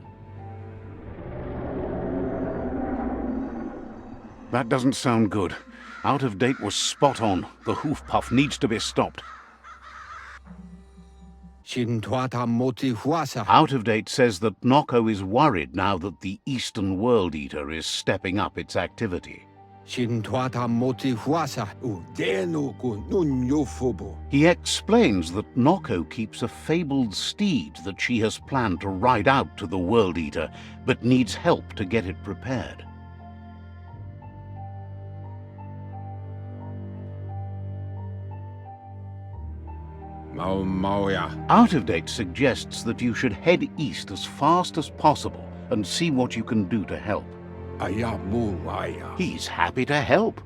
That doesn't sound good. Out of Date was spot on. The hoof puff needs to be stopped. Shintuata moti huasa. Out of Date says that Noko is worried now that the Eastern World Eater is stepping up its activity. Shintuata moti huasa udenu ku nunyofubu. He explains that Noko keeps a fabled steed that she has planned to ride out to the World Eater, but needs help to get it prepared. Mauya. Out of Date suggests that you should head east as fast as possible and see what you can do to help. Ayamu aya. He's happy to help.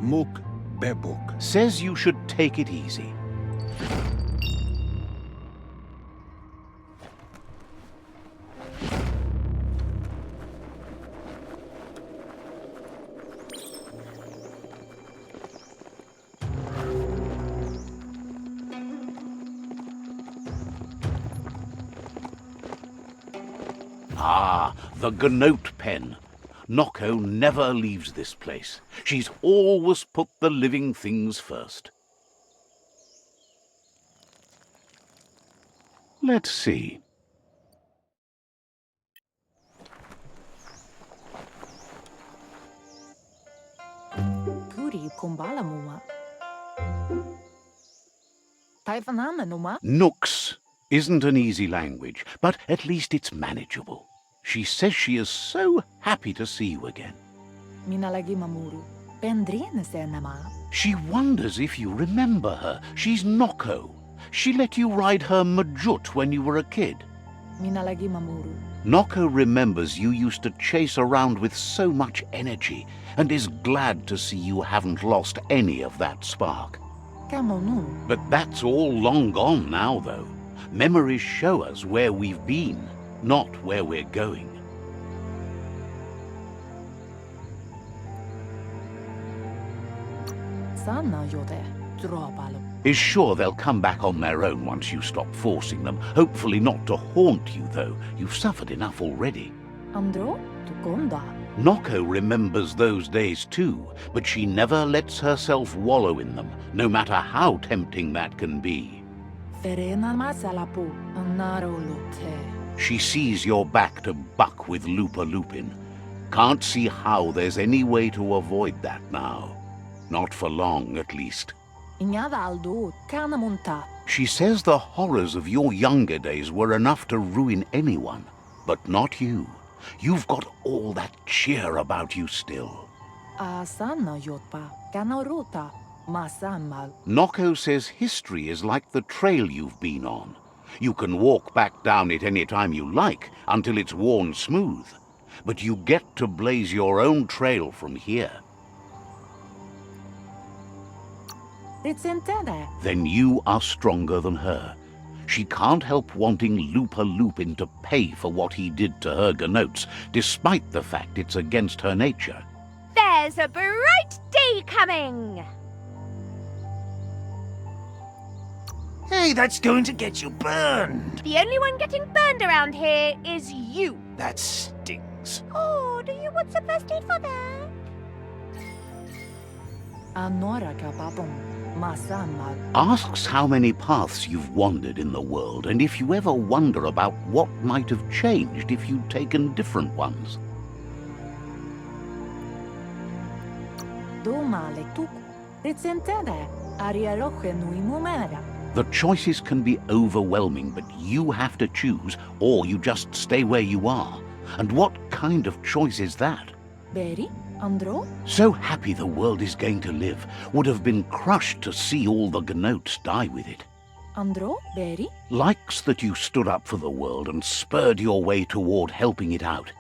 Muk bebuk. Says you should take it easy. Ah, the Gnote pen. Noko never leaves this place. She's always put the living things first. Let's see. Puri kumbala muma. Taifanama numa. Nooks isn't an easy language, but at least it's manageable. She says she is so happy to see you again. Minalagi mamuru. Pendrina senama. She wonders if you remember her. She's Noko. She let you ride her Majut when you were a kid. Minalagi mamuru. Noko remembers you used to chase around with so much energy and is glad to see you haven't lost any of that spark. Kamonu. But that's all long gone now, though. Memories show us where we've been, not where we're going. Sana yode. Dropalo. Is sure they'll come back on their own once you stop forcing them. Hopefully not to haunt you, though. You've suffered enough already. Andro? Tukonda. Noko remembers those days too, but she never lets herself wallow in them, no matter how tempting that can be. Ferena masalapu. Anaro lote. She sees you're back to buck with LUPA-LUPIN. Can't see how there's any way to avoid that now. Not for long, at least. Inyada aldo. Kanamunta. She says the horrors of your younger days were enough to ruin anyone, but not you. You've got all that cheer about you still. Asana yotpa. Kanarota. Masamal. Noko says history is like the trail you've been on. You can walk back down it any time you like until it's worn smooth. But you get to blaze your own trail from here. Ritsentene. Then you are stronger than her. She can't help wanting LUPA-LUPIN to pay for what he did to her gnotes, despite the fact it's against her nature. There's a bright day coming! Hey, that's going to get you burned. The only one getting burned around here is you. That stings. Oh, do you want some first aid for that? Anora kapapum. Masamal. Asks how many paths you've wandered in the world, and if you ever wonder about what might have changed if you'd taken different ones. Domale tuk. Ritsentene. Arieroche nui mumera. The choices can be overwhelming, but you have to choose, or you just stay where you are. And what kind of choice is that? Beri? Andro? So happy the world is going to live, would have been crushed to see all the gnotes die with it. Andro? Beri? Likes that you stood up for the world and spurred your way toward helping it out.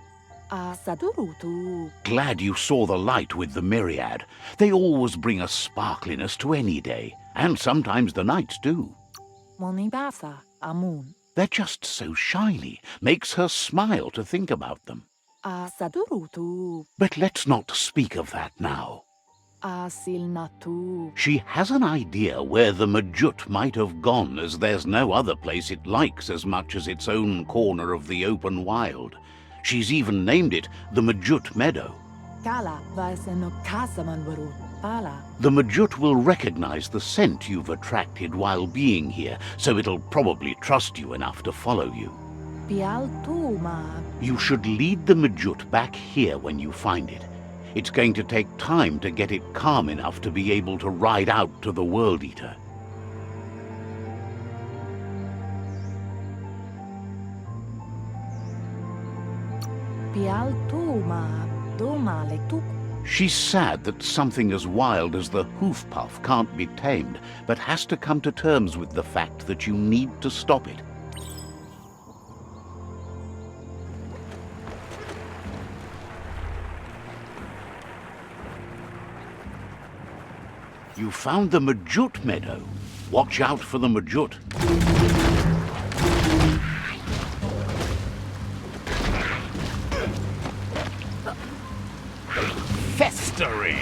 Sadurutu. Glad you saw the light with the myriad. They always bring a sparkliness to any day, and sometimes the nights too. Monibasa. Amun. They're just so shiny, makes her smile to think about them. Sadurutu. But let's not speak of that now. Silnatu. She has an idea where the Majut might have gone, as there's no other place it likes as much as its own corner of the open wild. She's even named it the Majut Meadow. Kala. Vaseno kasaman varu. Pala. The Majut will recognize the scent you've attracted while being here, so it'll probably trust you enough to follow you. Pialtuma. You should lead the Majut back here when you find it. It's going to take time to get it calm enough to be able to ride out to the World Eater. Pialtuma. Domale tuk. She's sad that something as wild as the hoof puff can't be tamed, but has to come to terms with the fact that you need to stop it. You found the Majut Meadow. Watch out for the Majut. Festering.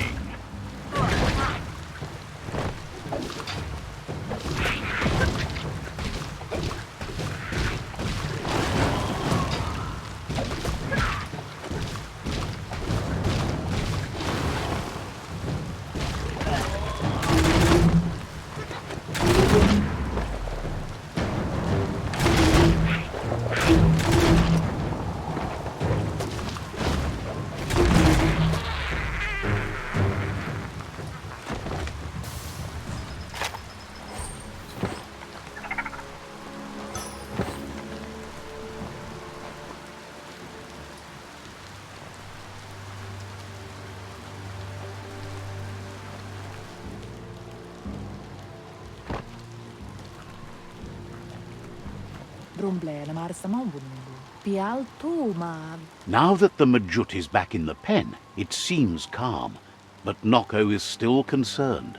Now that the Majut is back in the pen, it seems calm, but Noko is still concerned.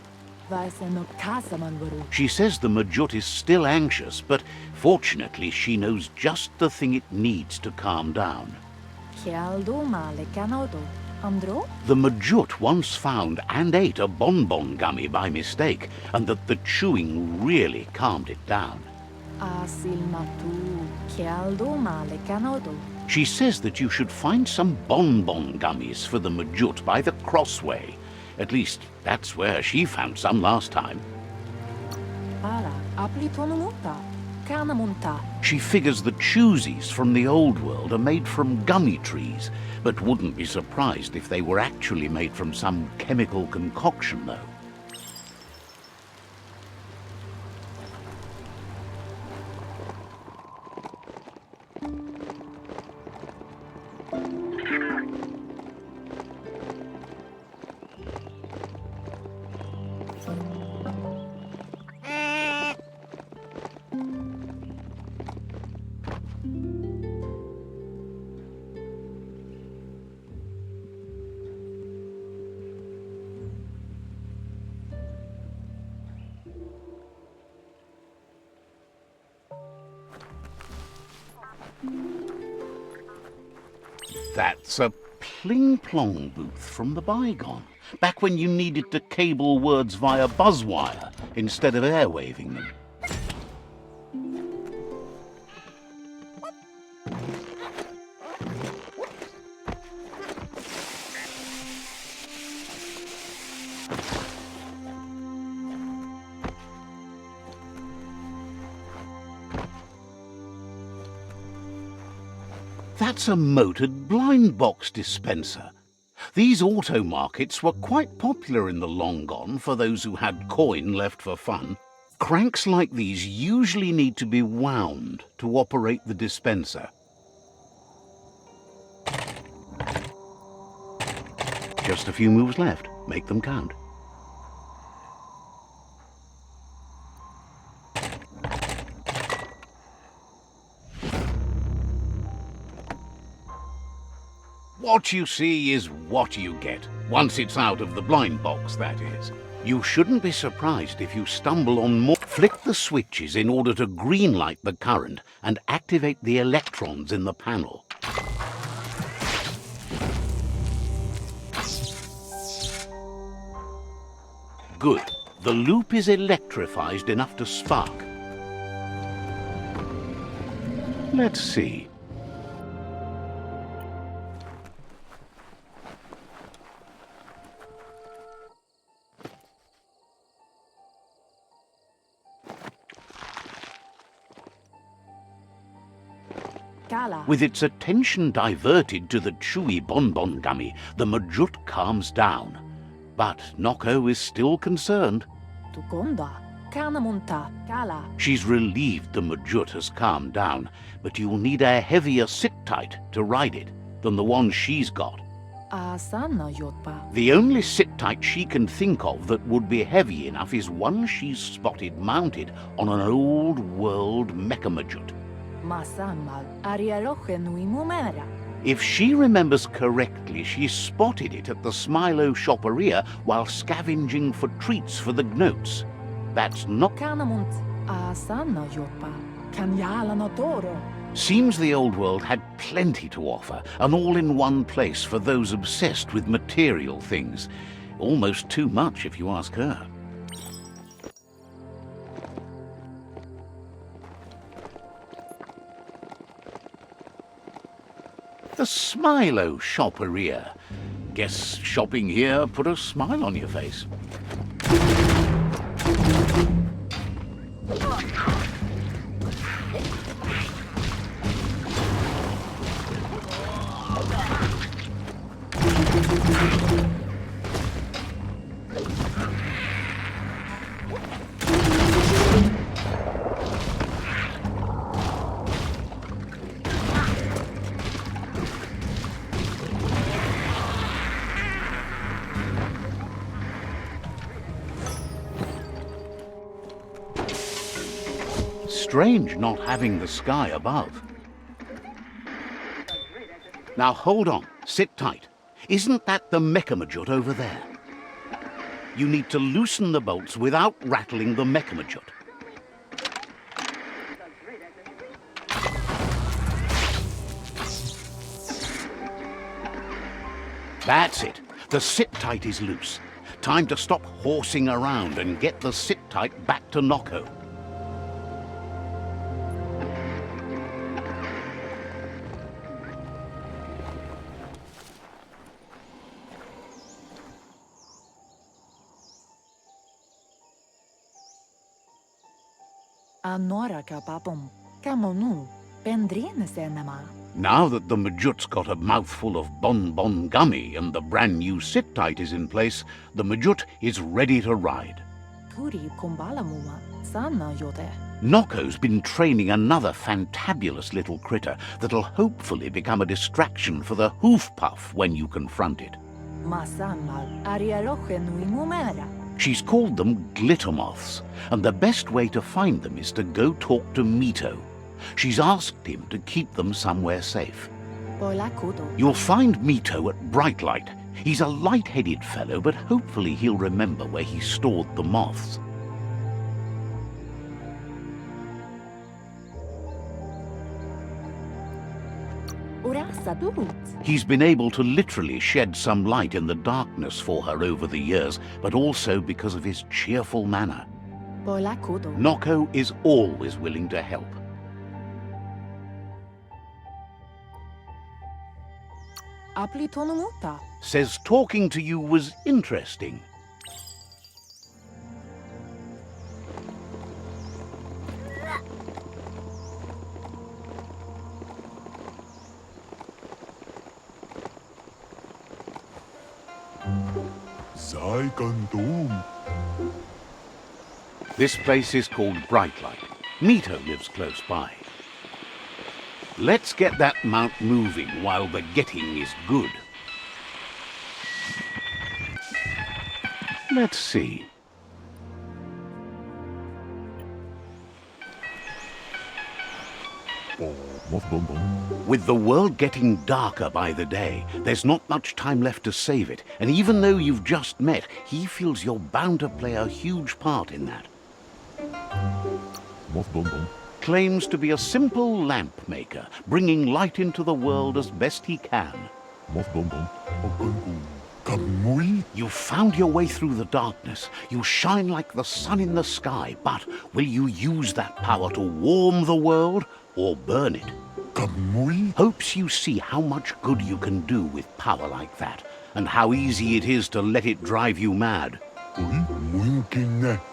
She says the Majut is still anxious, but fortunately she knows just the thing it needs to calm down. The Majut once found and ate a bonbon gummy by mistake, and that the chewing really calmed it down. She says that you should find some bonbon gummies for the Majut by the crossway. At least, that's where she found some last time. She figures the choosies from the old world are made from gummy trees, but wouldn't be surprised if they were actually made from some chemical concoction, though. That's a pling-plong booth from the bygone, back when you needed to cable words via buzzwire instead of airwaving them. That's a motored blind box dispenser. These auto markets were quite popular in the long gone for those who had coin left for fun. Cranks like these usually need to be wound to operate the dispenser. Just a few moves left. Make them count. What you see is what you get, once it's out of the blind box, that is. You shouldn't be surprised if you stumble on more. Flick the switches in order to greenlight the current and activate the electrons in the panel. Good. The loop is electrified enough to spark. Let's see. With its attention diverted to the chewy bonbon gummy, the Majut calms down. But Noko is still concerned. She's relieved the Majut has calmed down, but you'll need a heavier sit-tight to ride it than the one she's got. The only sit-tight she can think of that would be heavy enough is one she's spotted mounted on an old-world mecha-Majut. If she remembers correctly, she spotted it at the Smilo Shopperia while scavenging for treats for the gnotes. That's not... Seems the old world had plenty to offer, and all in one place for those obsessed with material things. Almost too much, if you ask her. The Smilo Shopperia. Guess shopping here put a smile on your face. Strange not having the sky above. Now hold on, sit tight. Isn't that the mecha-Majut over there? You need to loosen the bolts without rattling the mecha-Majut. That's it. The sit-tight is loose. Time to stop horsing around and get the sit-tight back to Noko. Now that the Majut's got a mouthful of bonbon gummy and the brand new sit-tight is in place, the Majut is ready to ride. Noko's been training another fantabulous little critter that'll hopefully become a distraction for the hoof puff when you confront it. She's called them glitter moths, and the best way to find them is to go talk to Mito. She's asked him to keep them somewhere safe. You'll find Mito at Bright Light. He's a light-headed fellow, but hopefully he'll remember where he stored the moths. Urasa dut. He's been able to literally shed some light in the darkness for her over the years, but also because of his cheerful manner. Pola kudo. Noko is always willing to help. Apli tonumuta. Says talking to you was interesting. This place is called Brightlight. Mito lives close by. Let's get that mount moving while the getting is good. Let's see. With the world getting darker by the day, there's not much time left to save it, and even though you've just met, he feels you're bound to play a huge part in that. Claims to be a simple lamp maker, bringing light into the world as best he can. You found your way through the darkness. You shine like the sun in the sky, but will you use that power to warm the world or burn it? Hopes you see how much good you can do with power like that, and how easy it is to let it drive you mad.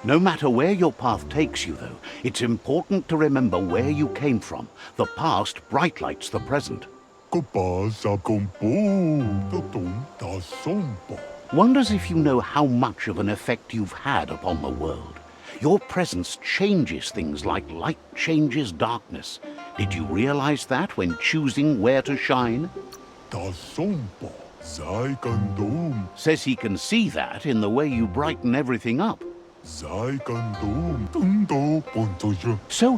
No matter where your path takes you, though, it's important to remember where you came from. The past brightlights the present. Wonders if you know how much of an effect you've had upon the world. Your presence changes things like light changes darkness. Did you realize that when choosing where to shine? Says he can see that in the way you brighten everything up. So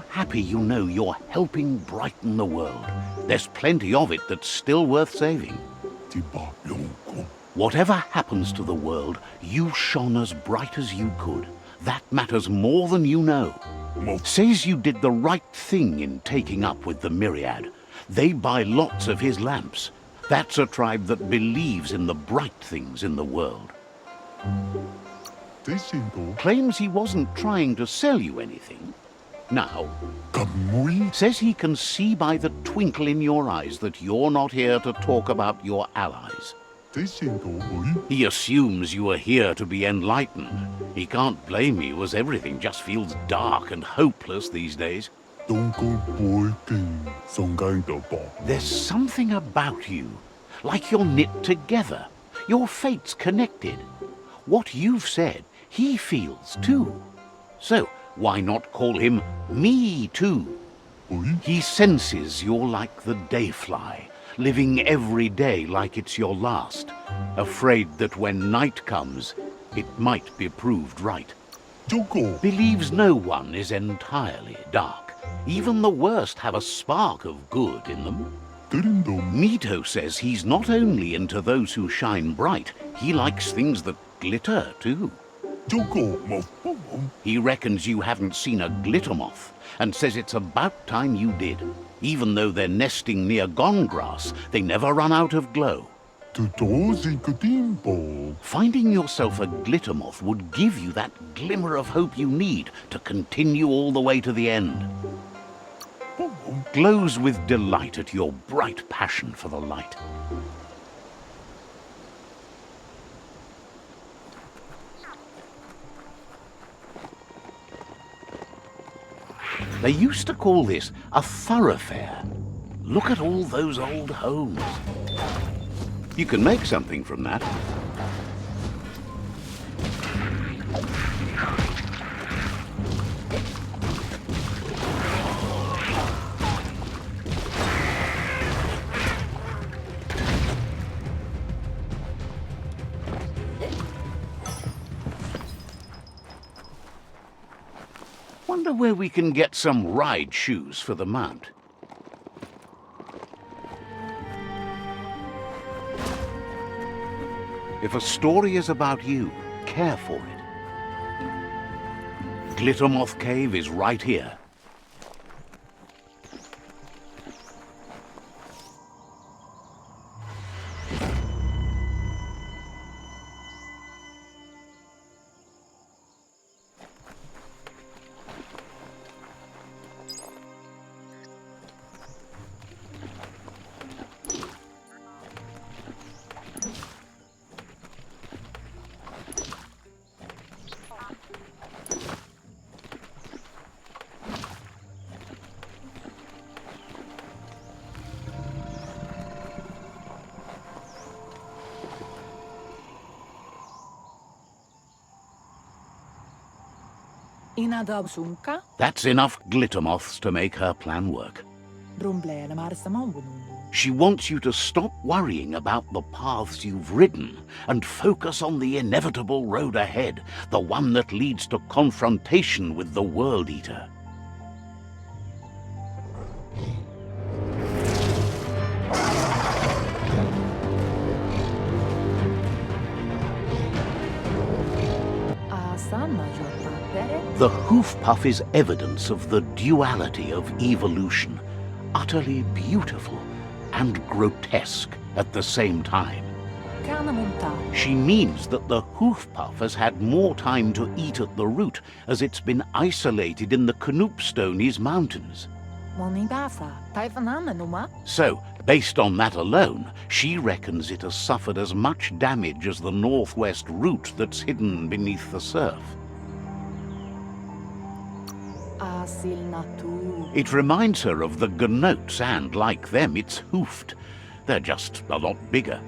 happy you know you're helping brighten the world. There's plenty of it that's still worth saving. Whatever happens to the world, you shone as bright as you could. That matters more than you know. Says you did the right thing in taking up with the Myriad. They buy lots of his lamps. That's a tribe that believes in the bright things in the world. Claims he wasn't trying to sell you anything. Now, says he can see by the twinkle in your eyes that you're not here to talk about your allies. He assumes you are here to be enlightened. He can't blame you, as everything just feels dark and hopeless these days. There's something about you, like you're knit together. Your fate's connected. What you've said, he feels too. So why not call him Me Too? He senses you're like the dayfly, living every day like it's your last, afraid that when night comes, it might be proved right. Believes no one is entirely dark. Even the worst have a spark of good in them. Mito says he's not only into those who shine bright, he likes things that glitter too. He reckons you haven't seen a glitter moth, and says it's about time you did. Even though they're nesting near gone grass, they never run out of glow. Finding yourself a glitter moth would give you that glimmer of hope you need to continue all the way to the end. Glows with delight at your bright passion for the light. They used to call this a thoroughfare. Look at all those old homes. You can make something from that. Wonder where we can get some ride shoes for the mount. If a story is about you, care for it. Glittermoth Cave is right here. Inadab sunka, That's enough glitter moths to make her plan work. brumble na marsamawunundu. She wants you to stop worrying about the paths you've ridden and focus on the inevitable road ahead, the one that leads to confrontation with the World Eater. Asama jota The hoof puff is evidence of the duality of evolution, utterly beautiful and grotesque at the same time. kana munta. She means that the hoof puff has had more time to eat at the root as it's been isolated in the Knoopstonies Mountains. Monibasa, taifanana numa. So, based on that alone, she reckons it has suffered as much damage as the northwest root that's hidden beneath the surf. Asil natu. It reminds her of the gnotes and, like them, it's hoofed. They're just a lot bigger.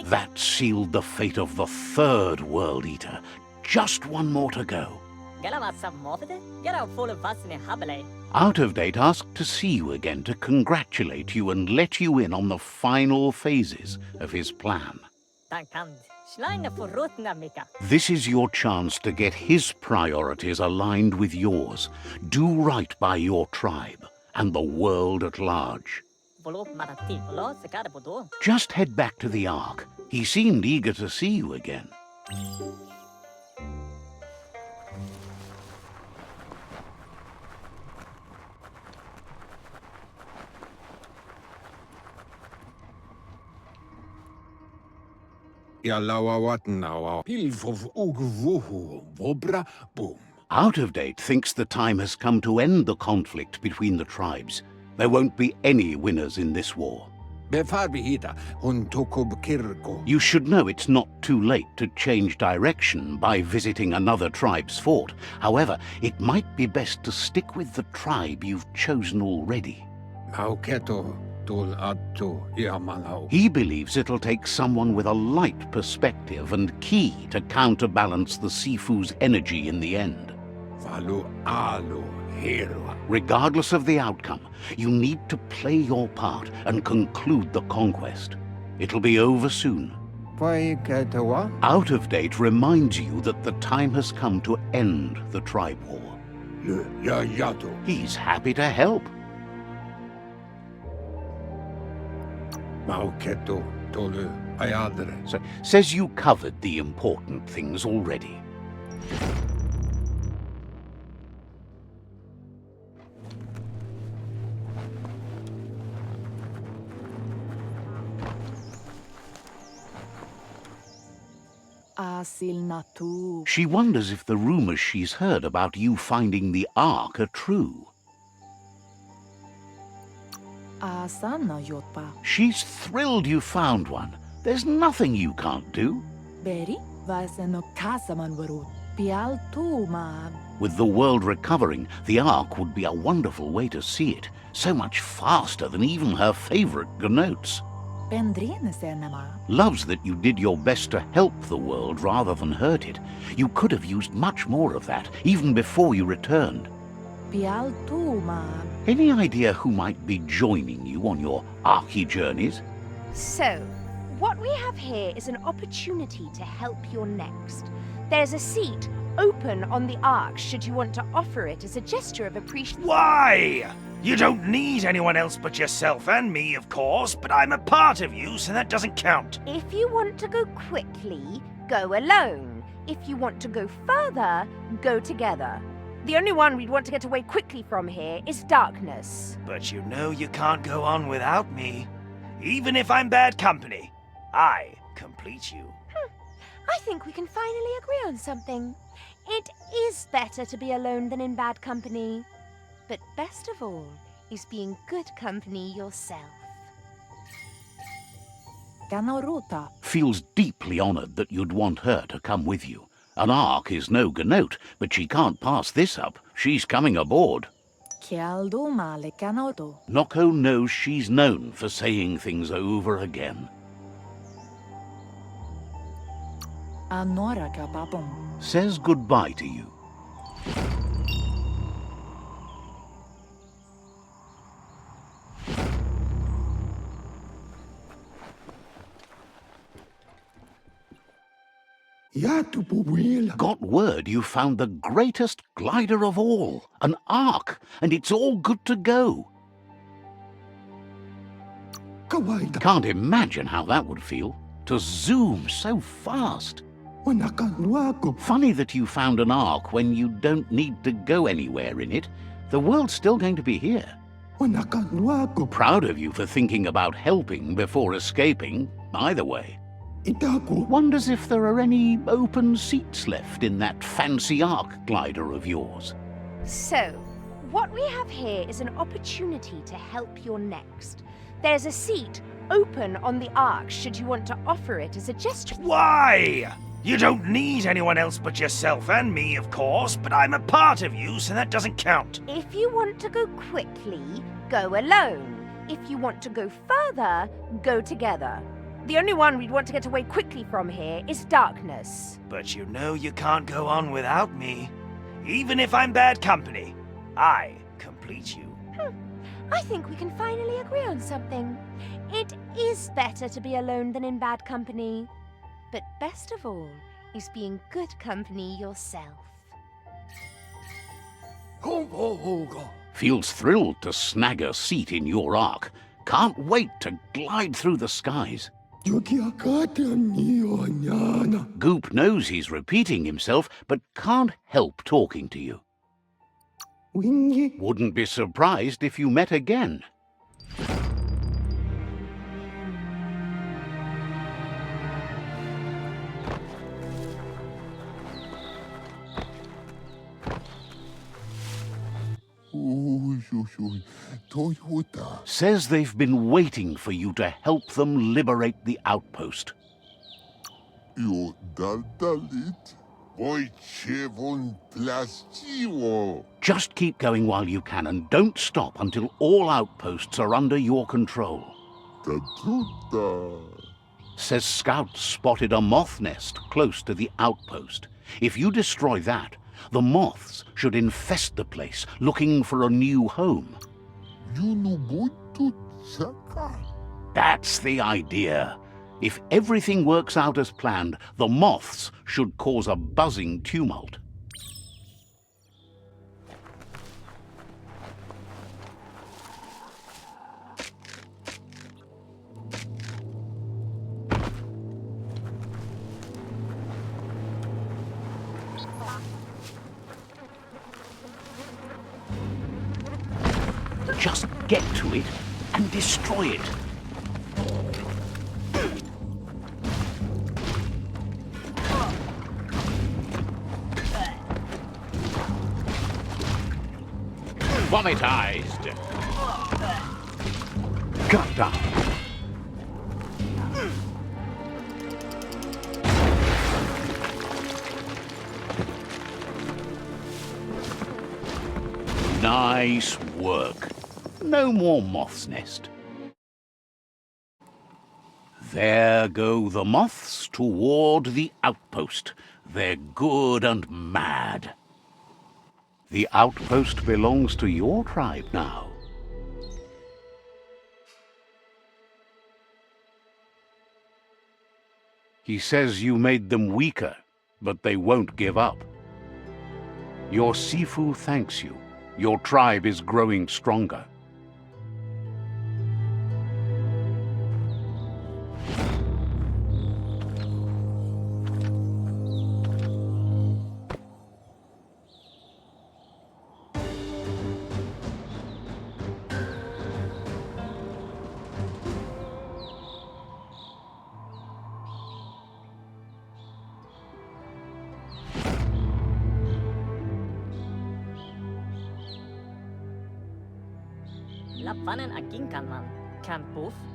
That sealed the fate of the third World Eater. Just one more to go. Out of Date asked to see you again to congratulate you and let you in on the final phases of his plan. This is your chance to get his priorities aligned with yours. Do right by your tribe and the world at large. Just head back to the Ark. He seemed eager to see you again. Ja lawawatnawa. Pilfov ugvuhu vobra boom. Out of Date thinks the time has come to end the conflict between the tribes. There won't be any winners in this war. Befarbihita hun tokob kirko. You should know it's not too late to change direction by visiting another tribe's fort. However, it might be best to stick with the tribe you've chosen already. Mauketo tul atto iamanau. He believes it'll take someone with a light perspective and key to counterbalance the Sifu's energy in the end. Valu alu hero. Regardless of the outcome, you need to play your part and conclude the conquest. It'll be over soon. Paiketawa? Out of Date reminds you that the time has come to end the tribe war. Le yayato. He's happy to help. Mauketo tolu ayadre. So, says you covered the important things already. Asil natu. She wonders if the rumors she's heard about you finding the Ark are true. Asana yotpa. She's thrilled you found one. There's nothing you can't do. Beri vaseno kasaman varut. Pial tu ma. With the world recovering, the Ark would be a wonderful way to see it. So much faster than even her favorite gnotes. Pendrine senama. Loves that you did your best to help the world rather than hurt it. You could have used much more of that, even before you returned. Pial tu ma. Any idea who might be joining you on your Arky journeys? So, what we have here is an opportunity to help your next. There's a seat open on the Ark should you want to offer it as a gesture of appreciation. Why? You don't need anyone else but yourself and me, of course, but I'm a part of you, so that doesn't count. If you want to go quickly, go alone. If you want to go further, go together. The only one we'd want to get away quickly from here is darkness. But you know you can't go on without me. Even if I'm bad company, I complete you. I think we can finally agree on something. It is better to be alone than in bad company. But best of all is being good company yourself. Ganorota. Feels deeply honored that you'd want her to come with you. An Ark is no gnote, but she can't pass this up. She's coming aboard. Kialdo male canoto. Noko knows she's known for saying things over again. Anora kapapom. Says goodbye to you. Got word you found the greatest glider of all, an Ark, and it's all good to go. Can't imagine how that would feel, to zoom so fast. Funny that you found an Ark when you don't need to go anywhere in it. The world's still going to be here. Proud of you for thinking about helping before escaping, either way. Wonders if there are any open seats left in that fancy Ark glider of yours. So, what we have here is an opportunity to help your next. There's a seat open on the Ark should you want to offer it as a gesture. Why? You don't need anyone else but yourself and me, of course, but I'm a part of you, so that doesn't count. If you want to go quickly, go alone. If you want to go further, go together. The only one we'd want to get away quickly from here is darkness. But you know you can't go on without me. Even if I'm bad company, I complete you. I think we can finally agree on something. It is better to be alone than in bad company. But best of all is being good company yourself. Feels thrilled to snag a seat in your Ark. Can't wait to glide through the skies. Goop knows he's repeating himself, but can't help talking to you. Wouldn't be surprised if you met again. Toyota. Says they've been waiting for you to help them liberate the outpost. You daldalit. Wojciechon plastiwo. Just keep going while you can and don't stop until all outposts are under your control. Tatuta. Says scouts spotted a moth nest close to the outpost. If you destroy that, the moths should infest the place, looking for a new home. You no butu tsaka. That's the idea. If everything works out as planned, the moths should cause a buzzing tumult. Just get to it and destroy it. Vomitized. Cut down. Nice work. No more moth's nest. There go the moths toward the outpost. They're good and mad. The outpost belongs to your tribe now. He says you made them weaker, but they won't give up. Your Sifu thanks you. Your tribe is growing stronger.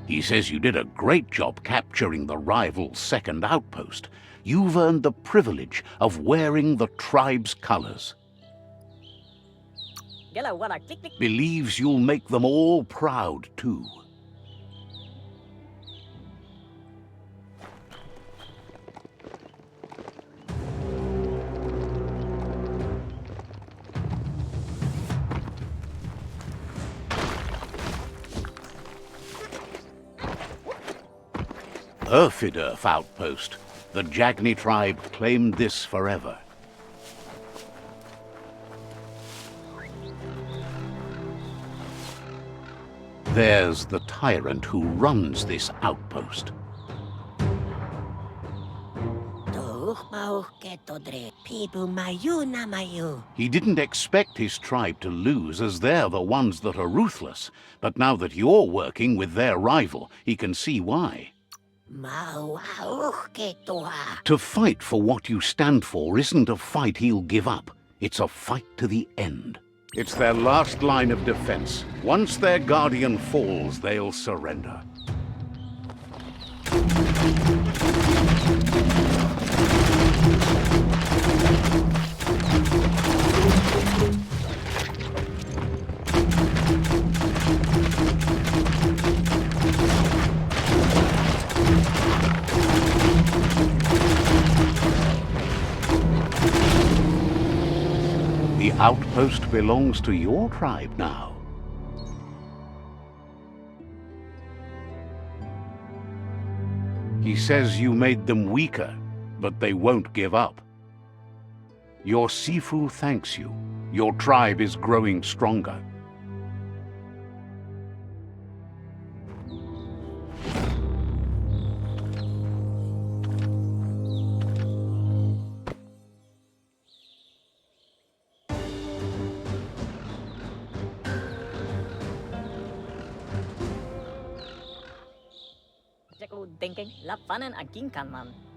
He says you did a great job capturing the rival's second outpost. You've earned the privilege of wearing the tribe's colors. Believes you'll make them all proud, too. Urfidurf outpost. The Jagni tribe claimed this forever. There's the tyrant who runs this outpost. He didn't expect his tribe to lose, as they're the ones that are ruthless. But now that you're working with their rival, he can see why. To fight for what you stand for isn't a fight he'll give up. It's a fight to the end. It's their last line of defense. Once their guardian falls, they'll surrender. The outpost belongs to your tribe now. He says you made them weaker, but they won't give up. Your Sifu thanks you. Your tribe is growing stronger.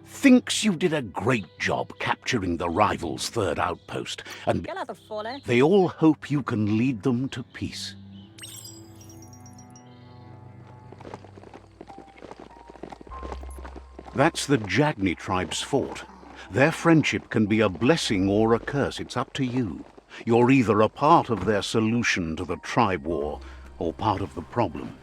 thinks you did a great job capturing the rival's third outpost, and they all hope you can lead them to peace. That's the Jagni tribe's fort. Their friendship can be a blessing or a curse. It's up to you. You're either a part of their solution to the tribe war, or part of the problem.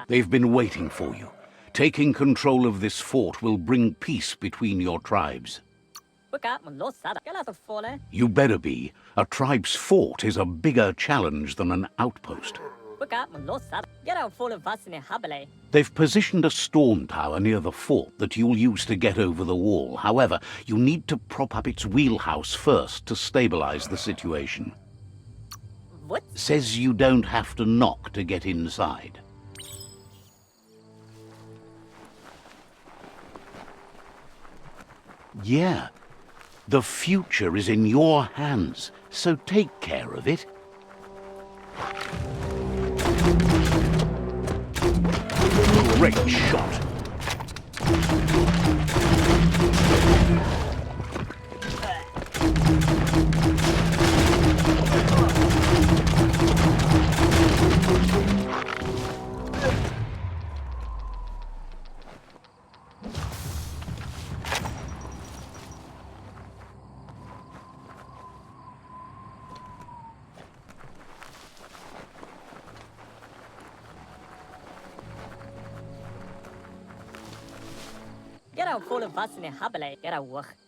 They've been waiting for you. Taking control of this fort will bring peace between your tribes. You better be. A tribe's fort is a bigger challenge than an outpost. They've positioned a storm tower near the fort that you'll use to get over the wall. However, you need to prop up its wheelhouse first to stabilize the situation. What? Says you don't have to knock to get inside. Yeah, the future is in your hands, so take care of it. Great shot.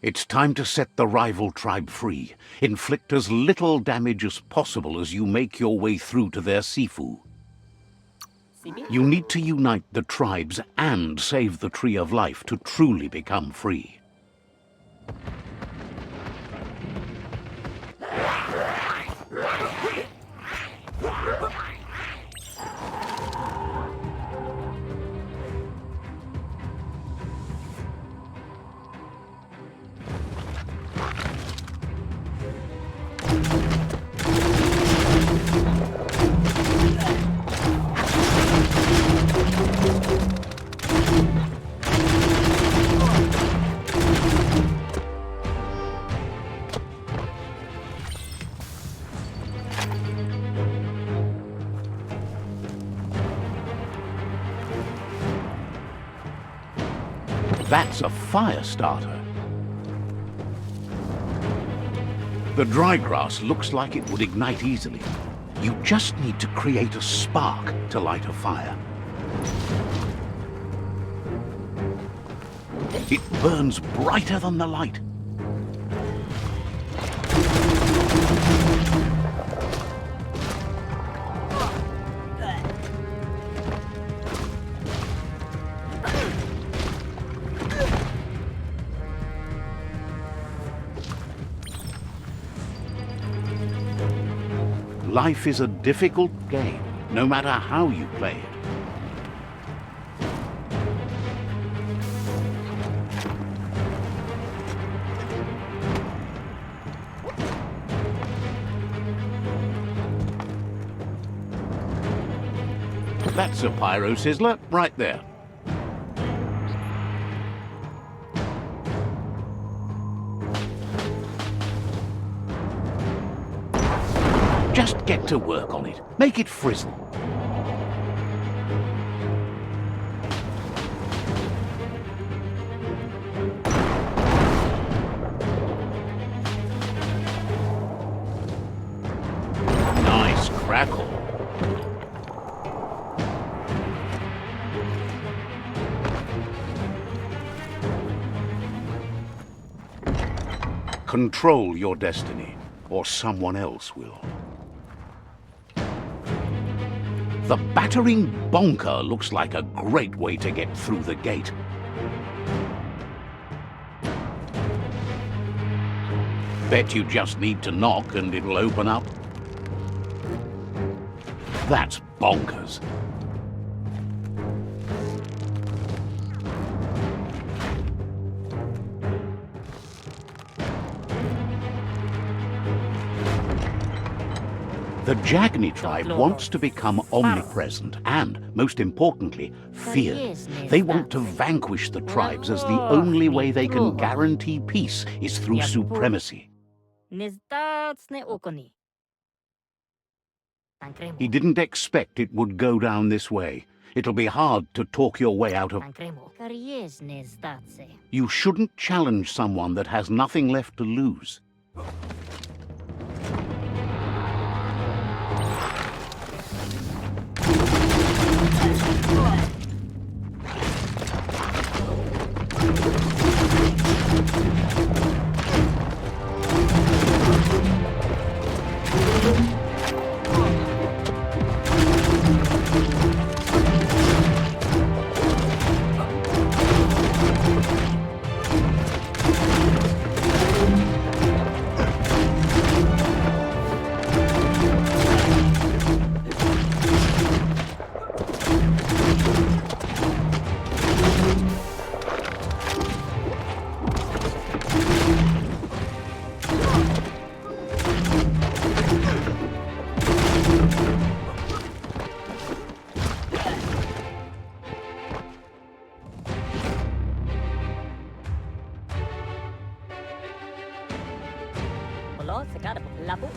It's time to set the rival tribe free. Inflict as little damage as possible as you make your way through to their Sifu. You need to unite the tribes and save the Tree of Life to truly become free. That's a fire starter. The dry grass looks like it would ignite easily. You just need to create a spark to light a fire. It burns brighter than the light. Life is a difficult game, no matter how you play it. That's a pyro sizzler right there. Just get to work on it. Make it frizzle. Nice crackle. Control your destiny, or someone else will. The battering bonker looks like a great way to get through the gate. Bet you just need to knock and it'll open up. That's bonkers. The Jagni tribe wants to become omnipresent and, most importantly, feared. They want to vanquish the tribes as the only way they can guarantee peace is through supremacy. He didn't expect it would go down this way. It'll be hard to talk your way out of... You shouldn't challenge someone that has nothing left to lose.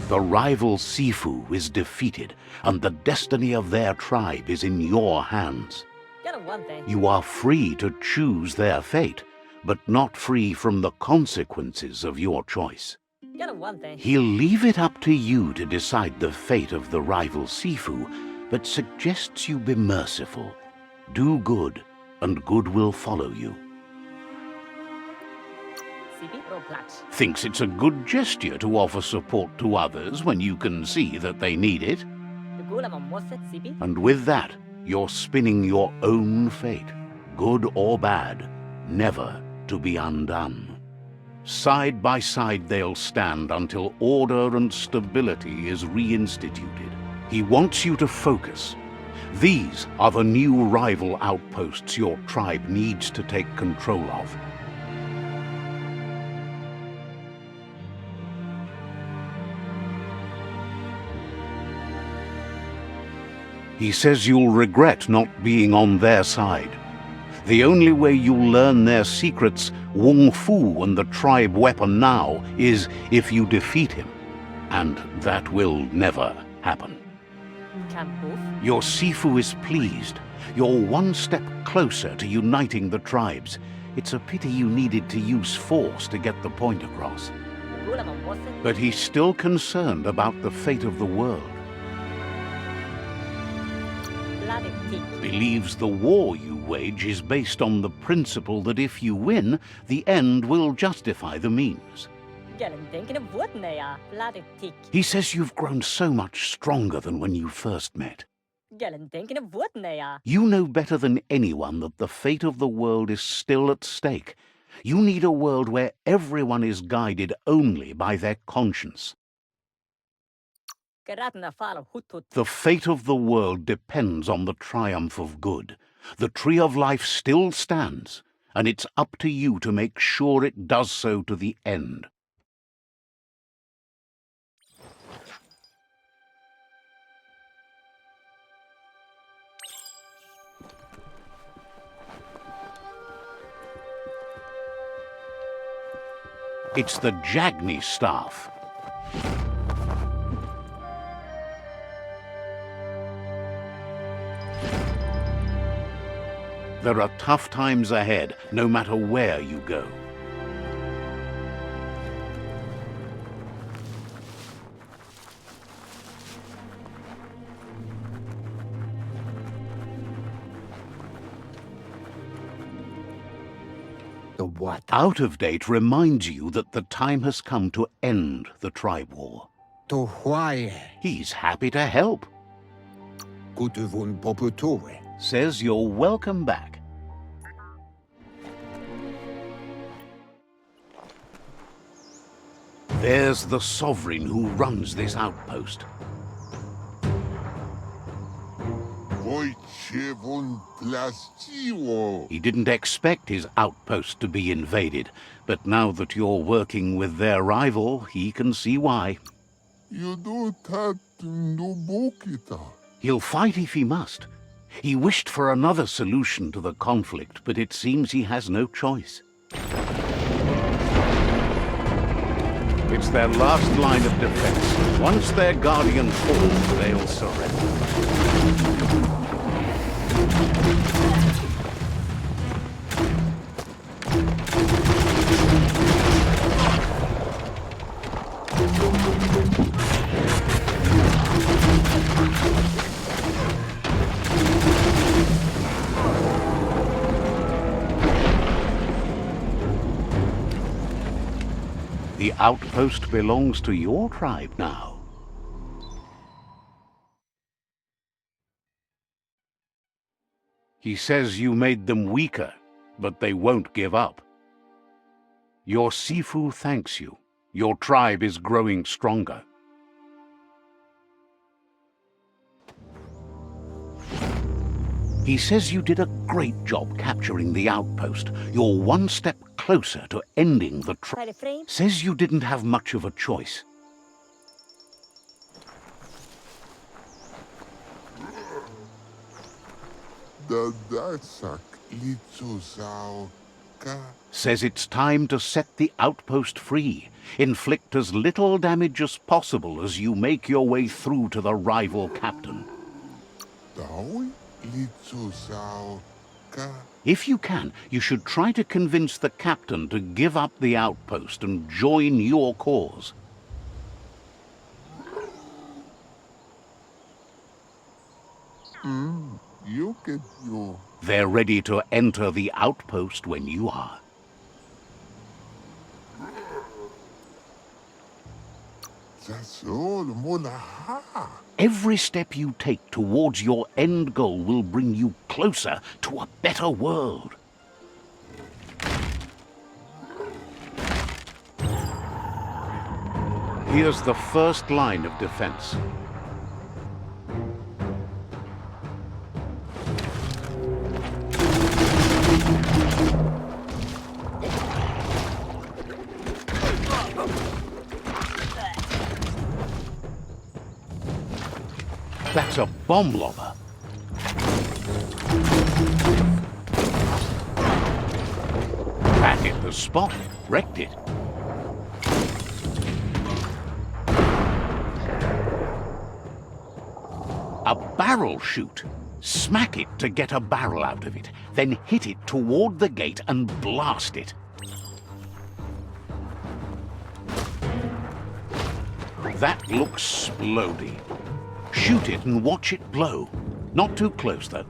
The rival Sifu is defeated, and the destiny of their tribe is in your hands. You are free to choose their fate, but not free from the consequences of your choice. He'll leave it up to you to decide the fate of the rival Sifu, but suggests you be merciful. Do good, and good will follow you. Thinks it's a good gesture to offer support to others when you can see that they need it. And with that, you're spinning your own fate, good or bad, never to be undone. Side by side they'll stand until order and stability is reinstituted. He wants you to focus. These are the new rival outposts your tribe needs to take control of. He says you'll regret not being on their side. The only way you'll learn their secrets, WUNG-FU and the tribe weapon now, is if you defeat him. And that will never happen. Your Sifu is pleased. You're one step closer to uniting the tribes. It's a pity you needed to use force to get the point across. But he's still concerned about the fate of the world. Believes the war you wage is based on the principle that if you win, the end will justify the means. He says you've grown so much stronger than when you first met. You know better than anyone that the fate of the world is still at stake. You need a world where everyone is guided only by their conscience. The fate of the world depends on the triumph of good. The tree of life still stands, and it's up to you to make sure it does so to the end. It's the Jagni staff. There are tough times ahead, no matter where you go. The what? Out of date reminds you that the time has come to end the tribe war. To why? He's happy to help. Kutuvun poputue. Says you're welcome back. There's the sovereign who runs this outpost. He didn't expect his outpost to be invaded, but now that you're working with their rival, he can see why. You do that no bokita. He'll fight if he must. He wished for another solution to the conflict, but it seems he has no choice. It's their last line of defense. Once their guardian falls, they'll surrender. The outpost belongs to your tribe now. He says you made them weaker, but they won't give up. Your Sifu thanks you. Your tribe is growing stronger. He says you did a great job capturing the outpost. You're one step closer to ending the tribe. Says you didn't have much of a choice. Says it's time to set the outpost free. Inflict as little damage as possible as you make your way through to the rival captain. If you can, you should try to convince the captain to give up the outpost and join your cause. They're ready to enter the outpost when you are. Every step you take towards your end goal will bring you closer to a better world. Here's the first line of defense. That's a bomb lobber. That hit the spot, wrecked it. A barrel shoot. Smack it to get a barrel out of it, then hit it toward the gate and blast it. That looks splody. Shoot it and watch it blow. Not too close, though.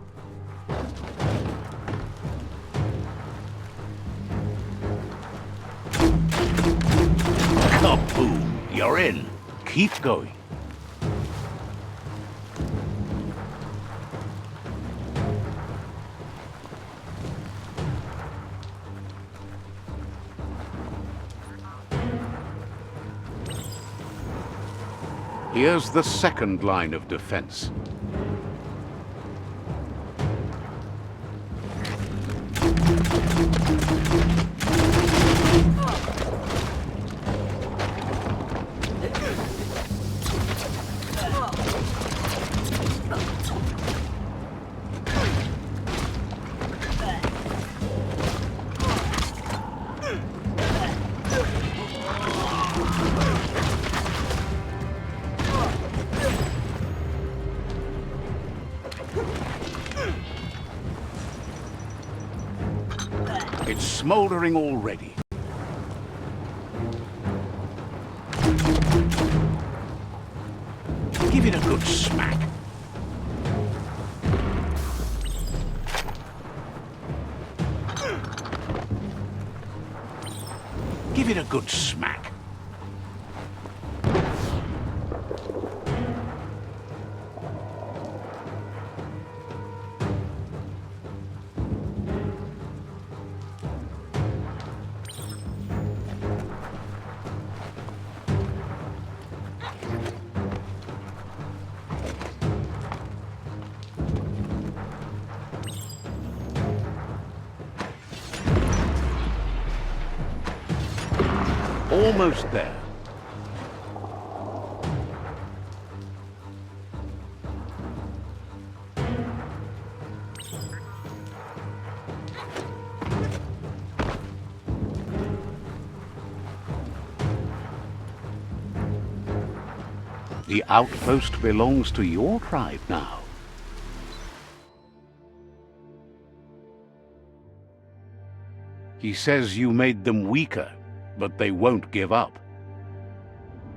Kaboom! You're in. Keep going. Here's the second line of defense. It's smoldering already. Give it a good smack. Give it a good smack. Almost there. The outpost belongs to your tribe now. He says you made them weaker, but they won't give up.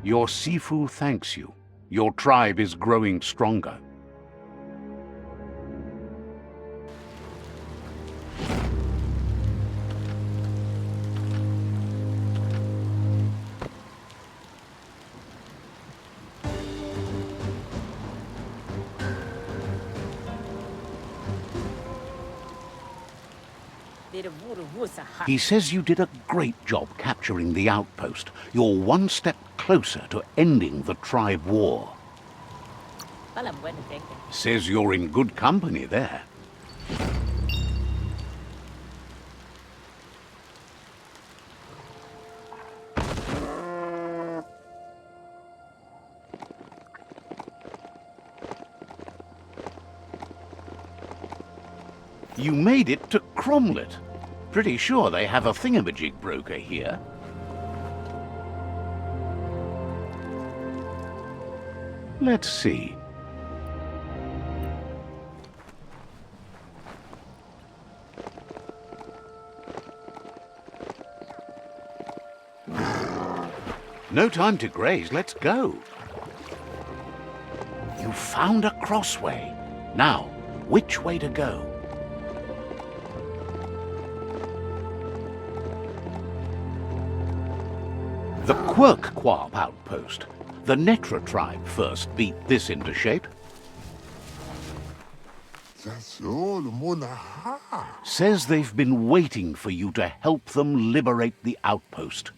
Your Sifu thanks you. Your tribe is growing stronger. He says you did a great job capturing the outpost. You're one step closer to ending the tribe war. Says you're in good company there. You made it to Cromlet. Pretty sure they have a thingamajig broker here. Let's see. No time to graze, let's go. You found a crossway. Now, which way to go? The Quirk-Quarp outpost. The Netra tribe first beat this into shape. Says they've been waiting for you to help them liberate the outpost.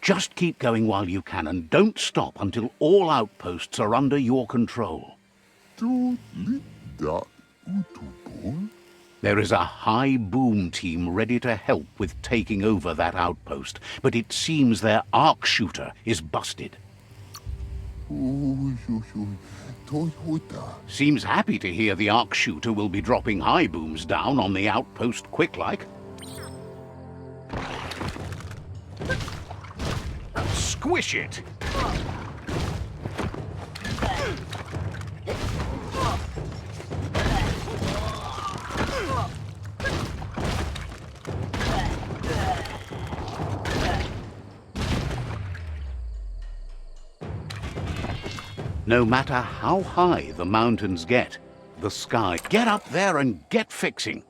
Just keep going while you can and don't stop until all outposts are under your control. There is a high boom team ready to help with taking over that outpost, but it seems their arc shooter is busted. Seems happy to hear the arc shooter will be dropping high booms down on the outpost quick-like. Squish it! No matter how high the mountains get, the sky... Get up there and get fixing!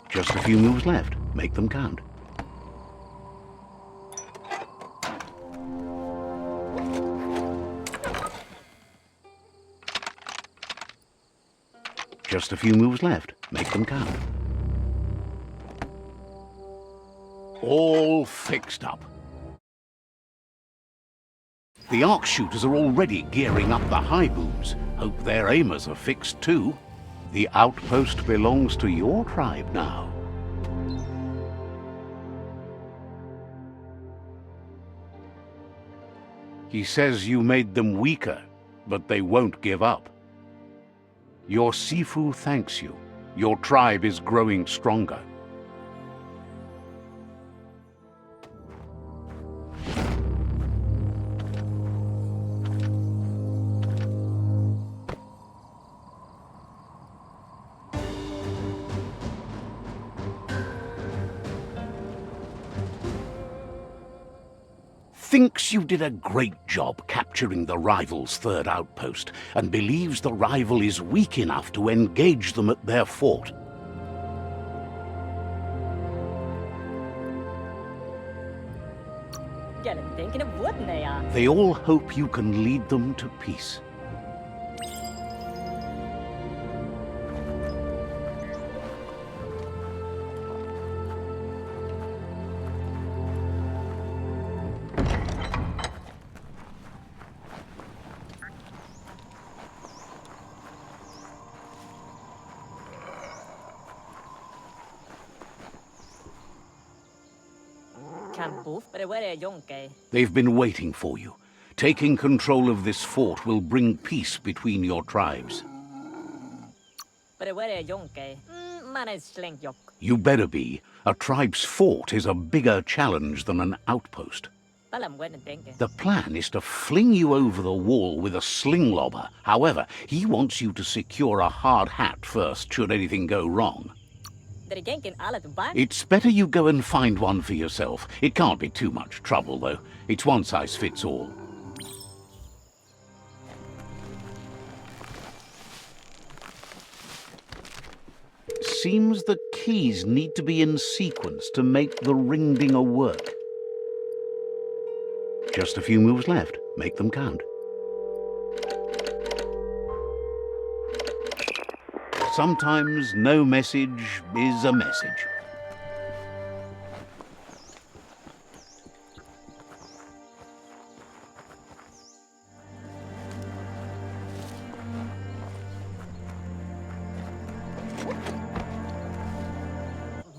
Just a few moves left. Make them count. Just a few moves left. Make them count. All fixed up. The arc shooters are already gearing up the high booms. Hope their aimers are fixed too. The outpost belongs to your tribe now. He says you made them weaker, but they won't give up. Your Sifu thanks you. Your tribe is growing stronger. Thinks you did a great job capturing the rival's third outpost, and believes the rival is weak enough to engage them at their fort. They all hope you can lead them to peace. They've been waiting for you. Taking control of this fort will bring peace between your tribes. Manneslänkjok. You better be. A tribe's fort is a bigger challenge than an outpost. Palam wendenke. The plan is to fling you over the wall with a sling lobber. However, he wants you to secure a hard hat first should anything go wrong. Derigenken alle te ban. It's better you go and find one for yourself. It can't be too much trouble, though. It's one size fits all. Seems the keys need to be in sequence to make the ring-dinger work. Just a few moves left. Make them count. Sometimes no message is a message.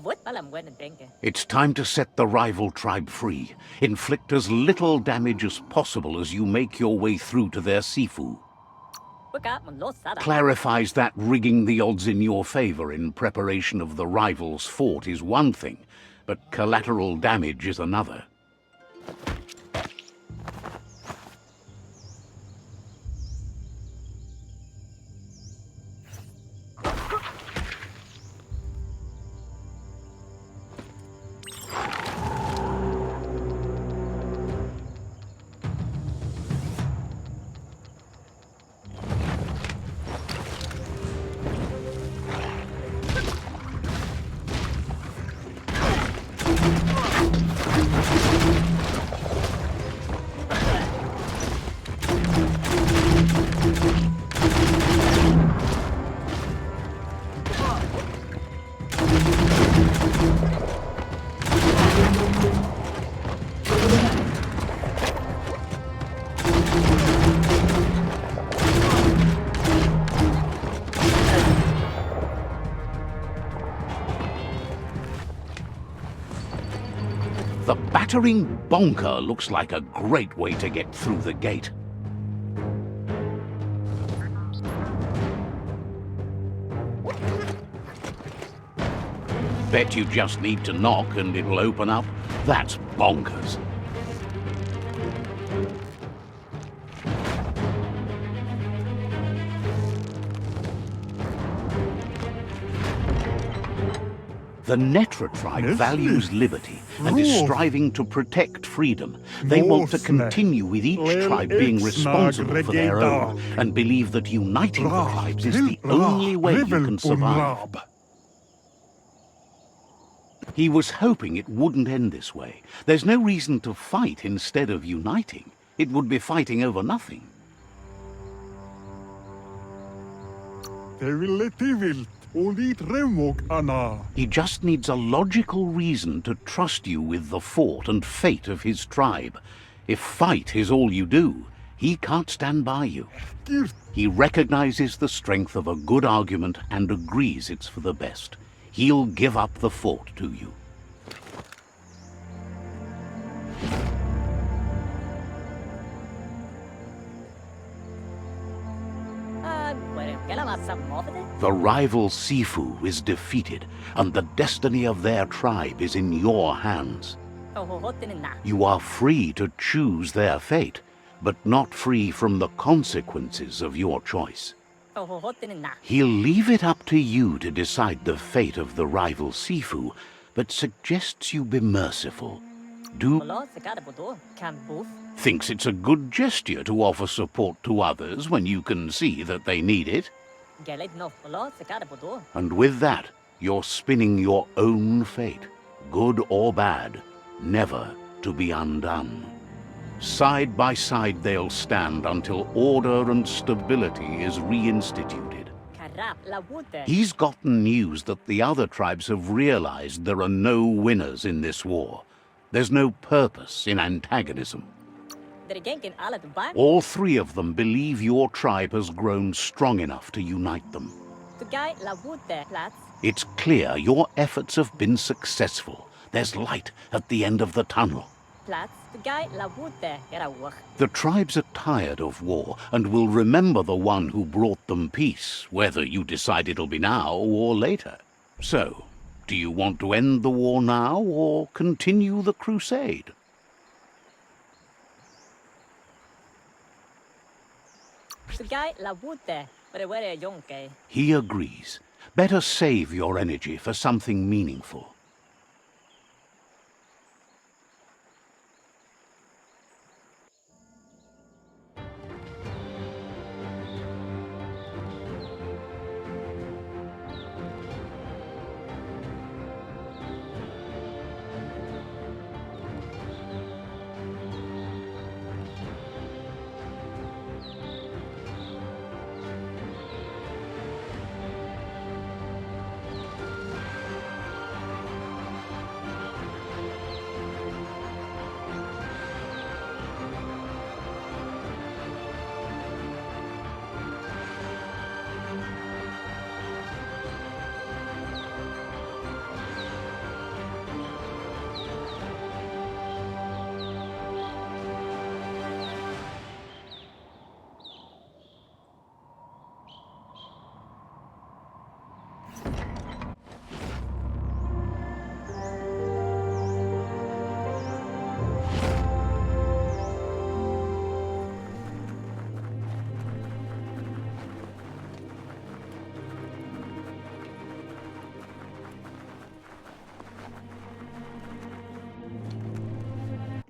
What? Palam wendenke. It's time to set the rival tribe free. Inflict as little damage as possible as you make your way through to their sifu. Clarifies that rigging the odds in your favor in preparation of the rival's fort is one thing, but collateral damage is another. The battering bonker looks like a great way to get through the gate. Bet you just need to knock and it'll open up? That's bonkers. The Netra tribe values liberty and is striving to protect freedom. They want to continue with each tribe being responsible for their own and believe that uniting the tribes is the only way you can survive. He was hoping it wouldn't end this way. There's no reason to fight instead of uniting. It would be fighting over nothing. He just needs a logical reason to trust you with the fort and fate of his tribe. If fight is all you do, he can't stand by you. He recognizes the strength of a good argument and agrees it's for the best. He'll give up the fort to you. The rival Sifu is defeated, and the destiny of their tribe is in your hands. You are free to choose their fate, but not free from the consequences of your choice. He'll leave it up to you to decide the fate of the rival Sifu, but suggests you be merciful. Thinks it's a good gesture to offer support to others when you can see that they need it. And with that, you're spinning your own fate, good or bad, never to be undone. Side by side they'll stand until order and stability is reinstituted. He's gotten news that the other tribes have realized there are no winners in this war. There's no purpose in antagonism. All three of them believe your tribe has grown strong enough to unite them. It's clear your efforts have been successful. There's light at the end of the tunnel. The tribes are tired of war and will remember the one who brought them peace, whether you decide it'll be now or later. So, do you want to end the war now or continue the crusade? Sky la wute, but it were yonke. He agrees. Better save your energy for something meaningful.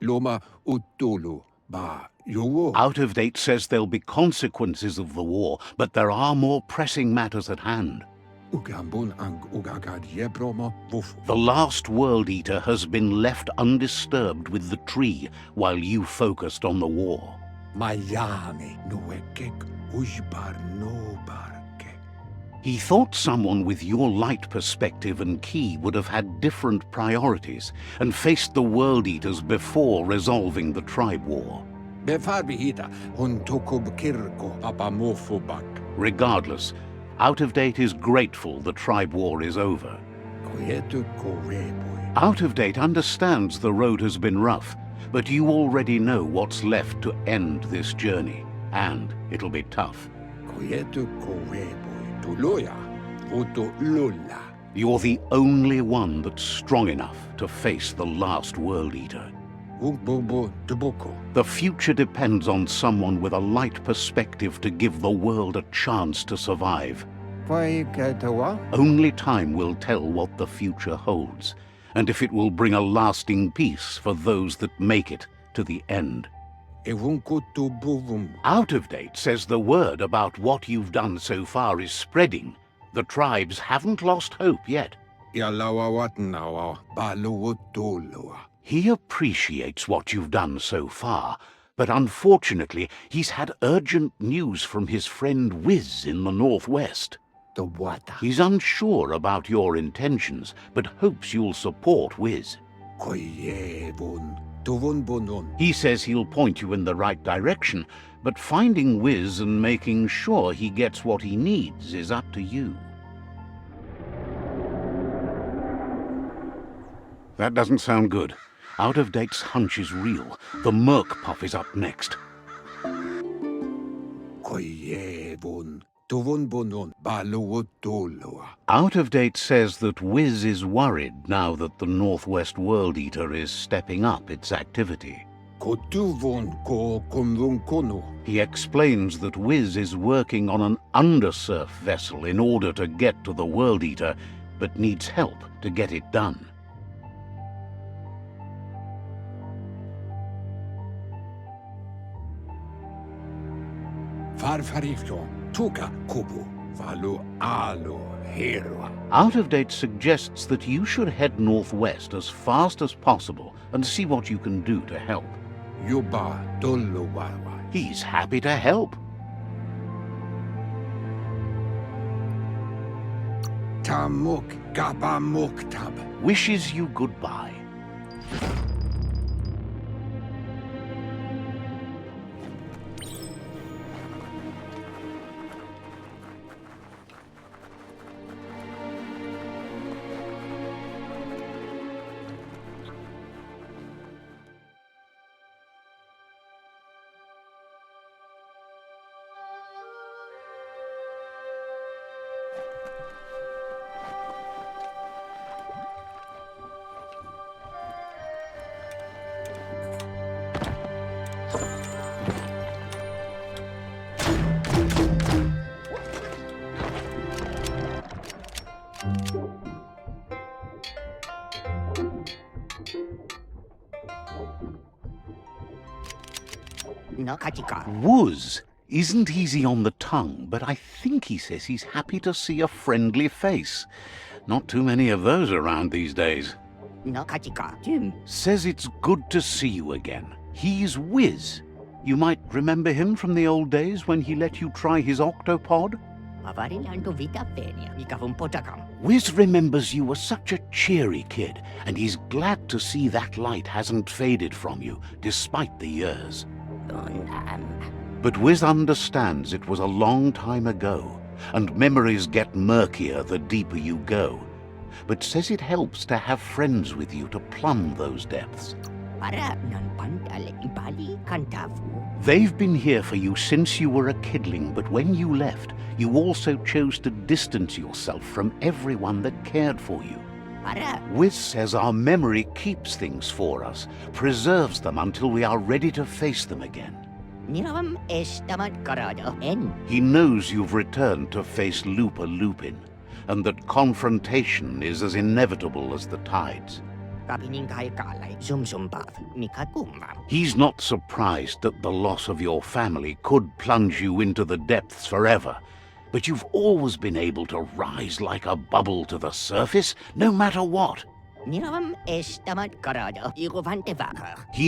Loma utulu ba yuwo. Out of Date says there'll be consequences of the war, but there are more pressing matters at hand. Ugambun ang ugagad yebromo wufu. The last World Eater has been left undisturbed with the tree while you focused on the war. Mayami nuekek ujbar no barke. He thought someone with your light perspective and key would have had different priorities and faced the World Eaters before resolving the tribe war. Befarbihita hun tukub kirko apamofubak. Regardless, Out of Date is grateful the tribe war is over. Koyetu koreboy. Out of Date understands the road has been rough, but you already know what's left to end this journey, and it'll be tough. Koyetu koreboy. Tuluya vuto lula. You're the only one that's strong enough to face the last World Eater. Wungbubu tubuko. The future depends on someone with a light perspective to give the world a chance to survive. Paikatawa. Only time will tell what the future holds, and if it will bring a lasting peace for those that make it to the end. Ewunkutu buvum. Out of Date says the word about what you've done so far is spreading. The tribes haven't lost hope yet. Yalawa watnawa baluwutulua. He appreciates what you've done so far, but unfortunately he's had urgent news from his friend Wiz in the northwest. The water. He's unsure about your intentions, but hopes you'll support Wiz. Koyevun. Tuvunbunun. He says he'll point you in the right direction, but finding Wiz and making sure he gets what he needs is up to you. That doesn't sound good. Out of Date's hunch is real. The Merc Puff is up next. Koyevun. Tuvunbunun. Baluwutulua. Out of Date says that Wiz is worried now that the Northwest World Eater is stepping up its activity. Kotuvun ko kunvunkunu. He explains that Wiz is working on an undersurf vessel in order to get to the World Eater, but needs help to get it done. Farfariflo. Tuka kubu. Valu alu hero. Out of Date suggests that you should head northwest as fast as possible and see what you can do to help. Yuba duluwawa. He's happy to help. Tamuk gabamuktab. Wishes you goodbye. Wuz isn't easy on the tongue, but I think he says he's happy to see a friendly face. Not too many of those around these days. Says it's good to see you again. He's Wiz. You might remember him from the old days when he let you try his octopod? Wiz remembers you were such a cheery kid, and he's glad to see that light hasn't faded from you, despite the years. But Wiz understands it was a long time ago, and memories get murkier the deeper you go, but says it helps to have friends with you to plumb those depths. They've been here for you since you were a kidling, but when you left, you also chose to distance yourself from everyone that cared for you. Wiz says our memory keeps things for us, preserves them until we are ready to face them again. He knows you've returned to face LUPA-LUPIN, and that confrontation is as inevitable as the tides. He's not surprised that the loss of your family could plunge you into the depths forever, but you've always been able to rise like a bubble to the surface, no matter what. He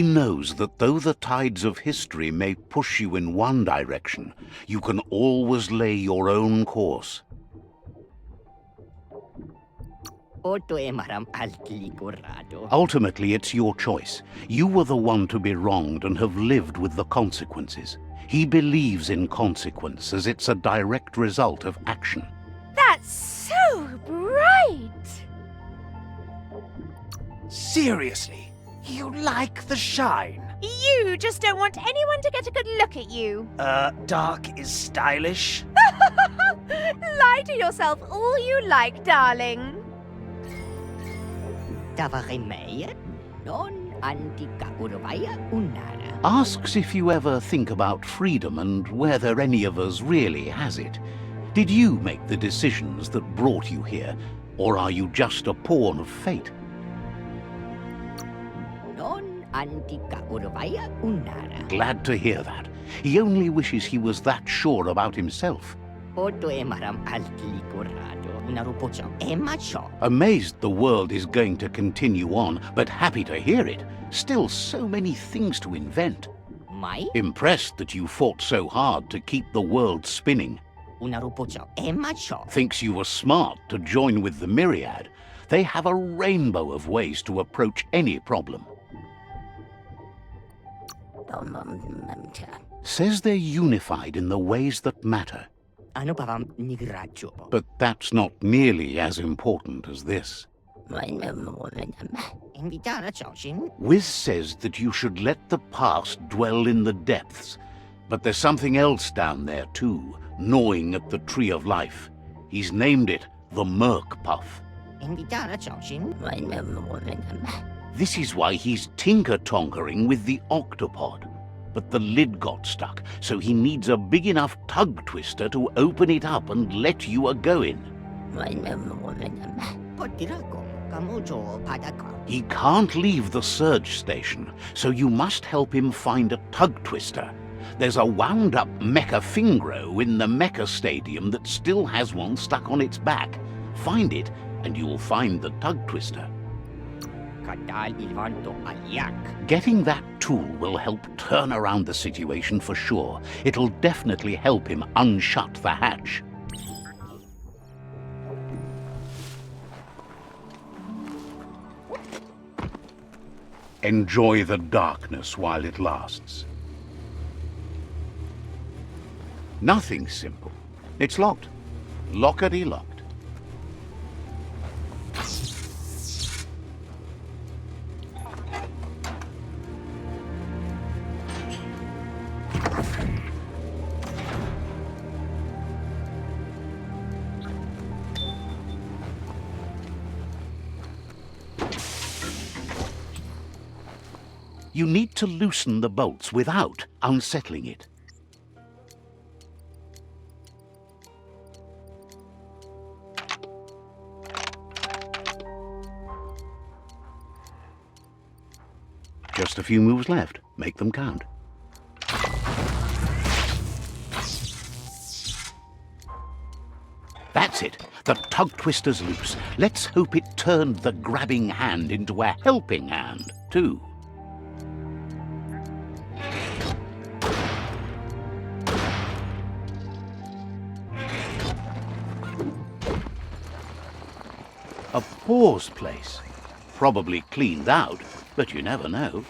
knows that though the tides of history may push you in one direction, you can always lay your own course. Ultimately, it's your choice. You were the one to be wronged and have lived with the consequences. He believes in consequence as it's a direct result of action. That's so bright! Seriously, you like the shine? You just don't want anyone to get a good look at you. Dark is stylish? Lie to yourself all you like, darling. Asks if you ever think about freedom and whether any of us really has it. Did you make the decisions that brought you here, or are you just a pawn of fate? Glad to hear that. He only wishes he was that sure about himself. Amazed the world is going to continue on, but happy to hear it. Still so many things to invent. Impressed that you fought so hard to keep the world spinning. Thinks you were smart to join with the Myriad. They have a rainbow of ways to approach any problem. Says they're unified in the ways that matter. But that's not nearly as important as this. Wiz says that you should let the past dwell in the depths, but there's something else down there too, gnawing at the Tree of Life. He's named it the Merc Puff. This is why he's tinker-tonkering with the octopod. But the lid got stuck, so he needs a big enough tug twister to open it up and let you a-go-in. He can't leave the surge station, so you must help him find a tug twister. There's a wound-up mecha Fingro in the mecha stadium that still has one stuck on its back. Find it, and you'll find the tug twister. Getting that tool will help turn around the situation for sure. It'll definitely help him unshut the hatch. Enjoy the darkness while it lasts. Nothing simple. It's locked. Lockety-locked. You need to loosen the bolts without unsettling it. Just a few moves left. Make them count. That's it. The tug twister's loose. Let's hope it turned the grabbing hand into a helping hand, too. A pause place. Probably cleaned out, but you never know.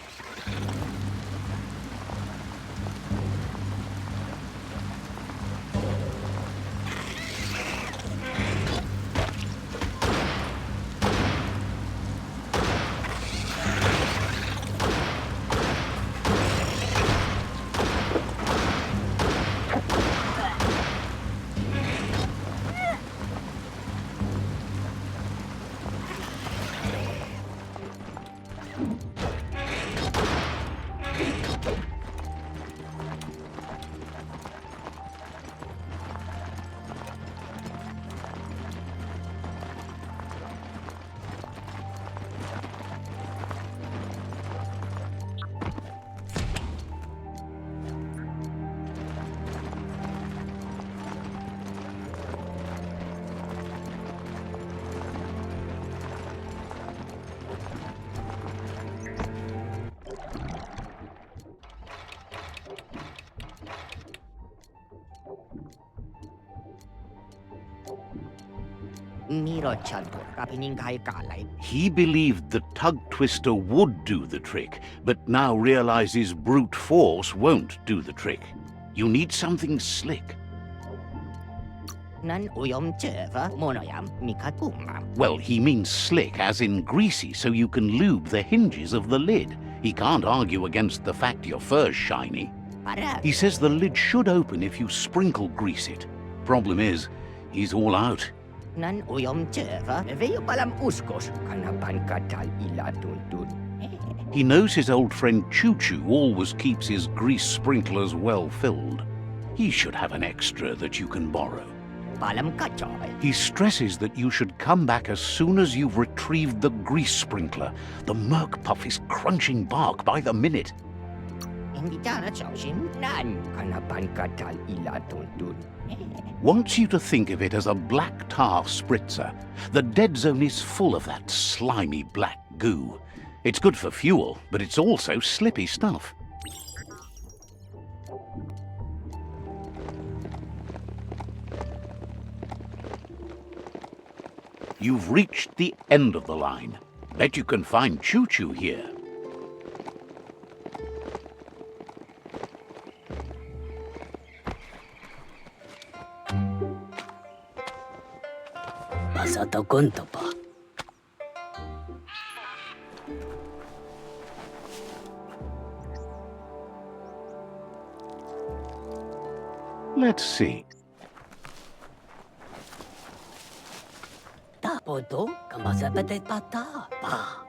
He believed the tug twister would do the trick, but now realizes brute force won't do the trick. You need something slick. Well, he means slick, as in greasy, so you can lube the hinges of the lid. He can't argue against the fact your fur's shiny. He says the lid should open if you sprinkle grease it. Problem is, he's all out. He knows his old friend Choo-Choo always keeps his grease sprinklers well filled. He should have an extra that you can borrow. He stresses that you should come back as soon as you've retrieved the grease sprinkler. The Merc Puff is crunching bark by the minute. Wants you to think of it as a black tar spritzer. The dead zone is full of that slimy black goo. It's good for fuel, but it's also slippy stuff. You've reached the end of the line. Bet you can find Choo-Choo here. Let's see.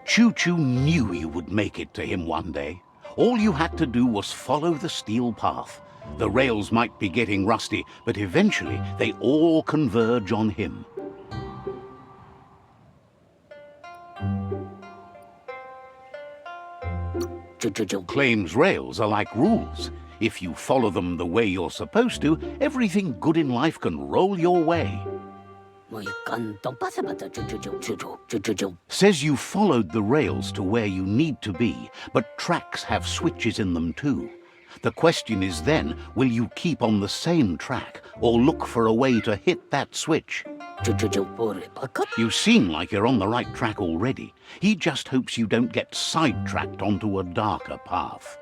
Choo-Choo knew you would make it to him one day. All you had to do was follow the steel path. The rails might be getting rusty, but eventually they all converge on him. Claims rails are like rules. If you follow them the way you're supposed to, everything good in life can roll your way. Says you followed the rails to where you need to be, but tracks have switches in them too. The question is then, will you keep on the same track, or look for a way to hit that switch? You seem like you're on the right track already. He just hopes you don't get sidetracked onto a darker path.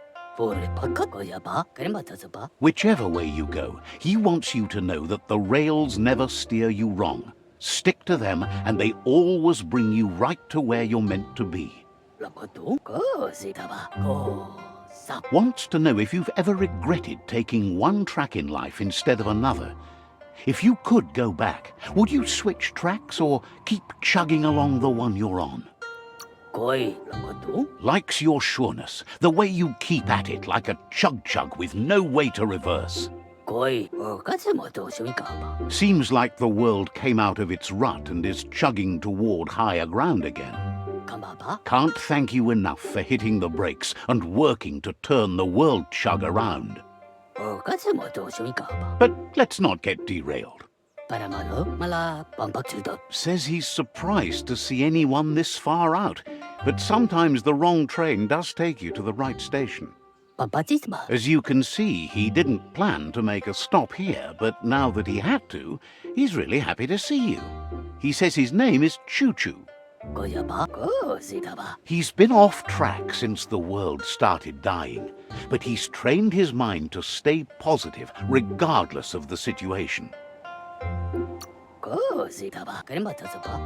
Whichever way you go, he wants you to know that the rails never steer you wrong. Stick to them, and they always bring you right to where you're meant to be. Wants to know if you've ever regretted taking one track in life instead of another. If you could go back, would you switch tracks or keep chugging along the one you're on? Likes your sureness, the way you keep at it like a chug-chug with no way to reverse. Seems like the world came out of its rut and is chugging toward higher ground again. Can't thank you enough for hitting the brakes and working to turn the world chug around. But let's not get derailed. Says he's surprised to see anyone this far out, but sometimes the wrong train does take you to the right station. As you can see, he didn't plan to make a stop here, but now that he had to, he's really happy to see you. He says his name is Choo-Choo. He's been off track since the world started dying, but he's trained his mind to stay positive regardless of the situation.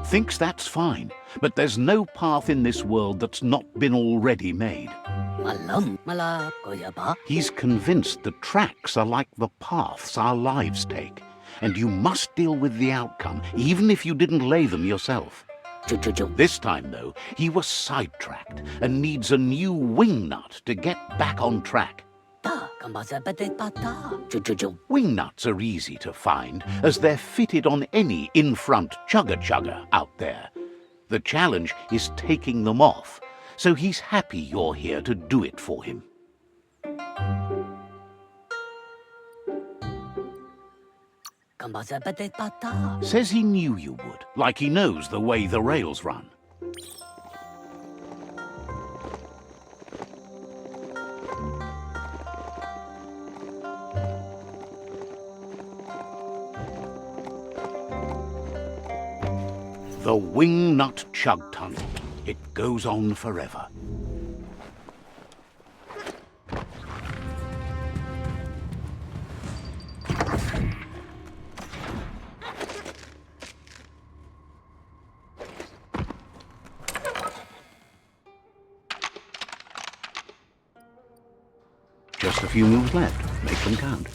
Thinks that's fine, but there's no path in this world that's not been already made. He's convinced the tracks are like the paths our lives take, and you must deal with the outcome, even if you didn't lay them yourself. This time, though, he was sidetracked and needs a new wing nut to get back on track. Wing nuts are easy to find, as they're fitted on any in-front chugger-chugger out there. The challenge is taking them off, so he's happy you're here to do it for him. Says he knew you would, like he knows the way the rails run. The wing nut chug tunnel. It goes on forever. Just a few moves left. Make them count.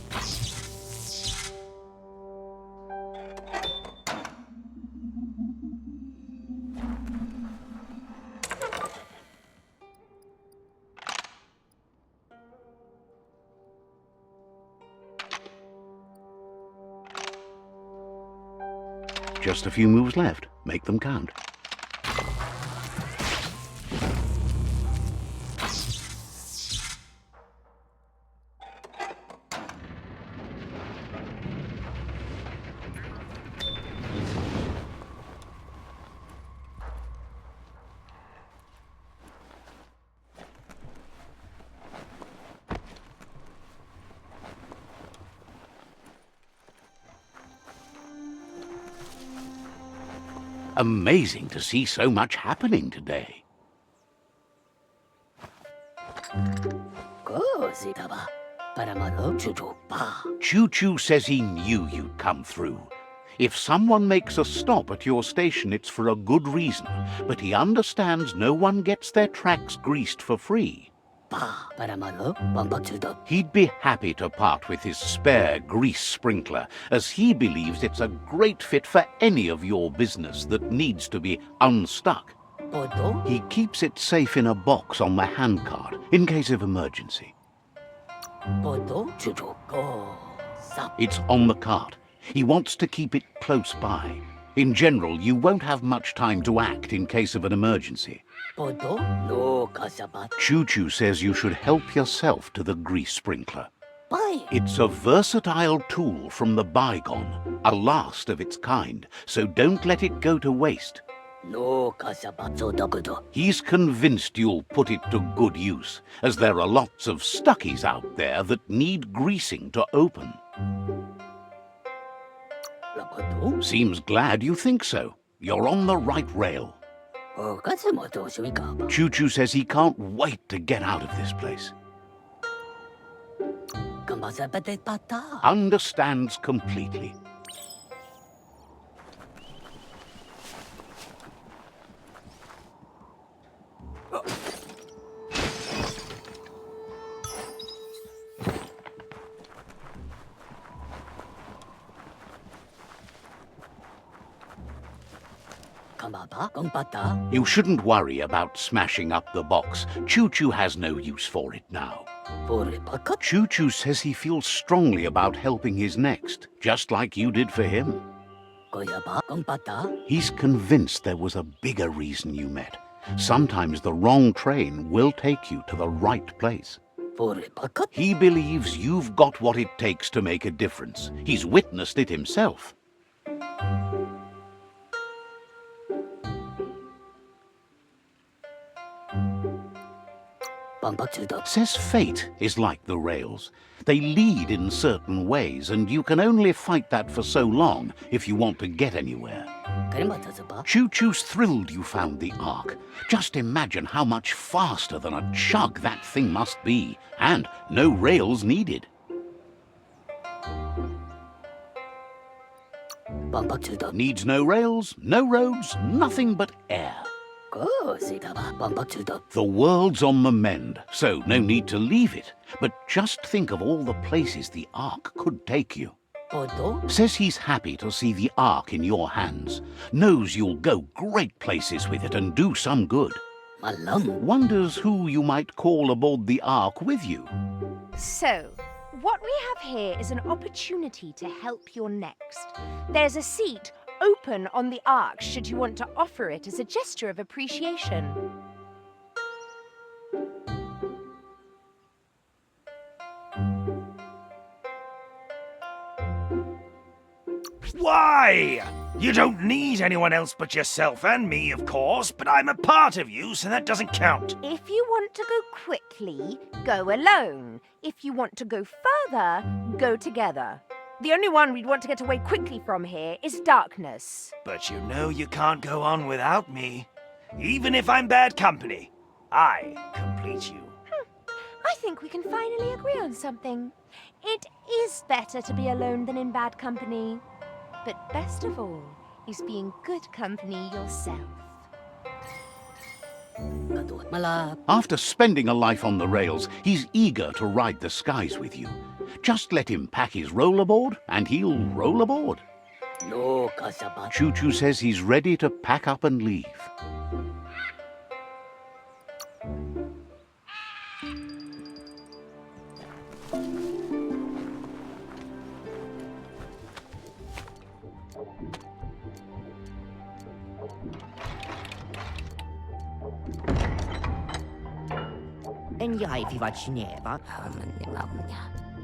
Just a few moves left. Make them count. Amazing to see so much happening today. Choo-Choo says he knew you'd come through. If someone makes a stop at your station, it's for a good reason, but he understands no one gets their tracks greased for free. He'd be happy to part with his spare grease sprinkler, as he believes it's a great fit for any of your business that needs to be unstuck. He keeps it safe in a box on the handcart, in case of emergency. It's on the cart. He wants to keep it close by. In general, you won't have much time to act in case of an emergency. Choo-Choo says you should help yourself to the grease sprinkler. It's a versatile tool from the bygone, a last of its kind, so don't let it go to waste. He's convinced you'll put it to good use, as there are lots of stuckies out there that need greasing to open. Seems glad you think so. You're on the right rail. Choo-Choo says he can't wait to get out of this place. Understands completely. You shouldn't worry about smashing up the box. Choo-Choo has no use for it now. Choo-Choo says he feels strongly about helping his next, just like you did for him. He's convinced there was a bigger reason you met, Sometimes the wrong train will take you to the right place. He believes you've got what it takes to make a difference. He's witnessed it himself. Says fate is like the rails. They lead in certain ways, and you can only fight that for so long if you want to get anywhere. Choo-choo's thrilled you found the Ark. Just imagine how much faster than a chug that thing must be, and no rails needed. Needs no rails, no roads, nothing but air. The world's on the mend, so no need to leave it. But just think of all the places the Ark could take you. Says he's happy to see the Ark in your hands. Knows you'll go great places with it and do some good. Wonders who you might call aboard the Ark with you. So, what we have here is an opportunity to help your next. There's a seat open on the Ark should you want to offer it as a gesture of appreciation. Why? You don't need anyone else but yourself and me, of course, but I'm a part of you, so that doesn't count. If you want to go quickly, go alone. If you want to go further, go together. The only one we'd want to get away quickly from here is darkness. But you know you can't go on without me. Even if I'm bad company, I complete you. I think we can finally agree on something. It is better to be alone than in bad company. But best of all is being good company yourself. After spending a life on the rails, he's eager to ride the skies with you. Just let him pack his rollerboard, and he'll roll aboard. Choo-choo says he's ready to pack up and leave.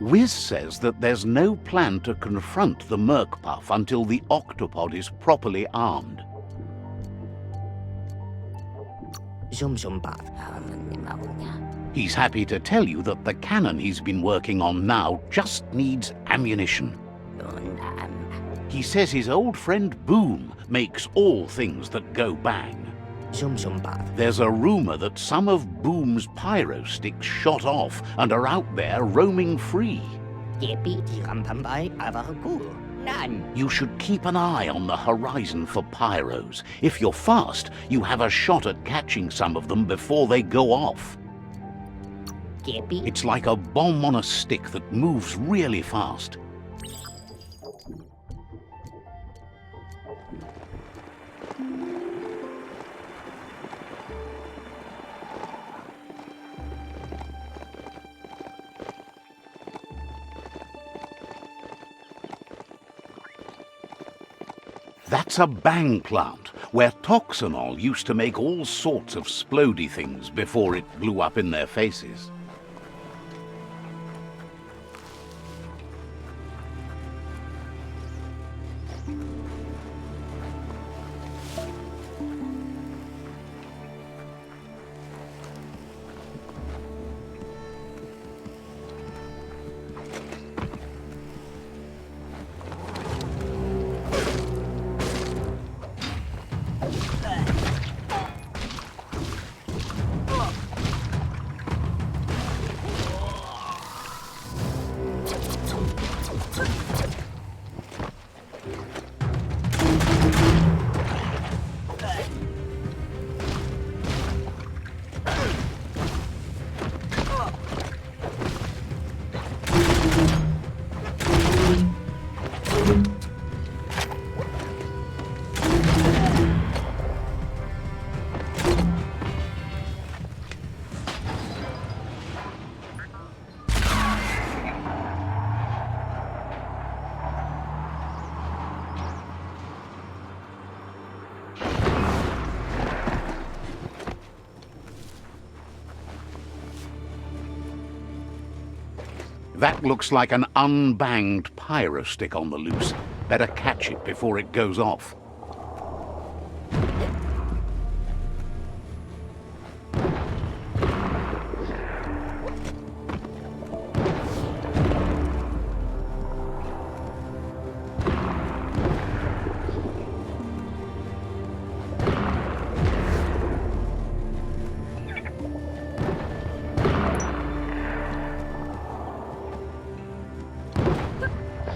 Wiz says that there's no plan to confront the Merkpuff until the octopod is properly armed. He's happy to tell you that the cannon he's been working on now just needs ammunition. He says his old friend Boom makes all things that go bang. There's a rumor that some of Boom's pyro sticks shot off and are out there roaming free. You should keep an eye on the horizon for pyros. If you're fast, you have a shot at catching some of them before they go off. It's like a bomb on a stick that moves really fast. That's a bang plant, where Toxanol used to make all sorts of splody things before it blew up in their faces. That looks like an unbanged pyro stick on the loose. Better catch it before it goes off.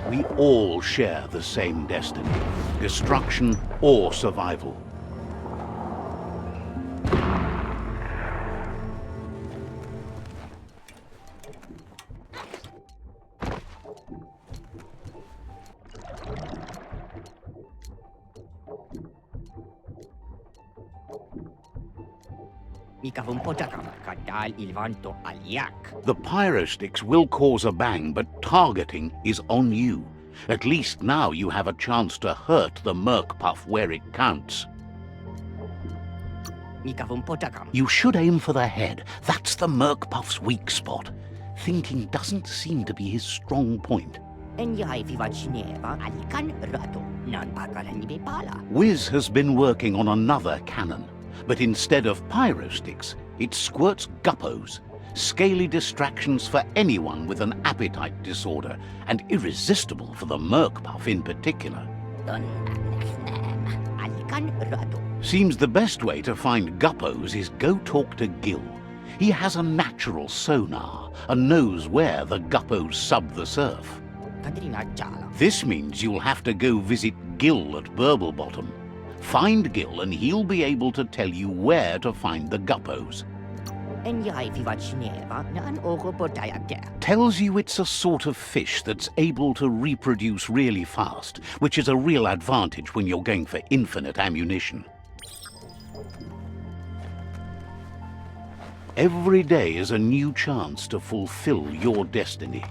We all share the same destiny, destruction or survival. The pyro sticks will cause a bang, but targeting is on you. At least now you have a chance to hurt the merc puff where it counts. You should aim for the head. That's the merc puff's weak spot. Thinking doesn't seem to be his strong point. Wiz has been working on another cannon, but instead of pyro sticks, it squirts guppos, scaly distractions for anyone with an appetite disorder, and irresistible for the merc puff in particular. Seems the best way to find guppos is go talk to Gil. He has a natural sonar and knows where the guppos sub the surf. This means you'll have to go visit Gil at Burblebottom. Find Gil and he'll be able to tell you where to find the guppos. Tells you it's a sort of fish that's able to reproduce really fast, which is a real advantage when you're going for infinite ammunition. Every day is a new chance to fulfill your destiny.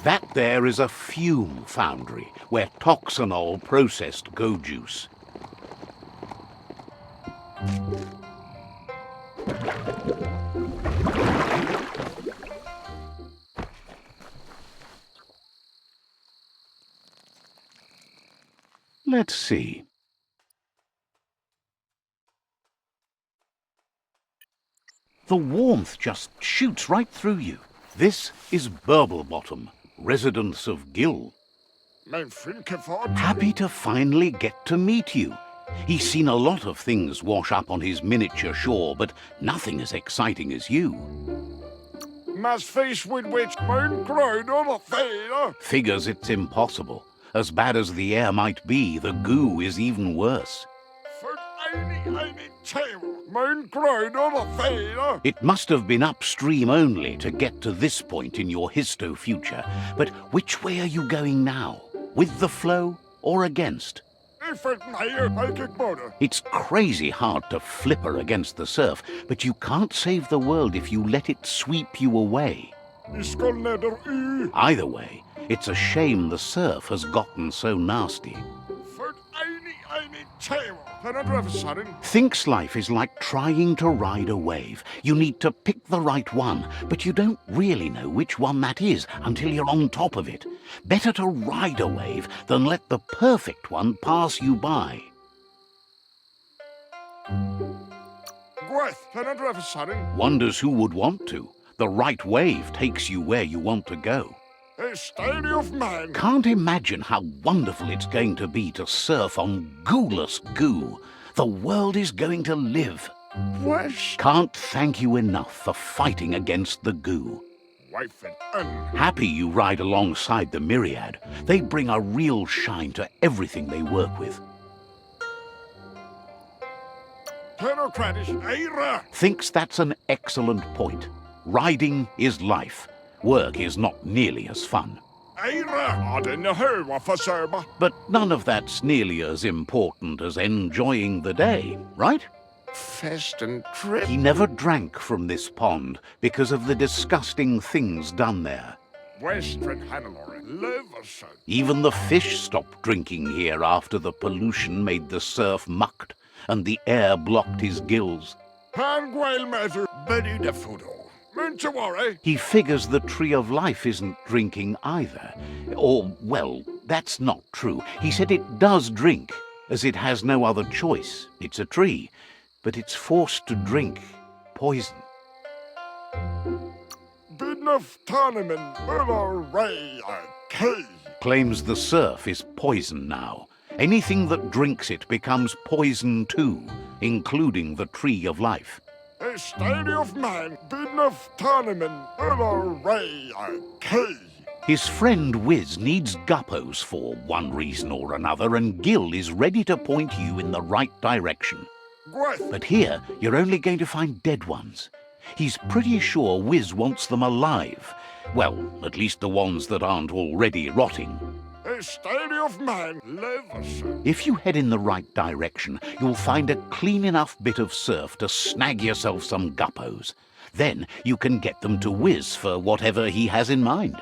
That there is a fume foundry, where toxanol processed go juice. Let's see. The warmth just shoots right through you. This is Burblebottom, residence of Gil. Happy to finally get to meet you. He's seen a lot of things wash up on his miniature shore, but nothing as exciting as you. Figures it's impossible. As bad as the air might be, the goo is even worse. It must have been upstream only to get to this point in your histo-future. But which way are you going now? With the flow or against? It's crazy hard to flipper against the surf, but you can't save the world if you let it sweep you away. Either way, it's a shame the surf has gotten so nasty. Thinks life is like trying to ride a wave. You need to pick the right one, but you don't really know which one that is until you're on top of it. Better to ride a wave than let the perfect one pass you by. Wonders who would want to. The right wave takes you where you want to go. Can't imagine how wonderful it's going to be to surf on gooless goo. The world is going to live. Can't thank you enough for fighting against the goo. Happy you ride alongside the myriad. They bring a real shine to everything they work with. Thinks that's an excellent point. Riding is life. Work is not nearly as fun. But none of that's nearly as important as enjoying the day, right? Fest and trip. He never drank from this pond because of the disgusting things done there. Even the fish stopped drinking here after the pollution made the surf mucked and the air blocked his gills. He figures the Tree of Life isn't drinking either. Or, well, that's not true. He said it does drink, as it has no other choice. It's a tree, but it's forced to drink poison. Claims the surf is poison now. Anything that drinks it becomes poison too, including the Tree of Life. His friend Wiz needs guppos for one reason or another, and Gil is ready to point you in the right direction. But here, you're only going to find dead ones. He's pretty sure Wiz wants them alive. Well, at least the ones that aren't already rotting. If you head in the right direction, you'll find a clean enough bit of surf to snag yourself some guppos. Then you can get them to Wiz for whatever he has in mind.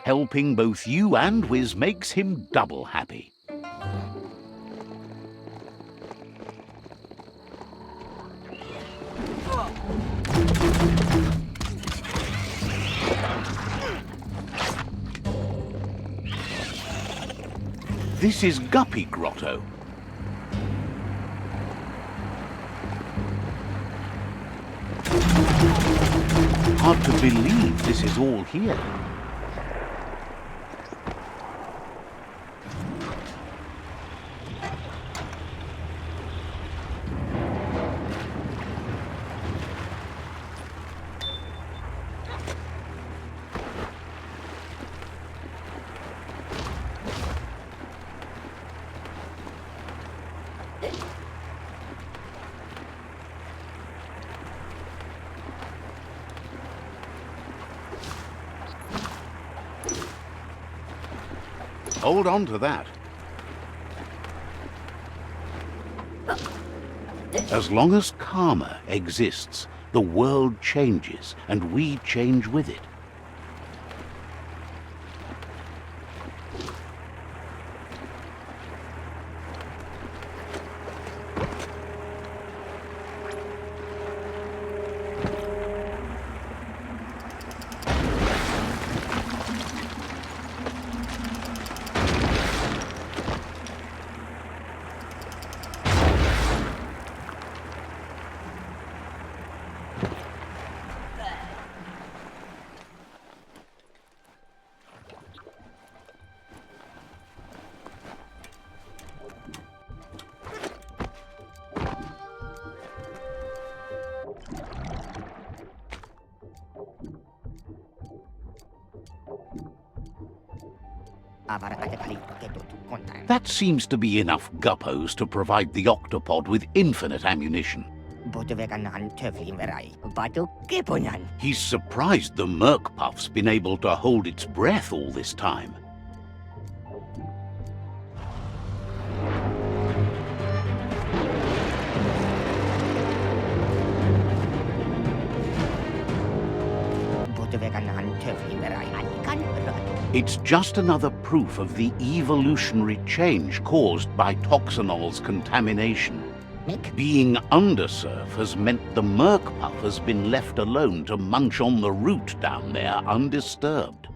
Helping both you and Wiz makes him double happy. This is Guppy Grotto. Hard to believe this is all here. Hold on to that. As long as karma exists, the world changes, and we change with it. That seems to be enough guppos to provide the octopod with infinite ammunition. He's surprised the Merc Puff's been able to hold its breath all this time. It's just another proof of the evolutionary change caused by Toxanol's contamination. Being undersurf has meant the Merc Puff has been left alone to munch on the root down there undisturbed.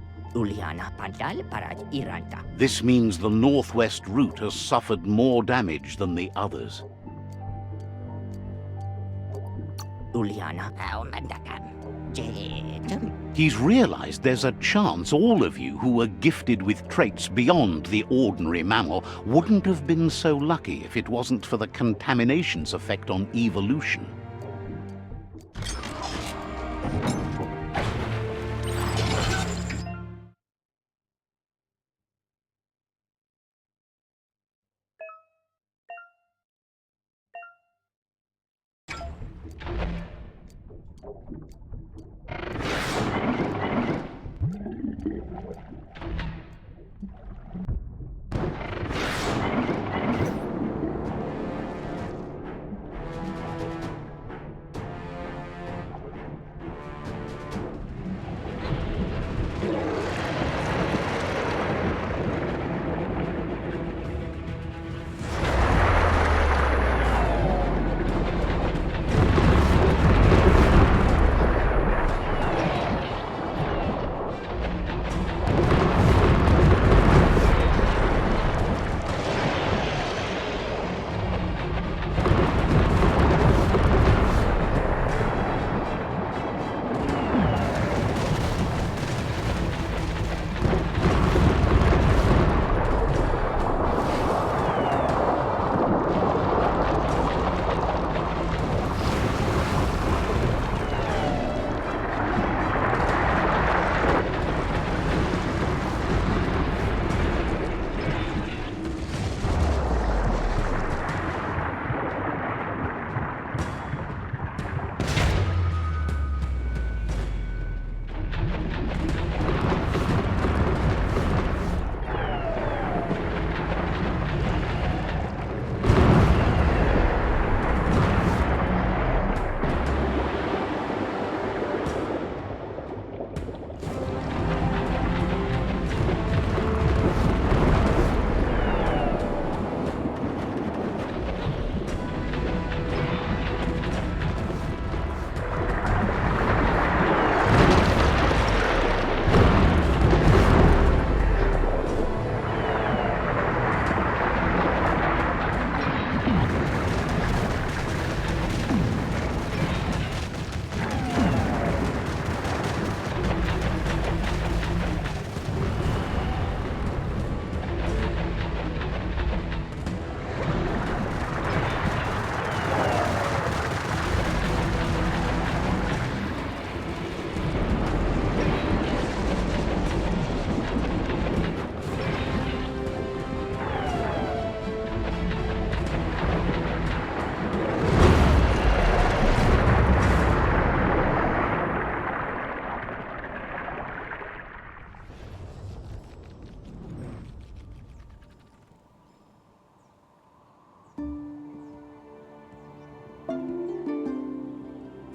This means the northwest route has suffered more damage than the others. He's realized there's a chance all of you who are gifted with traits beyond the ordinary mammal wouldn't have been so lucky if it wasn't for the contamination's effect on evolution.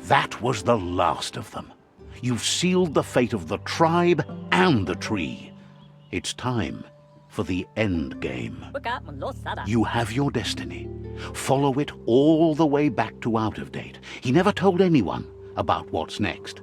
That was the last of them. You've sealed the fate of the tribe and the tree. It's time for the end game. Buka Molosada. You have your destiny. Follow it all the way back to Out of Date. He never told anyone about what's next,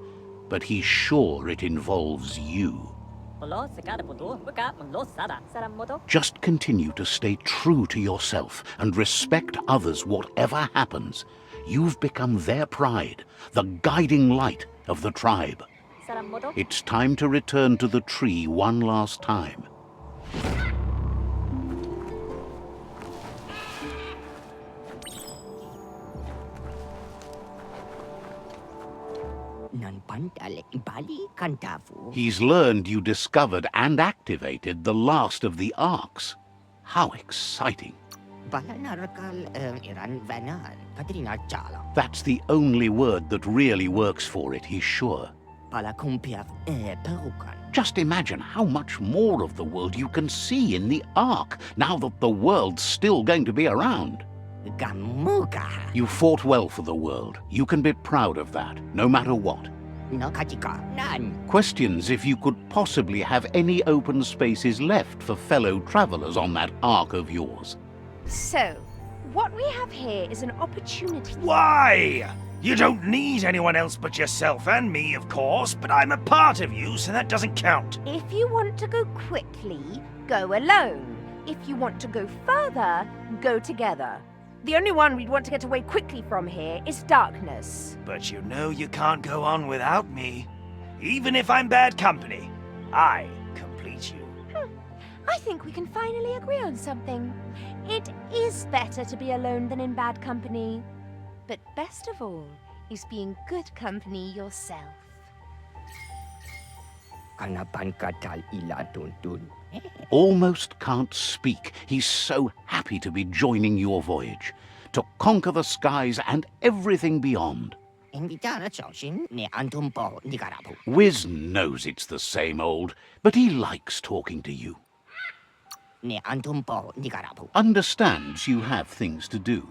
but he's sure it involves you. Polo Sakada Putu. Buka Molosada. Saramoto. Just continue to stay true to yourself and respect others whatever happens. You've become their pride, the guiding light of the tribe. Saramoto. It's time to return to the tree one last time. He's learned you discovered and activated the last of the arcs. How exciting. That's the only word that really works for it, he's sure. Just imagine how much more of the world you can see in the arc, now that the world's still going to be around. You fought well for the world. You can be proud of that, no matter what. Questions if you could possibly have any open spaces left for fellow travelers on that arc of yours. So, what we have here is an opportunity. Why? You don't need anyone else but yourself and me, of course, but I'm a part of you, so that doesn't count. If you want to go quickly, go alone. If you want to go further, go together. The only one we'd want to get away quickly from here is darkness. But you know you can't go on without me. Even if I'm bad company, I complete you. I think we can finally agree on something. It is better to be alone than in bad company. But best of all is being good company yourself. Almost can't speak. He's so happy to be joining your voyage, to conquer the skies and everything beyond. Wiz knows it's the same old, but he likes talking to you. Understands you have things to do.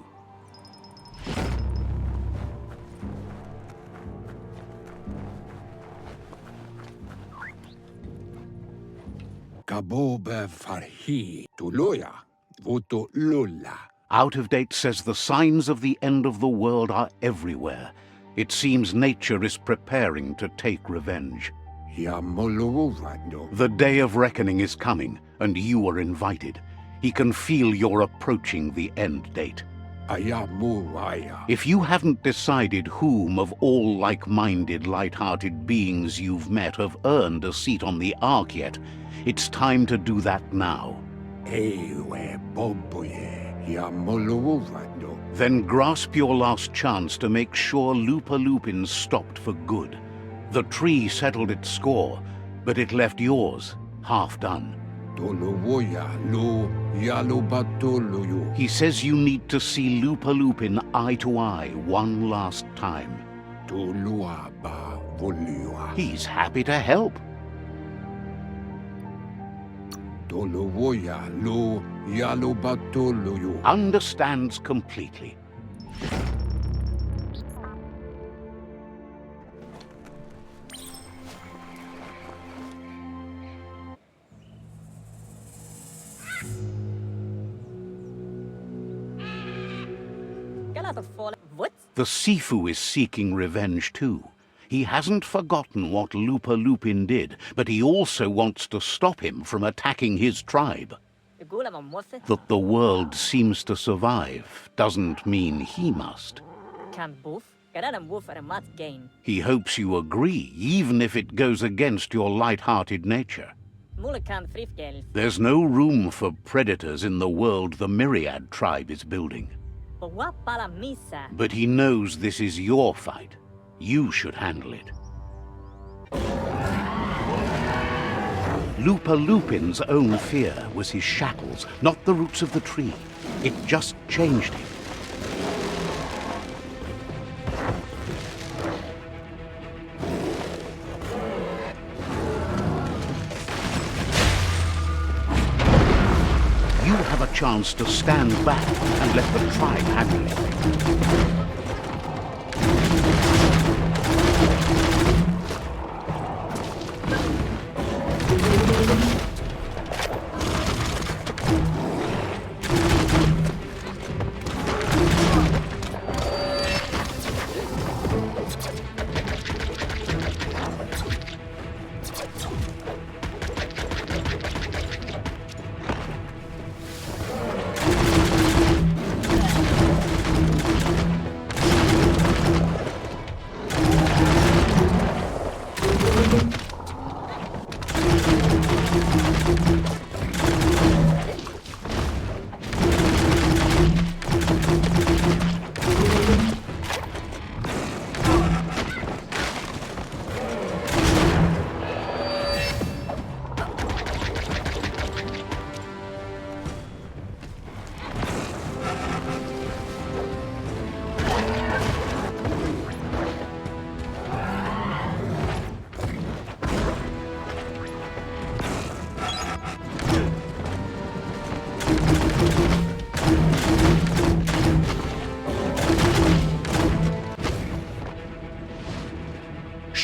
Kabobe farhi tuloya voto lula. Out of Date says the signs of the end of the world are everywhere. It seems nature is preparing to take revenge. The day of reckoning is coming, and you are invited. He can feel you're approaching the end date. If you haven't decided whom of all like-minded, light-hearted beings you've met have earned a seat on the Ark yet, it's time to do that now. Then grasp your last chance to make sure LUPA-LUPIN stopped for good. The tree settled its score, but it left yours half done. He says you need to see LUPA-LUPIN eye to eye one last time. He's happy to help. Understands completely. What? The Sifu is seeking revenge too. He hasn't forgotten what LUPA-LUPIN did, but he also wants to stop him from attacking his tribe. That the world seems to survive doesn't mean he must. He hopes you agree, even if it goes against your light-hearted nature. There's no room for predators in the world the Myriad tribe is building. But he knows this is your fight. You should handle it. LUPA-LUPIN's own fear was his shackles, not the roots of the tree. It just changed him. You have a chance to stand back and let the tribe handle it.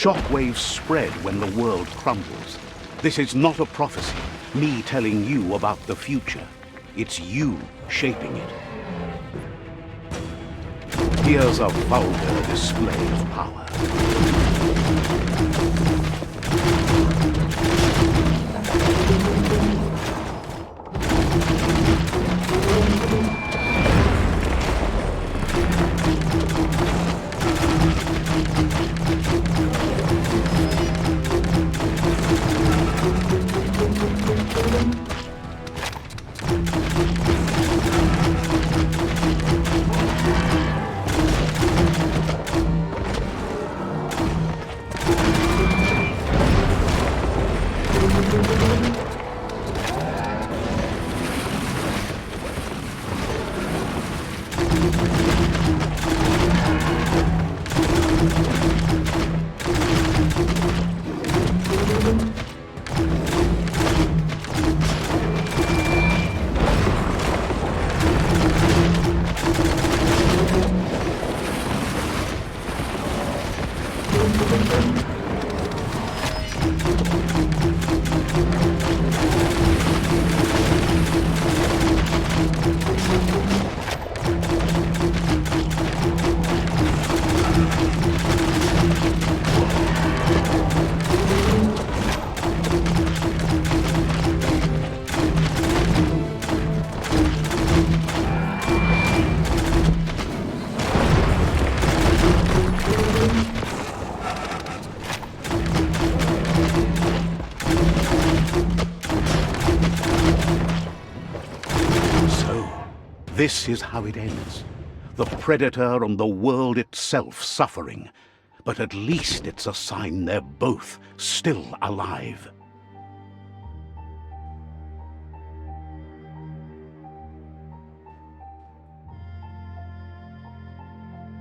Shockwaves spread when the world crumbles. This is not a prophecy, me telling you about the future. It's you shaping it. Here's a vulgar display of power. This is how it ends. The Predator and the world itself suffering. But at least it's a sign they're both still alive.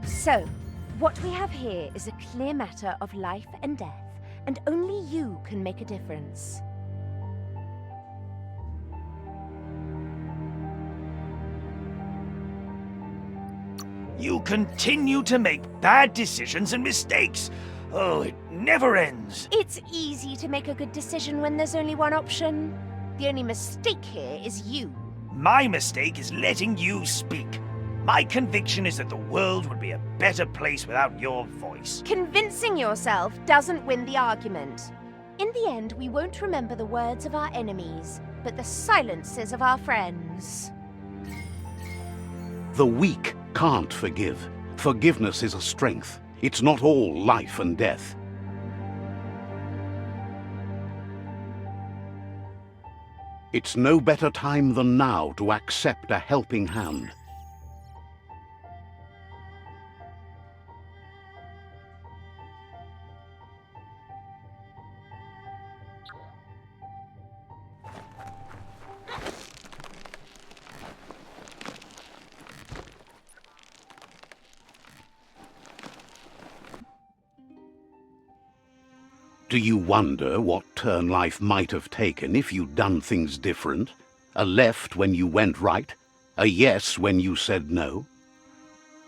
So, what we have here is a clear matter of life and death, and only you can make a difference. You continue to make bad decisions and mistakes. Oh, it never ends. It's easy to make a good decision when there's only one option. The only mistake here is you. My mistake is letting you speak. My conviction is that the world would be a better place without your voice. Convincing yourself doesn't win the argument. In the end, we won't remember the words of our enemies, but the silences of our friends. The weak can't forgive. Forgiveness is a strength. It's not all life and death. It's no better time than now to accept a helping hand. Do you wonder what turn life might have taken if you'd done things different? A left when you went right? A yes when you said no?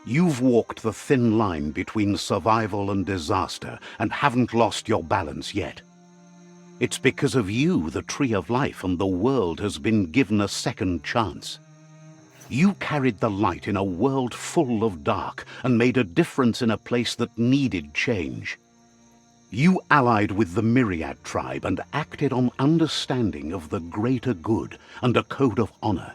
You've walked the thin line between survival and disaster and haven't lost your balance yet. It's because of you the Tree of Life and the world has been given a second chance. You carried the light in a world full of dark and made a difference in a place that needed change. You allied with the Myriad tribe and acted on understanding of the greater good and a code of honor.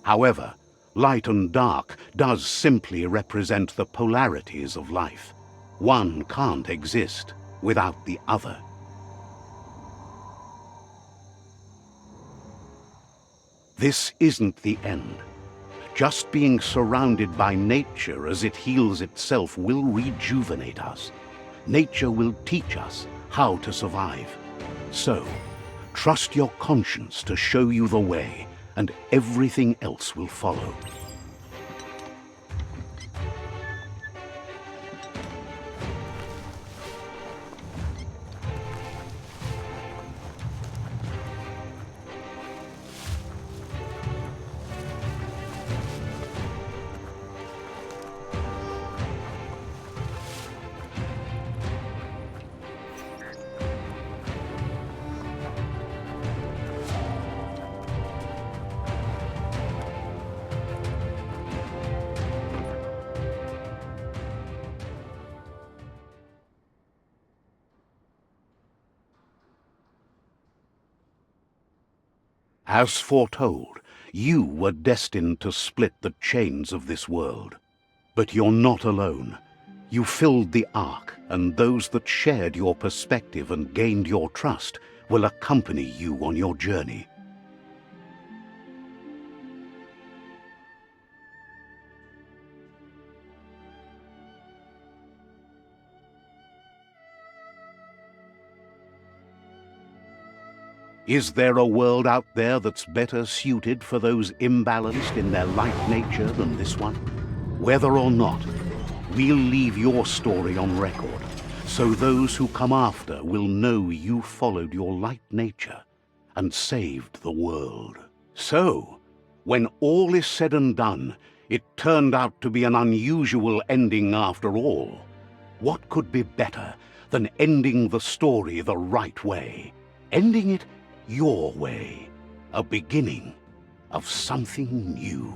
However, light and dark does simply represent the polarities of life. One can't exist without the other. This isn't the end. Just being surrounded by nature as it heals itself will rejuvenate us. Nature will teach us how to survive. So, trust your conscience to show you the way, and everything else will follow. As foretold, you were destined to split the chains of this world. But you're not alone. You filled the Ark, and those that shared your perspective and gained your trust will accompany you on your journey. Is there a world out there that's better suited for those imbalanced in their light nature than this one? Whether or not, we'll leave your story on record, so those who come after will know you followed your light nature and saved the world. So, when all is said and done, it turned out to be an unusual ending after all. What could be better than ending the story the right way? Ending it your way, a beginning of something new.